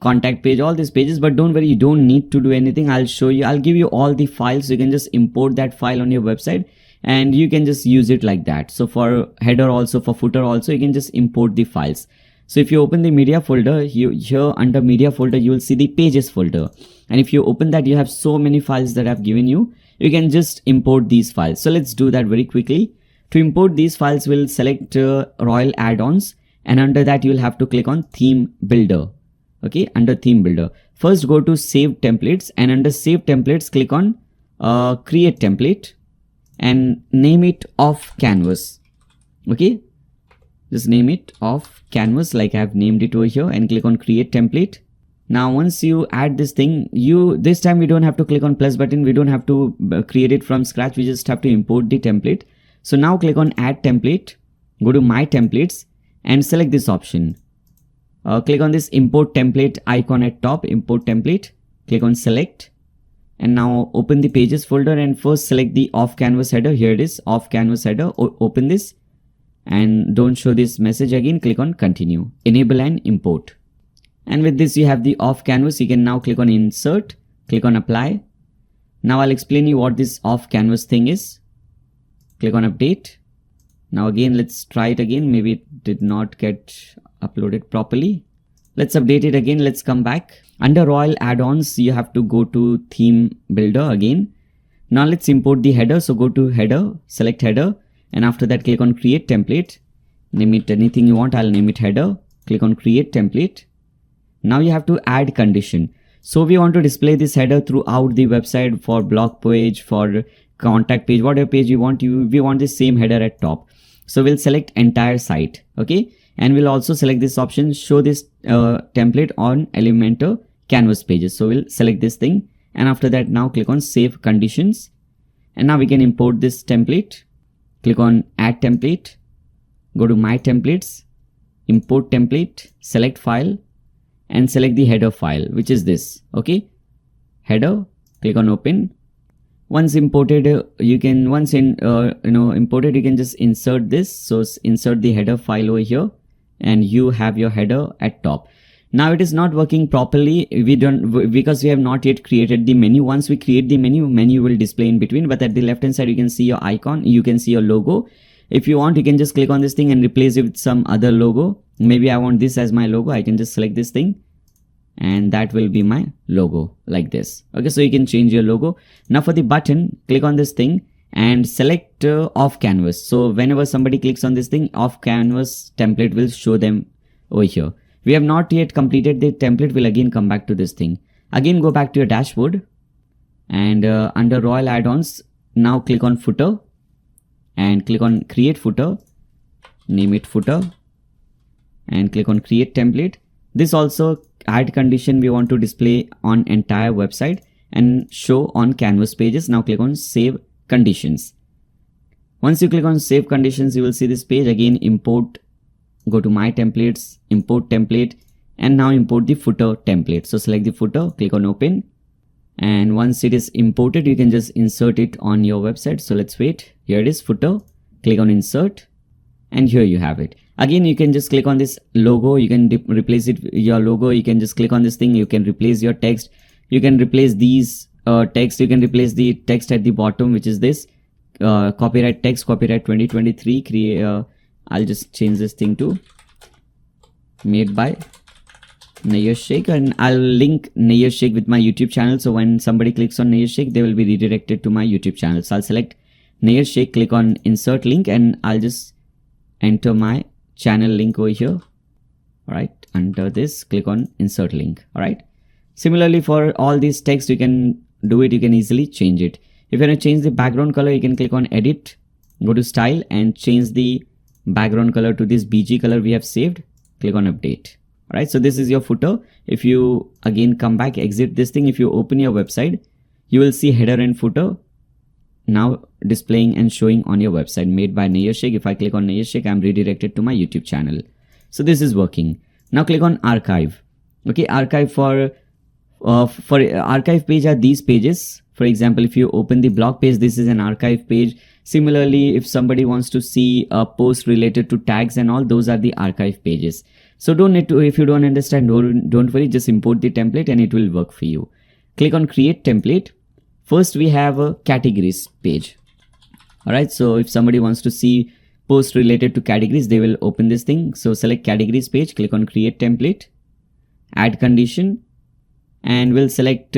contact page, all these pages, but don't worry, you don't need to do anything. I'll show you, I'll give you all the files. You can just import that file on your website and you can just use it like that. So for header also, for footer also, you can just import the files. So if you open the media folder, here under media folder, you will see the pages folder. And if you open that, you have so many files that I've given you. You can just import these files. So let's do that very quickly. To import these files, we'll select Royal Add-ons, and under that you'll have to click on Theme Builder. Okay, under Theme Builder. First go to Save Templates, and under Save Templates, click on Create Template and name it Off Canvas. Okay, just name it Off Canvas like I've named it over here, and click on Create Template. Now once you add this thing, this time we don't have to click on plus button. We don't have to create it from scratch. We just have to import the template. So now click on Add Template, go to My Templates and select this option. Click on this Import Template icon at top, Import Template, click on Select, and now open the Pages folder and first select the Off Canvas header. Here it is, Off Canvas header. Open this and don't show this message again. Click on Continue, Enable and Import. And with this you have the Off Canvas. You can now click on Insert, click on Apply. Now I'll explain you what this Off Canvas thing is. Click on Update. Now again, let's try it again. Maybe it did not get uploaded properly. Let's update it again. Let's come back. Under Royal add-ons, you have to go to theme builder again. Now let's import the header. So go to header, select header, and after that click on create template. Name it anything you want. I'll name it header. Click on create template. Now you have to add condition. So we want to display this header throughout the website, for blog page, for contact page, whatever page you want. We want the same header at top. So we'll select entire site. Okay. And we'll also select this option, show this template on Elementor canvas pages. So we'll select this thing. And after that, now click on save conditions. And now we can import this template. Click on add template. Go to my templates, import template, select file, and select the header file, which is this. Okay. Header, click on open. Once imported, you can imported, you can just insert this. So insert the header file over here, and you have your header at top. Now it is not working properly. Because we have not yet created the menu. Once we create the menu will display in between, but at the left hand side, you can see your icon, you can see your logo. If you want, you can just click on this thing and replace it with some other logo. Maybe I want this as my logo. I can just select this thing, and that will be my logo like this. Okay, so you can change your logo. Now for the button, click on this thing and select off canvas. So whenever somebody clicks on this thing, off canvas template will show them over here. We have not yet completed the template. We'll again come back to this thing. Again, go back to your dashboard, and under Royal add-ons, now click on footer and click on create footer, name it footer, and click on create template. This also add condition we want to display on entire website and show on canvas pages. Now click on save conditions. Once you click on save conditions, you will see this page. Again, import, go to my templates, import template, and now import the footer template. So select the footer, click on open, and once it is imported, you can just insert it on your website. So let's wait. Here it is, footer, click on insert, and here you have it. Again, you can just click on this logo. You can replace it, your logo. You can just click on this thing. You can replace your text. You can replace these text. You can replace the text at the bottom, which is this copyright text, copyright 2023. I'll just change this thing to made by Nayyar Sheikh, and I'll link Nayyar Sheikh with my YouTube channel. So when somebody clicks on Nayyar Sheikh, they will be redirected to my YouTube channel. So I'll select Nayyar Sheikh, click on insert link, and I'll just enter my channel link over here. All right, under this, click on insert link. All right. Similarly, for all these text, you can do it. You can easily change it. If you want to change the background color, you can click on edit, go to style, and change the background color to this BG color we have saved. Click on update. All right. So this is your footer. If you again come back, exit this thing. If you open your website, you will see header and footer now displaying and showing on your website, made by Nayyar Sheikh. If I click on Nayyar Sheikh, I'm redirected to my YouTube channel. So this is working. Now click on archive. Okay, archive for archive page are these pages. For example, if you open the blog page, this is an archive page. Similarly, if somebody wants to see a post related to tags and all, those are the archive pages. So don't need to, if you don't understand, don't worry, just import the template and it will work for you. Click on create template. First, we have a categories page. All right. So if somebody wants to see posts related to categories, they will open this thing. So select categories page, click on create template, add condition, and we'll select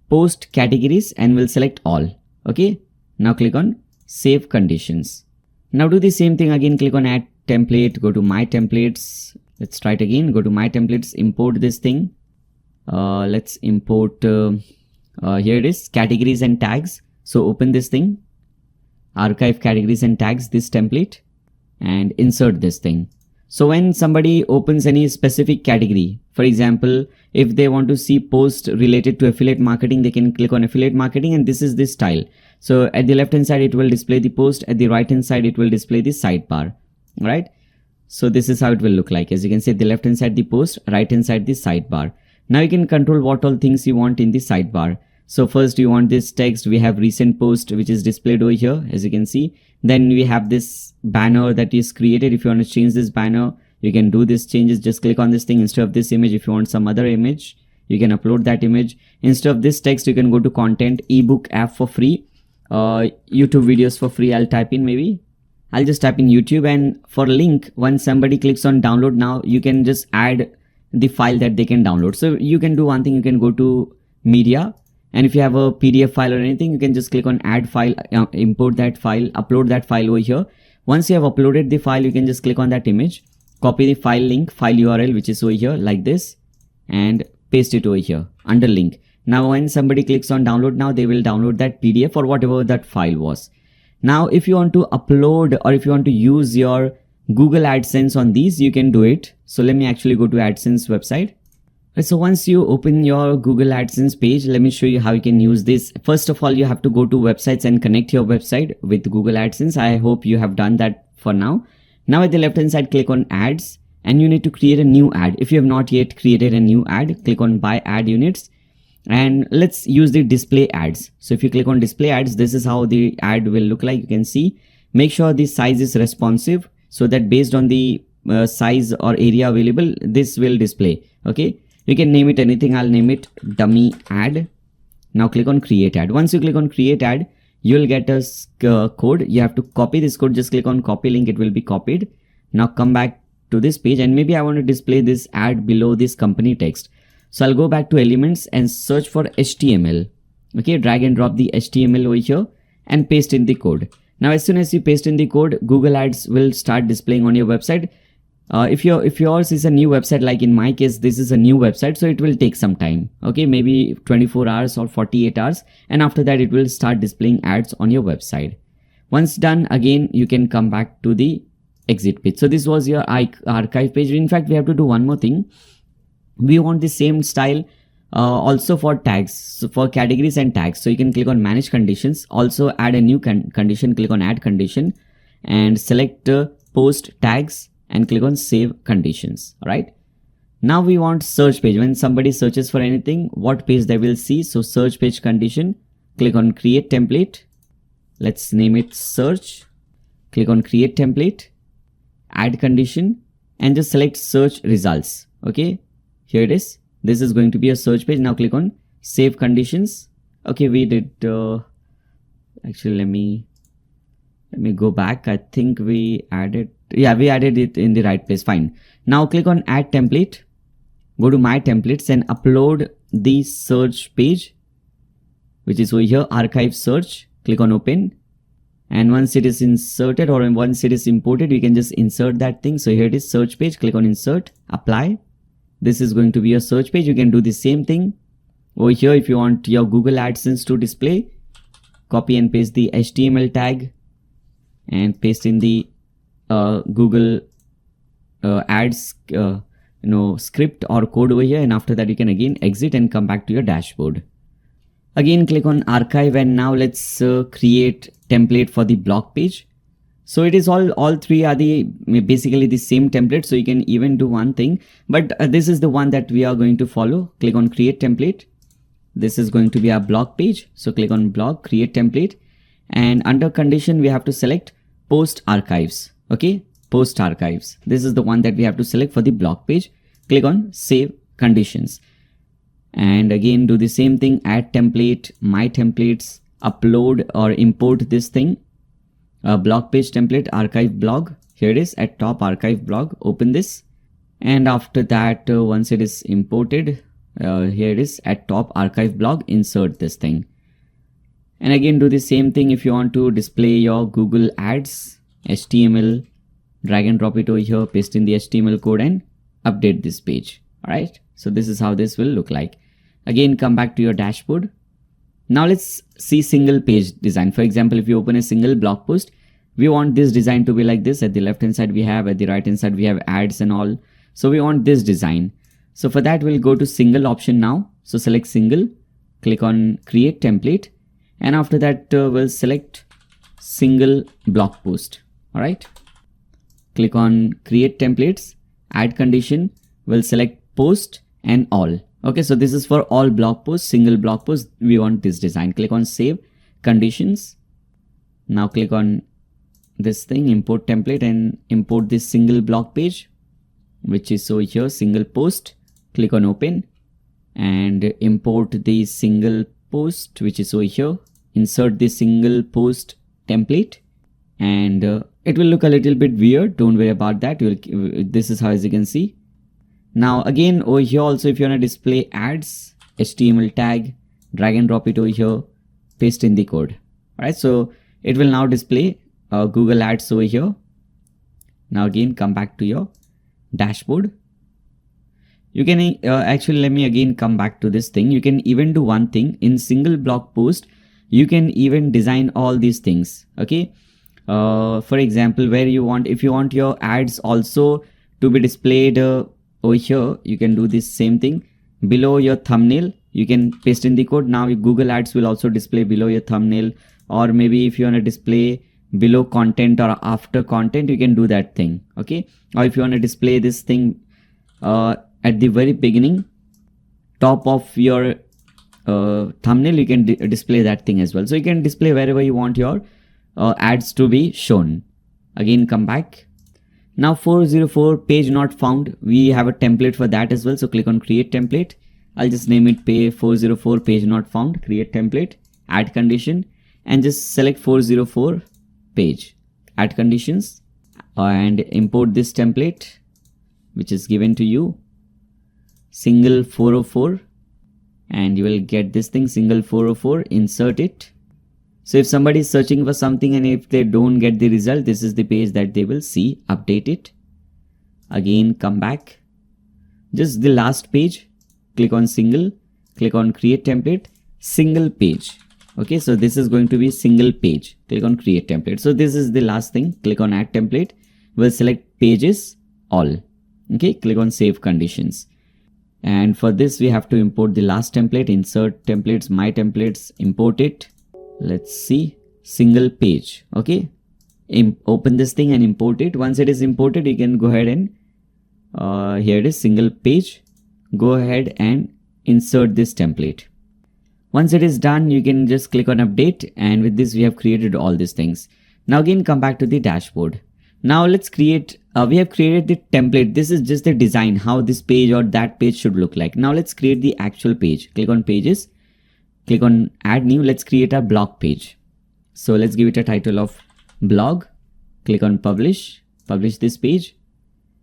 post categories and we'll select all. Okay. Now click on save conditions. Now do the same thing again. Click on add template, go to my templates. Let's try it again. Go to my templates, import this thing. Let's import, here it is, categories and tags. So open this thing, archive categories and tags, this template, and insert this thing. So when somebody opens any specific category, for example, if they want to see posts related to affiliate marketing, they can click on affiliate marketing, and this is the style. So at the left hand side, it will display the post. At the right hand side, it will display the sidebar. Right? So this is how it will look like. As you can see, the left hand side the post, right hand side the sidebar. Now you can control what all things you want in the sidebar. So first you want this text. We have recent post, which is displayed over here, as you can see. Then we have this banner that is created. If you want to change this banner, you can do this changes. Just click on this thing. Instead of this image, if you want some other image, you can upload that image. Instead of this text, you can go to content, ebook, app for free, YouTube videos for free. I'll type in maybe, I'll just type in YouTube, and for link, when somebody clicks on download now, you can just add the file that they can download. So you can do one thing, you can go to media, and if you have a PDF file or anything, you can just click on add file, import that file, upload that file over here. Once you have uploaded the file, you can just click on that image, copy the file link, file URL, which is over here like this, and paste it over here under link. Now when somebody clicks on download now, they will download that PDF or whatever that file was. Now if you want to upload or if you want to use your Google AdSense on these, you can do it. So let me actually go to AdSense website. So once you open your Google AdSense page, let me show you how you can use this. First of all, you have to go to websites and connect your website with Google AdSense. I hope you have done that for now. Now at the left hand side, click on ads, and you need to create a new ad. If you have not yet created a new ad, click on buy ad units, and let's use the display ads. So if you click on display ads, this is how the ad will look like. You can see, make sure the size is responsive so that based on the size or area available, this will display. Okay, you can name it anything. I'll name it dummy ad. Now click on create ad. Once you click on create ad, you'll get a code. You have to copy this code. Just click on copy link, it will be copied. Now come back to this page, and maybe I want to display this ad below this company text. So I'll go back to elements and search for HTML. Okay, drag and drop the HTML over here and paste in the code. Now as soon as you paste in the code, Google Ads will start displaying on your website. If yours is a new website, like in my case, this is a new website, so it will take some time. Okay, maybe 24 hours or 48 hours, and after that it will start displaying ads on your website. Once done, again you can come back to the exit page. So this was your archive page. In fact, we have to do one more thing. We want the same style also for tags, so for categories and tags. So you can click on manage conditions, also add a new condition, click on add condition, and select post tags and click on save conditions. All right, now we want search page. When somebody searches for anything, what page they will see. So search page condition, click on create template, let's name it search, click on create template, add condition, and just select search results. Okay, here it is. This is going to be a search page. Now click on save conditions. Okay, we did actually let me go back. I think we added, yeah, we added it in the right place. Fine. Now click on add template, go to my templates and upload the search page, which is over here, archive search. Click on open, and once it is inserted or once it is imported, you can just insert that thing. So here it is, search page. Click on insert, apply. This is going to be a search page. You can do the same thing over here. If you want your Google AdSense to display, copy and paste the HTML tag and paste in the Google ads script or code over here, and after that you can again exit and come back to your dashboard. Again click on archive, and now let's create template for the blog page. So it is all three are basically the same template, so you can even do one thing, but this is the one that we are going to follow. Click on create template. This is going to be our blog page, so click on blog, create template, and under condition we have to select post archives. Okay, post archives, this is the one that we have to select for the blog page. Click on save conditions, and again do the same thing, add template, my templates, upload or import this thing, blog page template, archive blog. Here it is at top, archive blog. Open this, and after that once it is imported, here it is at top, archive blog. Insert this thing, and again do the same thing. If you want to display your Google Ads HTML, drag and drop it over here, paste in the HTML code and update this page. All right, so this is how this will look like. Again come back to your dashboard. Now let's see single page design. For example, if you open a single blog post, we want this design to be like this. At the left hand side we have, at the right hand side we have ads and all. So we want this design. So for that we'll go to single option now. So select single, click on create template, and after that we'll select single blog post. All right, click on create templates, add condition, we'll select post and all. Okay, so this is for all blog posts, single blog post. We want this design. Click on save conditions. Now click on this thing, import template, and import this single blog page, which is over here, single post. Click on open and import the single post, which is over here. Insert the single post template and It will look a little bit weird. Don't worry about that. This is how, as you can see. Now again over here also, if you want to display ads, HTML tag, drag and drop it over here, paste in the code. Alright, so it will now display Google Ads over here. Now again come back to your dashboard. You can actually, let me again come back to this thing. You can even do one thing in single blog post. You can even design all these things. Okay, for example, where you want, if you want your ads also to be displayed over here, you can do this same thing. Below your thumbnail, you can paste in the code. Now Google Ads will also display below your thumbnail, or maybe if you want to display below content or after content, you can do that thing. Okay, or if you want to display this thing at the very beginning, top of your thumbnail, you can display that thing as well. So you can display wherever you want your ads to be shown. Again come back. Now 404 page not found, we have a template for that as well. So click on create template. I'll just name it 404 page not found, create template, add condition, and just select 404 page, add conditions, and import this template which is given to you, single 404, and you will get this thing, single 404, insert it. So if somebody is searching for something and if they don't get the result, this is the page that they will see. Update it. Again come back, just the last page, click on single, click on create template, single page. Okay, so this is going to be single page, click on create template. So this is the last thing, click on add template, we'll select pages all. Okay, click on save conditions. And for this we have to import the last template, insert templates, my templates, import it. Let's see, single page. Okay, open this thing and import it. Once it is imported, you can go ahead and here it is, single page. Go ahead and insert this template. Once it is done, you can just click on update, and with this we have created all these things. Now again come back to the dashboard. Now let's create, we have created the template. This is just the design, how this page or that page should look like. Now let's create the actual page. Click on pages, click on add new. Let's create a blog page. So let's give it a title of blog. Click on publish, publish this page.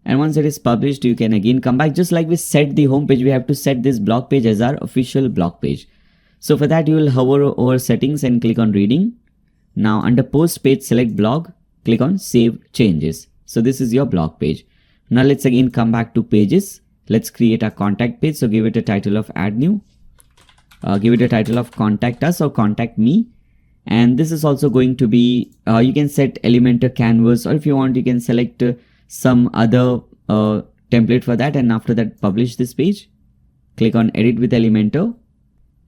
And once it is published, you can again come back. Just like we set the home page, we have to set this blog page as our official blog page. So for that, you will hover over settings and click on reading. Now under post page, select blog, click on save changes. So this is your blog page. Now let's again come back to pages. Let's create a contact page. So give it a title of add new. Give it a title of contact us or contact me. And this is also going to be, you can set Elementor canvas, or if you want, you can select some other template for that. And after that, publish this page. Click on edit with Elementor.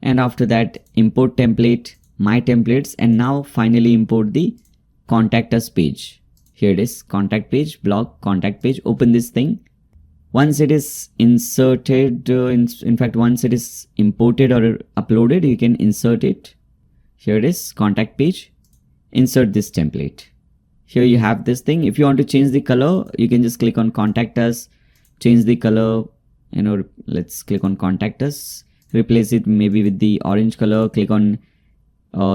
And after that, import template, my templates, and now finally import the contact us page. Here it is, contact page, blog, contact page. Open this thing. Once it is inserted, in fact, once it is imported or uploaded, you can insert it. Here it is, contact page. Insert this template. Here you have this thing. If you want to change the color, you can just click on contact us, change the color, let's click on contact us. Replace it maybe with the orange color. Click on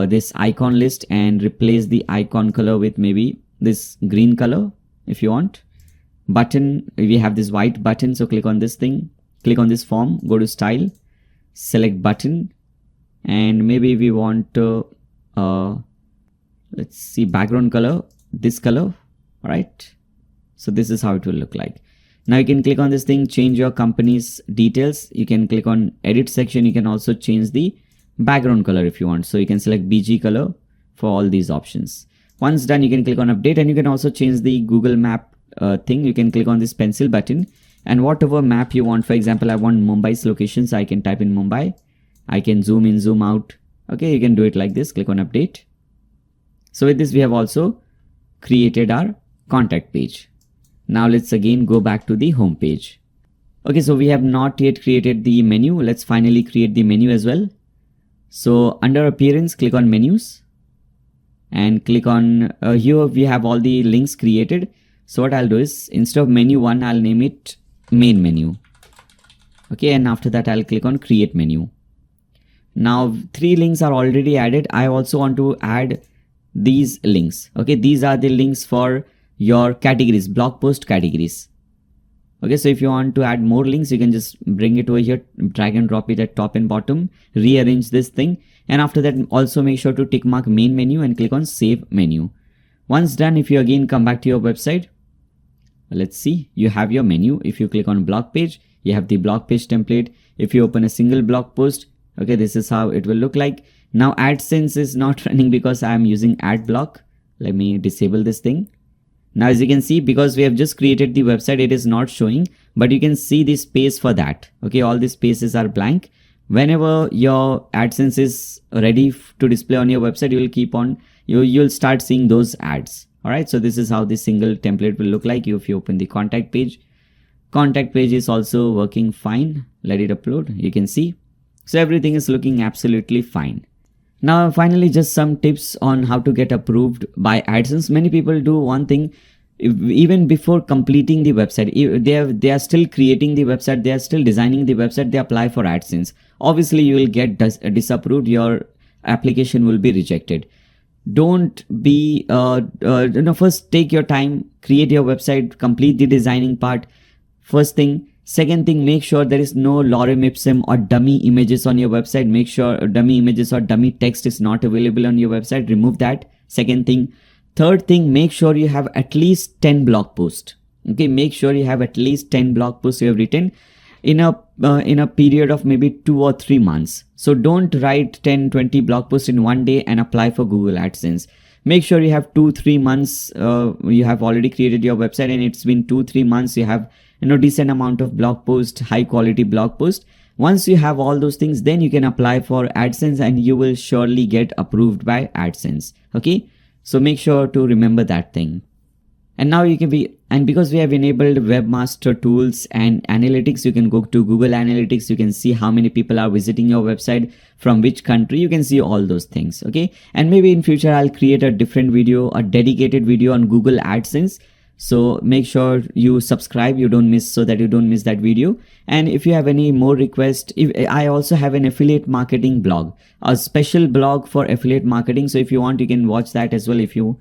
this icon list and replace the icon color with maybe this green color if you want. Button, we have this white button, so click on this thing, click on this form, go to style, select button, and maybe we want let's see, background color, this color. All right, so this is how it will look like. Now you can click on this thing, change your company's details. You can click on edit section. You can also change the background color if you want. So you can select BG color for all these options. Once done, you can click on update, and you can also change the Google map thing. You can click on this pencil button, and whatever map you want. For example, I want Mumbai's location, so I can type in Mumbai. I can zoom in, zoom out. Okay, you can do it like this. Click on update. So with this, we have also created our contact page. Now let's again go back to the home page. Okay, so we have not yet created the menu. Let's finally create the menu as well. So under appearance, click on menus and click on here we have all the links created. So what I'll do is, instead of menu 1, I'll name it main menu. Okay, and after that I'll click on create menu. Now 3 links are already added. I also want to add these links. Okay, these are the links for your categories, blog post categories. Okay, so if you want to add more links, you can just bring it over here, drag and drop it at top and bottom, rearrange this thing. And after that, also make sure to tick mark main menu and click on save menu. Once done, if you again come back to your website, let's see, you have your menu. If you click on blog page, you have the blog page template. If you open a single blog post, okay, this is how it will look like. Now AdSense is not running because I am using ad block. Let me disable this thing. Now as you can see, because we have just created the website, it is not showing, but you can see the space for that. Okay, all the spaces are blank. Whenever your AdSense is ready to display on your website, you will keep on, you'll start seeing those ads. All right, so this is how this single template will look like. If you open the contact page is also working fine. Let it upload. You can see. So everything is looking absolutely fine. Now finally, just some tips on how to get approved by AdSense. Many people do one thing, even before completing the website, they are still creating the website, they are still designing the website, they apply for AdSense. Obviously you will get disapproved, your application will be rejected. Don't be first take your time, create your website, complete the designing part, first thing. Second thing, make sure there is no lorem ipsum or dummy images on your website. Make sure dummy images or dummy text is not available on your website. Remove that. Second thing. Third thing, make sure you have at least 10 blog posts. Okay, make sure you have at least 10 blog posts you have written in a period of maybe 2 or 3 months. So don't write 10-20 blog posts in one day and apply for Google AdSense. Make sure you have 2-3 months. You have already created your website and it's been 2-3 months. You have decent amount of blog post, high quality blog post. Once you have all those things, then you can apply for AdSense and you will surely get approved by AdSense. Okay, so make sure to remember that thing. And now because we have enabled webmaster tools and analytics, you can go to Google Analytics. You can see how many people are visiting your website, from which country. You can see all those things. Okay, and maybe in future I'll create a different video, a dedicated video on Google AdSense. So make sure you subscribe, so that you don't miss that video. And if you have any more requests, I also have an affiliate marketing blog, a special blog for affiliate marketing. So if you want, you can watch that as well. If you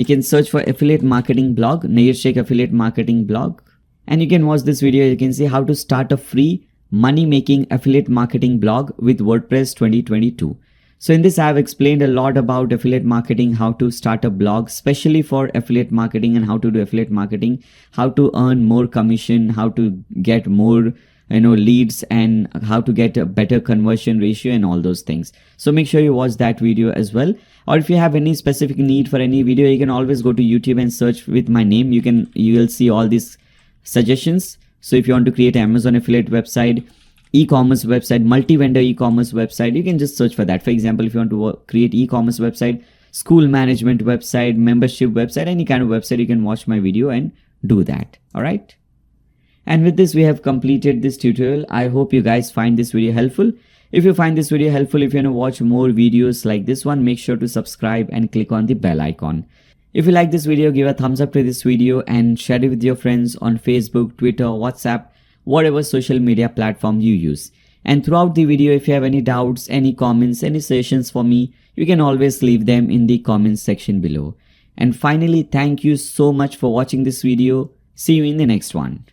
can search for affiliate marketing blog, Nair Sheikh affiliate marketing blog, and you can watch this video. You can see how to start a free money making affiliate marketing blog with WordPress 2022. So in this, I have explained a lot about affiliate marketing, how to start a blog, especially for affiliate marketing, and how to do affiliate marketing, how to earn more commission, how to get more leads, and how to get a better conversion ratio and all those things. So make sure you watch that video as well. Or if you have any specific need for any video, you can always go to YouTube and search with my name. You will see all these suggestions. So if you want to create an Amazon affiliate website, e-commerce website, multi-vendor e-commerce website, you can just search for that. For example, if you want to create e-commerce website, school management website, membership website, any kind of website, you can watch my video and do that. All right. And with this, we have completed this tutorial. I hope you guys find this video helpful. If you find this video helpful, if you want to watch more videos like this one, make sure to subscribe and click on the bell icon. If you like this video, give a thumbs up to this video and share it with your friends on Facebook, Twitter, WhatsApp, whatever social media platform you use. And throughout the video, if you have any doubts, any comments, any suggestions for me, you can always leave them in the comments section below. And finally, thank you so much for watching this video. See you in the next one.